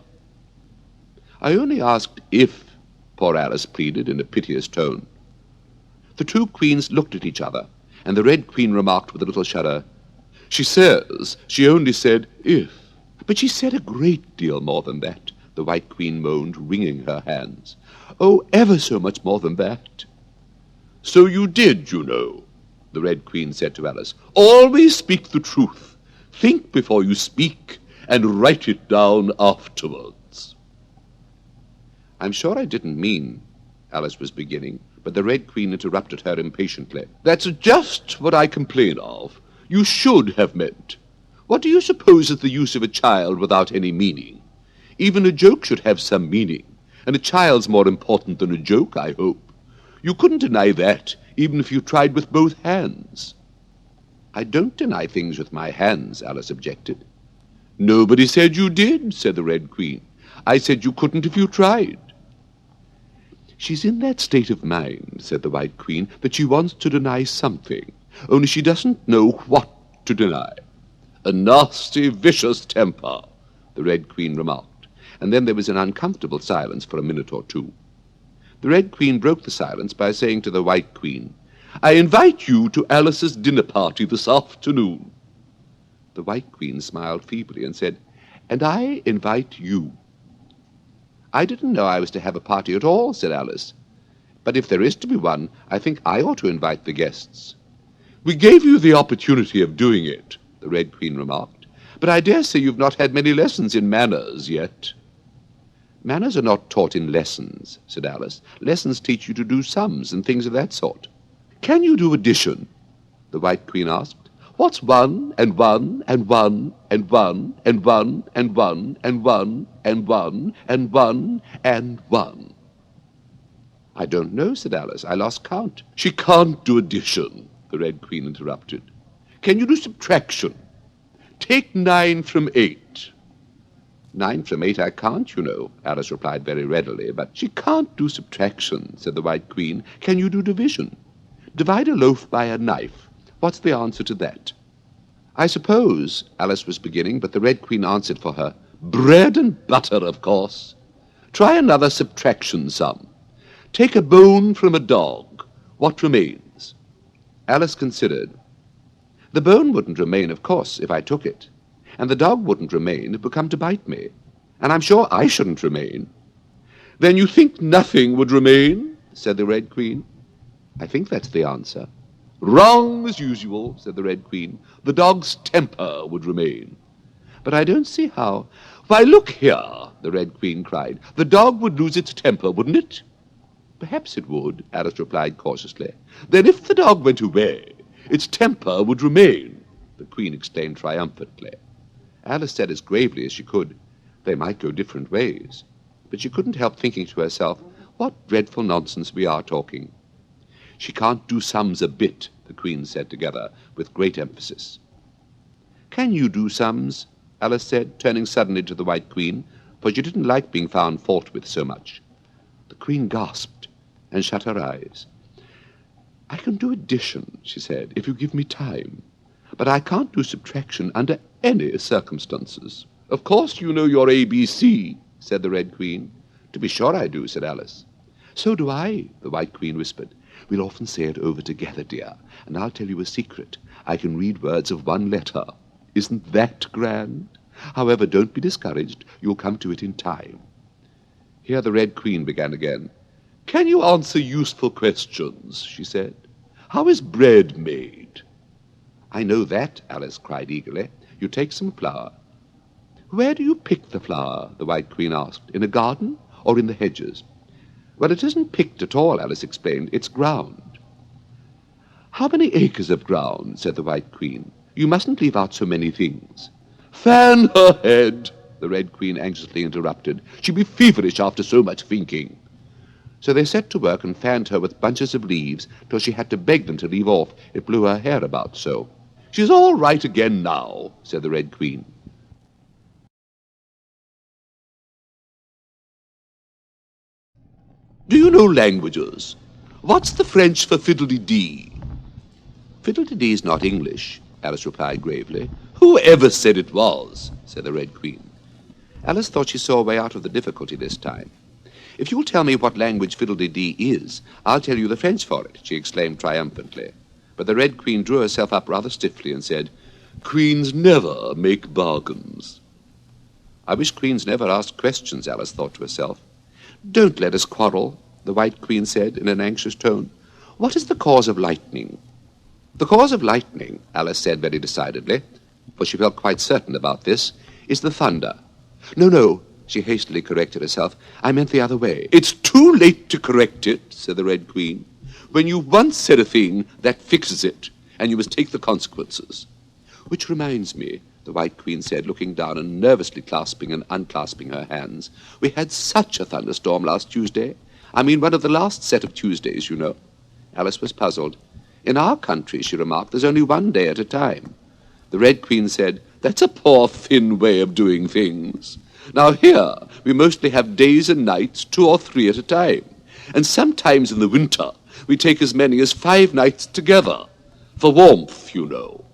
"I only asked if," poor Alice pleaded in a piteous tone. The two queens looked at each other, and the Red Queen remarked with a little shudder, "She says she only said if." "But she said a great deal more than that," the White Queen moaned, wringing her hands. "Oh, ever so much more than that." "So you did, you know," the Red Queen said to Alice. "Always speak the truth. Think before you speak, and write it down afterwards." "I'm sure I didn't mean," Alice was beginning, but the Red Queen interrupted her impatiently. "That's just what I complain of. You should have meant. What do you suppose is the use of a child without any meaning? Even a joke should have some meaning, and a child's more important than a joke, I hope. You couldn't deny that, even if you tried with both hands." "I don't deny things with my hands," Alice objected. "Nobody said you did," said the Red Queen. "I said you couldn't if you tried." "She's in that state of mind," said the White Queen, "that she wants to deny something, only she doesn't know what to deny." "A nasty, vicious temper," the Red Queen remarked, and then there was an uncomfortable silence for a minute or two. The Red Queen broke the silence by saying to the White Queen, "I invite you to Alice's dinner party this afternoon." The White Queen smiled feebly and said, "And I invite you." "I didn't know I was to have a party at all," said Alice. "But if there is to be one, I think I ought to invite the guests." "We gave you the opportunity of doing it," the Red Queen remarked, "but I dare say you've not had many lessons in manners yet." "Manners are not taught in lessons," said Alice. "Lessons teach you to do sums and things of that sort." "Can you do addition?" the White Queen asked. "What's 1 and 1 and 1 and 1 and 1 and 1 and 1 and 1 and 1 and 1? "I don't know," said Alice. "I lost count." "She can't do addition," the Red Queen interrupted. "Can you do subtraction? Take 9 from 8. 9 from 8 I can't, you know," Alice replied very readily. "But she can't do subtraction," said the White Queen. "Can you do division? Divide a loaf by a knife. What's the answer to that?" "I suppose," Alice was beginning, but the Red Queen answered for her. "Bread and butter, of course. Try another subtraction sum. Take a bone from a dog. What remains?" Alice considered. "The bone wouldn't remain, of course, if I took it. And the dog wouldn't remain, it would come to bite me. And I'm sure I shouldn't remain." "Then you think nothing would remain?" said the Red Queen. "I think that's the answer." "Wrong, as usual," said the Red Queen. "The dog's temper would remain." "But I don't see how—" "Why, look here," the Red Queen cried. "The dog would lose its temper, wouldn't it?" "Perhaps it would," Alice replied cautiously. "Then if the dog went away, its temper would remain," the Queen exclaimed triumphantly. Alice said as gravely as she could, "They might go different ways." But she couldn't help thinking to herself, "What dreadful nonsense we are talking." "She can't do sums a bit," the Queen said together, with great emphasis. "Can you do sums?" Alice said, turning suddenly to the White Queen, for she didn't like being found fault with so much. The Queen gasped and shut her eyes. "I can do addition," she said, "if you give me time. But I can't do subtraction under any circumstances." "Of course you know your ABC," said the Red Queen. "To be sure I do," said Alice. "So do I," the White Queen whispered. "We'll often say it over together, dear, and I'll tell you a secret. I can read words of one letter. Isn't that grand? However, don't be discouraged. You'll come to it in time." Here the Red Queen began again. "Can you answer useful questions?" she said. "How is bread made?" "I know that," Alice cried eagerly. "You take some flour." "Where do you pick the flour?" the White Queen asked. "In a garden or in the hedges?" "Well, it isn't picked at all," Alice explained. "It's ground." "How many acres of ground?" said the White Queen. "You mustn't leave out so many things." "Fan her head," the Red Queen anxiously interrupted. "She'd be feverish after so much thinking." So they set to work and fanned her with bunches of leaves till she had to beg them to leave off. It blew her hair about so. "She's all right again now," said the Red Queen. "Do you know languages? What's the French for fiddle-de-dee?" "Fiddle-de-dee's not English," Alice replied gravely. "Whoever said it was?" said the Red Queen. Alice thought she saw a way out of the difficulty this time. "If you'll tell me what language fiddle-de-dee is, I'll tell you the French for it," she exclaimed triumphantly. But the Red Queen drew herself up rather stiffly and said, "Queens never make bargains." "I wish queens never asked questions," Alice thought to herself. "Don't let us quarrel," the White Queen said in an anxious tone. "What is the cause of lightning?" "The cause of lightning," Alice said very decidedly, for she felt quite certain about this, "is the thunder." No, she hastily corrected herself. "I meant the other way." "It's too late to correct it," said the Red Queen. "When you've once said a thing, that fixes it, and you must take the consequences." "Which reminds me," the White Queen said, looking down and nervously clasping and unclasping her hands. "We had such a thunderstorm last Tuesday. I mean, one of the last set of Tuesdays, you know." Alice was puzzled. "In our country," she remarked, "there's only one day at a time." The Red Queen said, "That's a poor, thin way of doing things. Now here, we mostly have days and nights, 2 or 3 at a time. And sometimes in the winter, we take as many as 5 nights together. For warmth, you know."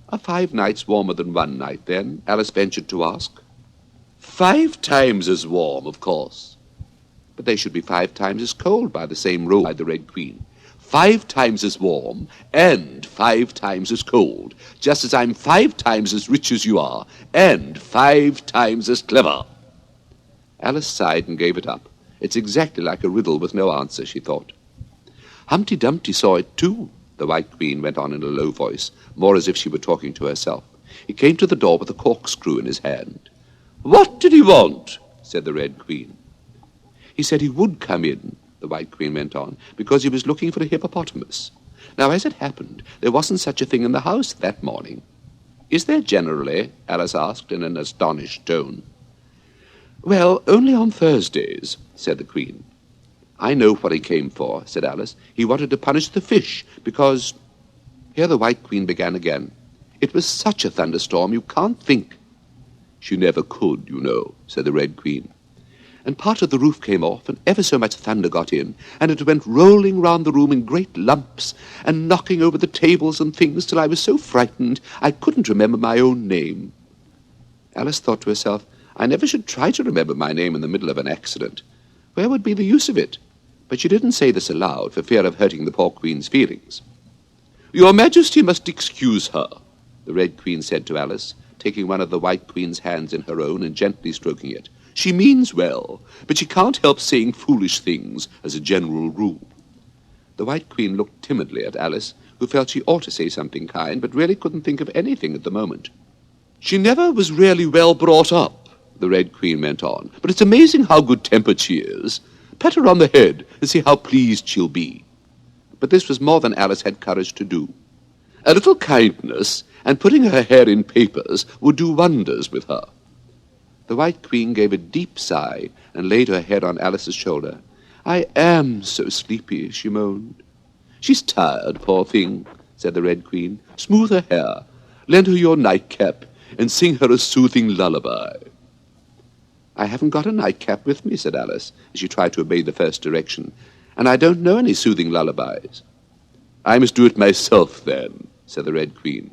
"Are 5 nights warmer than 1 night, then?" Alice ventured to ask. 5 times as warm, of course." "But they should be 5 times as cold by the same rule," cried the Red Queen. 5 times as warm and 5 times as cold, just as I'm 5 times as rich as you are and 5 times as clever." Alice sighed and gave it up. It's exactly like a riddle with no answer, she thought. "Humpty Dumpty saw it too," the White Queen went on in a low voice, more as if she were talking to herself. "He came to the door with a corkscrew in his hand." "What did he want?" said the Red Queen. "He said he would come in," the White Queen went on, "because he was looking for a hippopotamus. Now, as it happened, there wasn't such a thing in the house that morning." "Is there generally?" Alice asked in an astonished tone. "Well, only on Thursdays," said the Queen. "I know what he came for," said Alice. "He wanted to punish the fish, because—" Here the White Queen began again. "It was such a thunderstorm, you can't think." "She never could, you know," said the Red Queen. "And part of the roof came off, and ever so much thunder got in, and it went rolling round the room in great lumps, and knocking over the tables and things till I was so frightened I couldn't remember my own name." Alice thought to herself, "I never should try to remember my name in the middle of an accident. Where would be the use of it?" But she didn't say this aloud for fear of hurting the poor Queen's feelings. "Your Majesty must excuse her," the Red Queen said to Alice, taking one of the White Queen's hands in her own and gently stroking it. "She means well, but she can't help saying foolish things as a general rule." The White Queen looked timidly at Alice, who felt she ought to say something kind, but really couldn't think of anything at the moment. "She never was really well brought up," the Red Queen went on, "but it's amazing how good-tempered she is. Pat her on the head and see how pleased she'll be." But this was more than Alice had courage to do. A little kindness and putting her hair in papers would do wonders with her. The White Queen gave a deep sigh and laid her head on Alice's shoulder. "I am so sleepy," she moaned. "She's tired, poor thing," said the Red Queen. "Smooth her hair, lend her your nightcap, and sing her a soothing lullaby." "I haven't got a nightcap with me," said Alice, as she tried to obey the first direction, "and I don't know any soothing lullabies." "I must do it myself, then," said the Red Queen,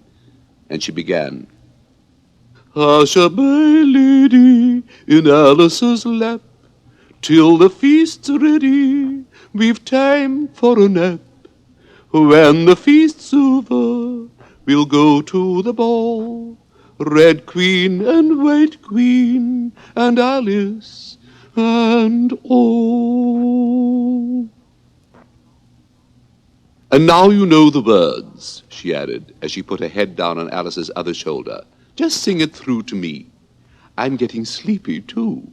and she began. "Hush, my lady, in Alice's lap, till the feast's ready, we've time for a nap. When the feast's over, we'll go to the ball, Red Queen and White Queen and Alice and all." "And now you know the words," she added, as she put her head down on Alice's other shoulder. "Just sing it through to me. I'm getting sleepy, too."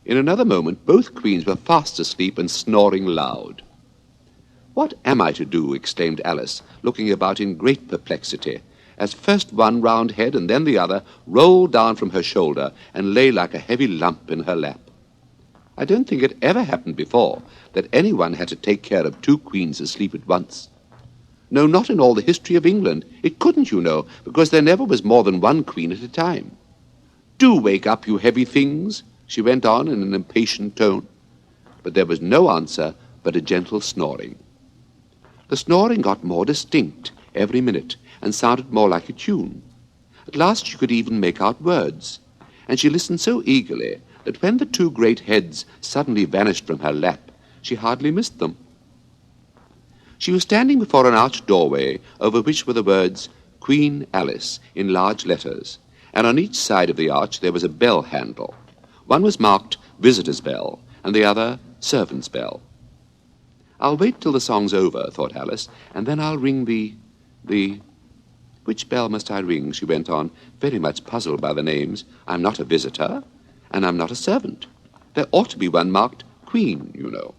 In another moment, both queens were fast asleep and snoring loud. "What am I to do?" exclaimed Alice, looking about in great perplexity, as first one round head and then the other rolled down from her shoulder and lay like a heavy lump in her lap. I don't think it ever happened before that anyone had to take care of 2 queens asleep at once. No, not in all the history of England. It couldn't, you know, because there never was more than 1 queen at a time. "Do wake up, you heavy things," she went on in an impatient tone. But there was no answer but a gentle snoring. The snoring got more distinct every minute and sounded more like a tune. At last she could even make out words, and she listened so eagerly that when the 2 great heads suddenly vanished from her lap, she hardly missed them. She was standing before an arched doorway over which were the words Queen Alice in large letters, and on each side of the arch there was a bell handle. One was marked Visitor's Bell, and the other Servant's Bell. "I'll wait till the song's over," thought Alice, "and then I'll ring the... Which bell must I ring?" she went on, very much puzzled by the names. "I'm not a visitor, and I'm not a servant. There ought to be one marked Queen, you know."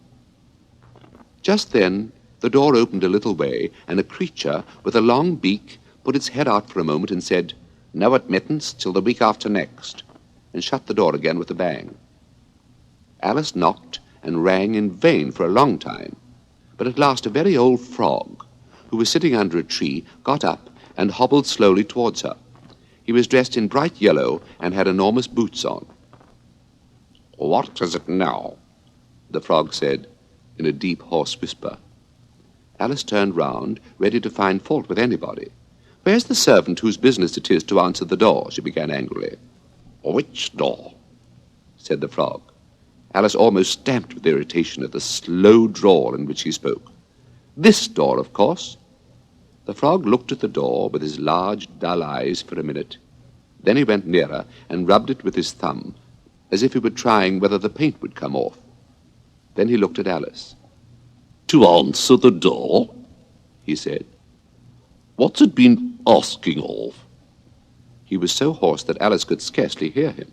Just then the door opened a little way, and a creature with a long beak put its head out for a moment and said, No admittance till the week after next, and shut the door again with a bang. Alice knocked and rang in vain for a long time, but at last a very old frog, who was sitting under a tree, got up and hobbled slowly towards her. He was dressed in bright yellow and had enormous boots on. "What is it now?" the frog said in a deep, hoarse whisper. Alice turned round, ready to find fault with anybody. "Where's the servant whose business it is to answer the door?" she began angrily. "Which door?" said the frog. Alice almost stamped with irritation at the slow drawl in which he spoke. "This door, of course." The frog looked at the door with his large, dull eyes for a minute. Then he went nearer and rubbed it with his thumb, as if he were trying whether the paint would come off. Then he looked at Alice. "To answer the door?" he said. "What's it been asking of?" He was so hoarse that Alice could scarcely hear him.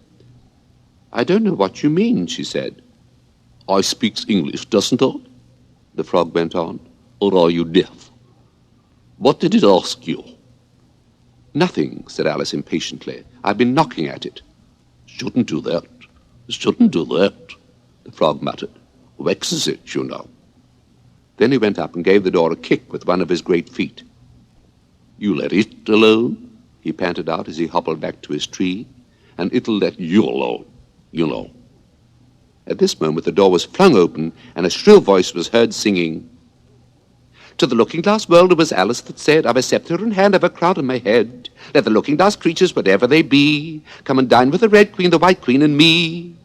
"I don't know what you mean," she said. "I speaks English, doesn't I?" The frog went on. "Or are you deaf? What did it ask you?" "Nothing," said Alice impatiently. "I've been knocking at it." "Shouldn't do that. Shouldn't do that," the frog muttered. "Vexes it, you know." Then he went up and gave the door a kick with one of his great feet. "You let it alone?" he panted out as he hobbled back to his tree. "And it'll let you alone, you know." At this moment the door was flung open, and a shrill voice was heard singing, "To the looking-glass world it was Alice that said, I've a sceptre in hand, I've a crown on my head. Let the looking-glass creatures, whatever they be, come and dine with the Red Queen, the White Queen, and me."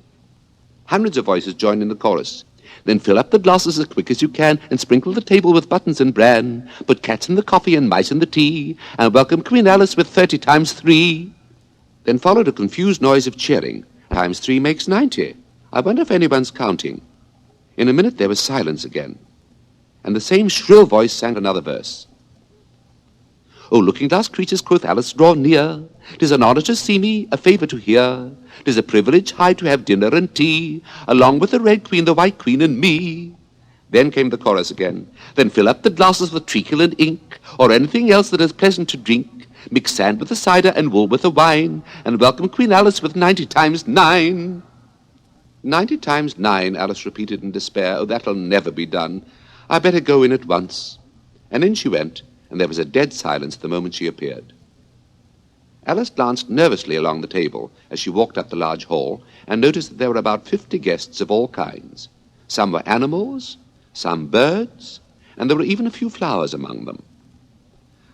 Hundreds of voices joined in the chorus. "Then fill up the glasses as quick as you can, and sprinkle the table with buttons and bran. Put cats in the coffee and mice in the tea, and welcome Queen Alice with 30 times 3. Then followed a confused noise of cheering. Times 3 makes 90. I wonder if anyone's counting. In a minute there was silence again, and the same shrill voice sang another verse. "O looking-glass creatures," quoth Alice, "draw near. 'Tis an honour to see me, a favour to hear. 'Tis a privilege high to have dinner and tea, along with the Red Queen, the White Queen, and me." Then came the chorus again. "Then fill up the glasses with treacle and ink, or anything else that is pleasant to drink. Mix sand with the cider and wool with the wine, and welcome Queen Alice with 90 times 9. 90 times 9, Alice repeated in despair. "Oh, that'll never be done. I better go in at once." And in she went, and there was a dead silence the moment she appeared. Alice glanced nervously along the table as she walked up the large hall, and noticed that there were about 50 guests of all kinds. Some were animals, some birds, and there were even a few flowers among them.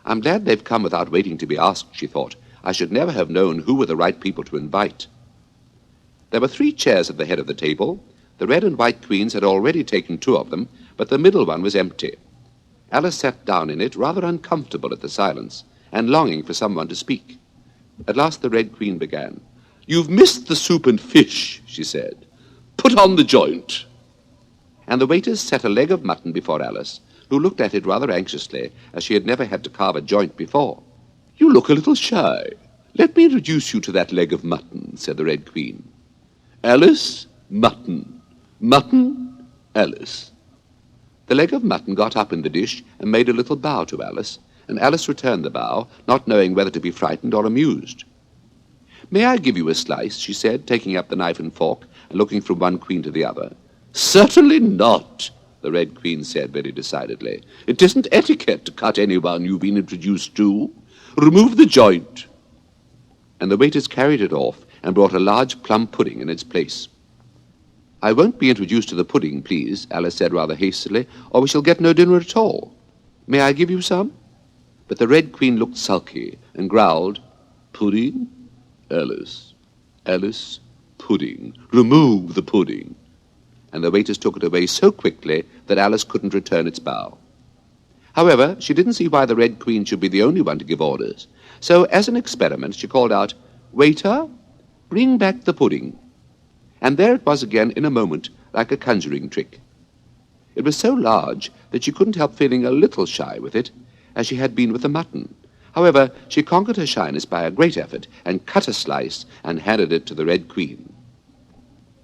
"I'm glad they've come without waiting to be asked," she thought. "I should never have known who were the right people to invite." There were 3 chairs at the head of the table. The Red and White Queens had already taken 2 of them, but the middle one was empty. Alice sat down in it, rather uncomfortable at the silence, and longing for someone to speak. At last the Red Queen began. "You've missed the soup and fish," she said. "Put on the joint." And the waiters set a leg of mutton before Alice, who looked at it rather anxiously, as she had never had to carve a joint before. "You look a little shy. Let me introduce you to that leg of mutton," said the Red Queen. "Alice, mutton. Mutton, Alice." The leg of mutton got up in the dish and made a little bow to Alice, and Alice returned the bow, not knowing whether to be frightened or amused. "May I give you a slice?" she said, taking up the knife and fork and looking from one queen to the other. "Certainly not," the Red Queen said very decidedly. "It isn't etiquette to cut anyone you've been introduced to. Remove the joint." And the waiters carried it off and brought a large plum pudding in its place. "I won't be introduced to the pudding, please," Alice said rather hastily, "or we shall get no dinner at all. May I give you some?" But the Red Queen looked sulky and growled, "Pudding? Alice, Alice, pudding. Remove the pudding." And the waiters took it away so quickly that Alice couldn't return its bow. However, she didn't see why the Red Queen should be the only one to give orders, so as an experiment she called out, "Waiter, bring back the pudding." And there it was again in a moment, like a conjuring trick. It was so large that she couldn't help feeling a little shy with it, as she had been with the mutton. However, she conquered her shyness by a great effort, and cut a slice and handed it to the Red Queen.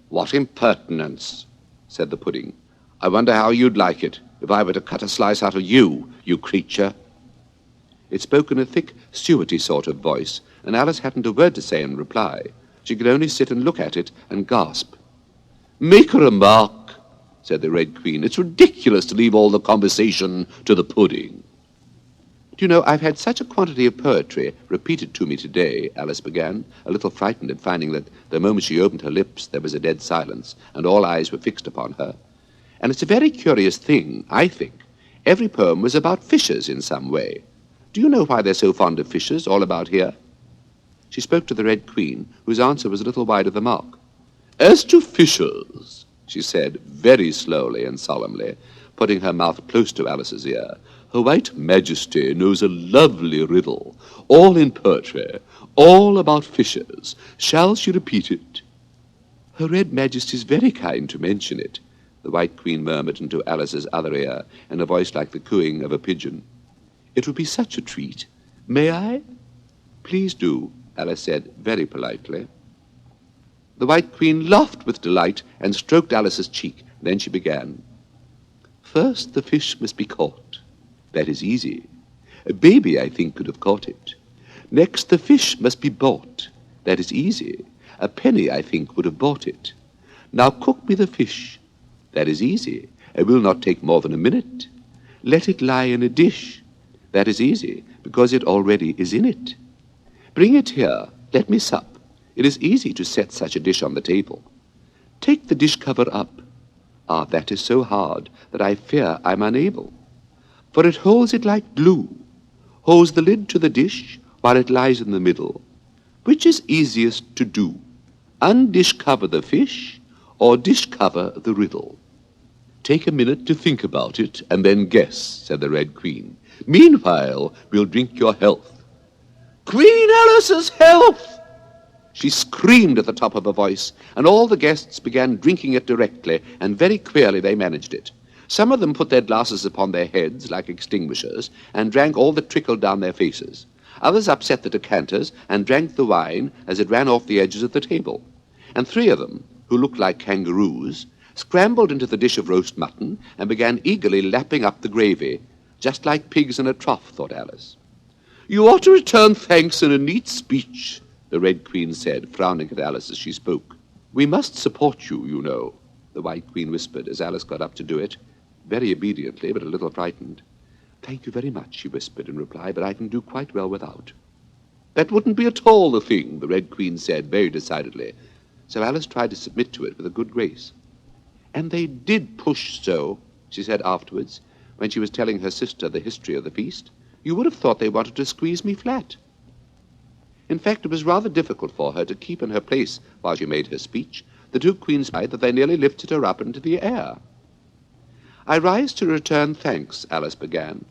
"What impertinence," said the pudding. "I wonder how you'd like it if I were to cut a slice out of you, you creature." It spoke in a thick, suety sort of voice, and Alice hadn't a word to say in reply. She could only sit and look at it and gasp. Make a remark, said the Red Queen. It's ridiculous to leave all the conversation to the pudding. Do you know, I've had such a quantity of poetry repeated to me today, Alice began, a little frightened at finding that the moment she opened her lips there was a dead silence, and all eyes were fixed upon her. And it's a very curious thing, I think. Every poem was about fishes in some way. Do you know why they're so fond of fishes all about here? She spoke to the Red Queen, whose answer was a little wide of the mark. As to fishes, she said, very slowly and solemnly, putting her mouth close to Alice's ear, Her White Majesty knows a lovely riddle, all in poetry, all about fishes. Shall she repeat it? Her Red Majesty's very kind to mention it, the White Queen murmured into Alice's other ear in a voice like the cooing of a pigeon. It would be such a treat. May I? Please do, Alice said very politely. The White Queen laughed with delight and stroked Alice's cheek. Then she began. First the fish must be caught. That is easy. A baby, I think, could have caught it. Next the fish must be bought. That is easy. A penny, I think, would have bought it. Now cook me the fish. That is easy. It will not take more than a minute. Let it lie in a dish. That is easy, because it already is in it. Bring it here. Let me sup. It is easy to set such a dish on the table. Take the dish cover up. Ah, that is so hard that I fear I'm unable. For it holds it like glue. Holds the lid to the dish while it lies in the middle. Which is easiest to do? Undish cover the fish or dish cover the riddle? Take a minute to think about it and then guess, said the Red Queen. Meanwhile, we'll drink your health. Queen Alice's health! She screamed at the top of her voice, and all the guests began drinking it directly, and very queerly they managed it. Some of them put their glasses upon their heads like extinguishers, and drank all that trickled down their faces. Others upset the decanters and drank the wine as it ran off the edges of the table. And 3 of them, who looked like kangaroos, scrambled into the dish of roast mutton and began eagerly lapping up the gravy, just like pigs in a trough, thought Alice. You ought to return thanks in a neat speech, the Red Queen said, frowning at Alice as she spoke. We must support you, you know, the White Queen whispered as Alice got up to do it, very obediently but a little frightened. Thank you very much, she whispered in reply, but I can do quite well without. That wouldn't be at all the thing, the Red Queen said very decidedly. So Alice tried to submit to it with a good grace. And they did push so, she said afterwards, when she was telling her sister the history of the feast. You would have thought they wanted to squeeze me flat. In fact, it was rather difficult for her to keep in her place while she made her speech. The 2 queens cried that they nearly lifted her up into the air. I rise to return thanks, Alice began,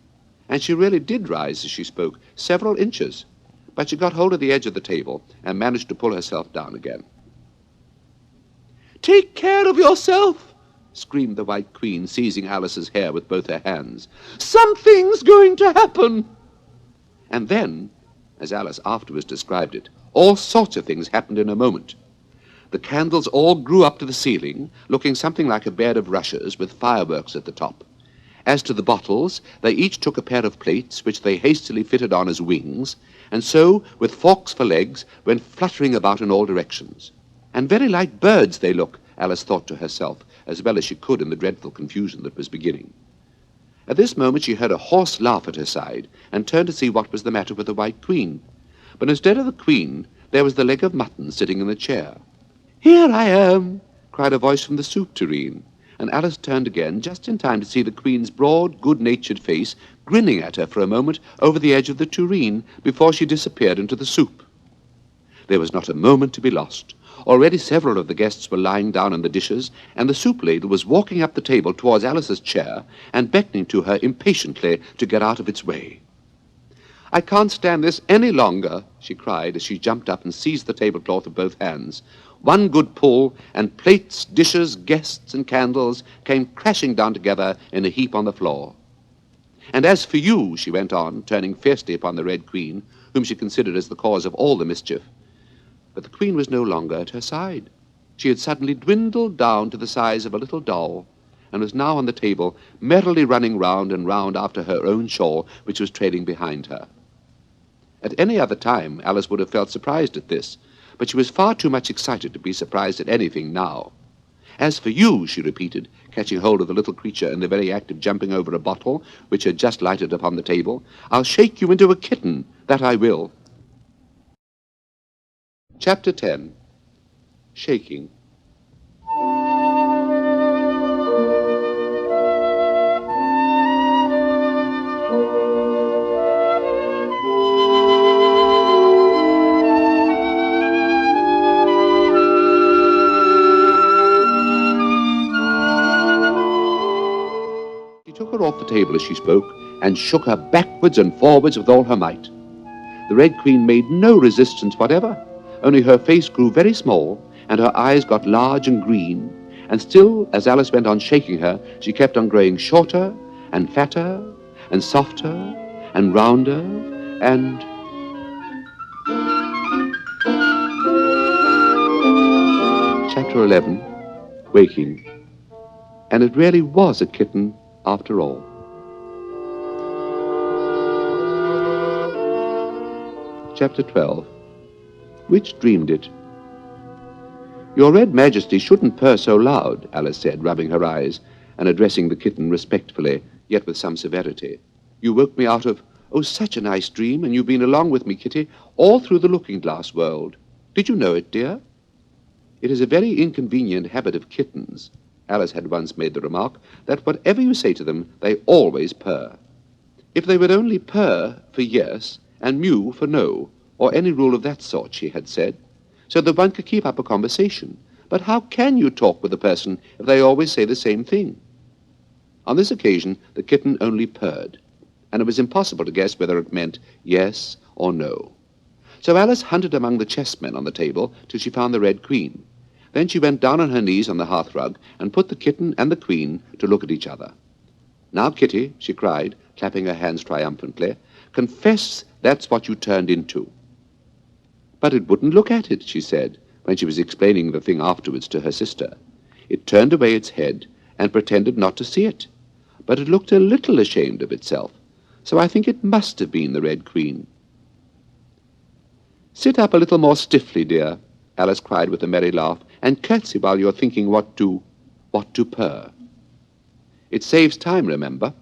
and she really did rise as she spoke, several inches, but she got hold of the edge of the table and managed to pull herself down again. Take care of yourself, screamed the White Queen, seizing Alice's hair with both her hands. Something's going to happen. And then, as Alice afterwards described it, all sorts of things happened in a moment. The candles all grew up to the ceiling, looking something like a bed of rushes with fireworks at the top. As to the bottles, they each took a pair of plates, which they hastily fitted on as wings, and so, with forks for legs, went fluttering about in all directions. And very like birds they look, Alice thought to herself, as well as she could in the dreadful confusion that was beginning. At this moment she heard a hoarse laugh at her side, and turned to see what was the matter with the White Queen. But instead of the Queen, there was the leg of mutton sitting in the chair. Here I am, cried a voice from the soup tureen, and Alice turned again just in time to see the Queen's broad, good-natured face grinning at her for a moment over the edge of the tureen before she disappeared into the soup. There was not a moment to be lost. Already several of the guests were lying down in the dishes, and the soup ladle was walking up the table towards Alice's chair and beckoning to her impatiently to get out of its way. I can't stand this any longer, she cried as she jumped up and seized the tablecloth with both hands. One good pull, and plates, dishes, guests, and candles came crashing down together in a heap on the floor. And as for you, she went on, turning fiercely upon the Red Queen, whom she considered as the cause of all the mischief. But the Queen was no longer at her side. She had suddenly dwindled down to the size of a little doll, and was now on the table, merrily running round and round after her own shawl, which was trailing behind her. At any other time, Alice would have felt surprised at this, but she was far too much excited to be surprised at anything now. As for you, she repeated, catching hold of the little creature in the very act of jumping over a bottle which had just lighted upon the table, I'll shake you into a kitten, that I will. Chapter 10. Shaking. She took her off the table as she spoke and shook her backwards and forwards with all her might. The Red Queen made no resistance whatever, only her face grew very small and her eyes got large and green, and still, as Alice went on shaking her, she kept on growing shorter and fatter and softer and rounder and... Chapter 11. Waking. And it really was a kitten after all. Chapter 12. Which dreamed it? Your Red Majesty shouldn't purr so loud, Alice said, rubbing her eyes and addressing the kitten respectfully, yet with some severity. You woke me out of, oh, such a nice dream, and you've been along with me, Kitty, all through the looking-glass world. Did you know it, dear? It is a very inconvenient habit of kittens, Alice had once made the remark, that whatever you say to them, they always purr. If they would only purr for yes and mew for no, or any rule of that sort, she had said, so that one could keep up a conversation. But how can you talk with a person if they always say the same thing? On this occasion, the kitten only purred, and it was impossible to guess whether it meant yes or no. So Alice hunted among the chessmen on the table till she found the Red Queen. Then she went down on her knees on the hearthrug and put the kitten and the Queen to look at each other. Now, Kitty, she cried, clapping her hands triumphantly, confess that's what you turned into. But it wouldn't look at it, she said, when she was explaining the thing afterwards to her sister. It turned away its head and pretended not to see it. But it looked a little ashamed of itself, so I think it must have been the Red Queen. Sit up a little more stiffly, dear, Alice cried with a merry laugh, and curtsy while you're thinking what to purr. It saves time, remember.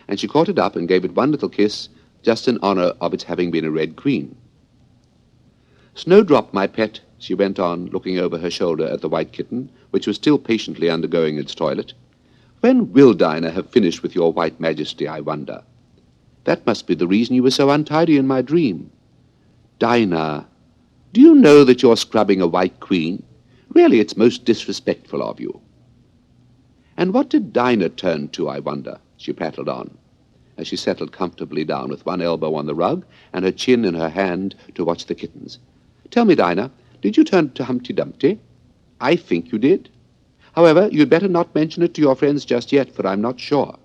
And she caught it up and gave it one little kiss, just in honor of its having been a Red Queen. Snowdrop, my pet, she went on, looking over her shoulder at the white kitten, which was still patiently undergoing its toilet. When will Dinah have finished with your White Majesty, I wonder? That must be the reason you were so untidy in my dream. Dinah, do you know that you're scrubbing a White Queen? Really, it's most disrespectful of you. And what did Dinah turn to, I wonder? She prattled on, as she settled comfortably down with one elbow on the rug and her chin in her hand to watch the kittens. Tell me, Dinah, did you turn to Humpty Dumpty? I think you did. However, you'd better not mention it to your friends just yet, for I'm not sure.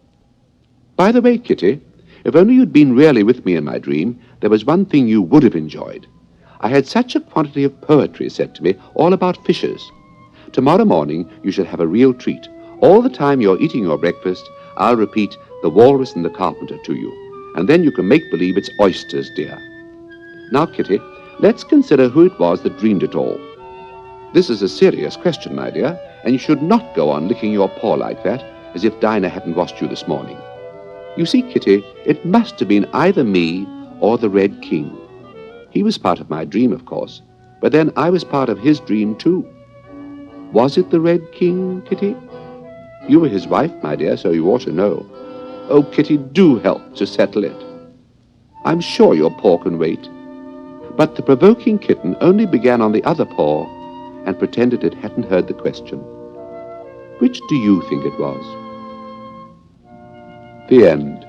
By the way, Kitty, if only you'd been really with me in my dream, there was one thing you would have enjoyed. I had such a quantity of poetry said to me, all about fishes. Tomorrow morning you shall have a real treat. All the time you're eating your breakfast, I'll repeat The Walrus and the Carpenter to you, and then you can make believe it's oysters, dear. Now, Kitty, let's consider who it was that dreamed it all. This is a serious question, my dear, and you should not go on licking your paw like that, as if Dinah hadn't washed you this morning. You see, Kitty, it must have been either me or the Red King. He was part of my dream, of course, but then I was part of his dream, too. Was it the Red King, Kitty? You were his wife, my dear, so you ought to know. Oh, Kitty, do help to settle it. I'm sure your paw can wait. But the provoking kitten only began on the other paw and pretended it hadn't heard the question. Which do you think it was? The end.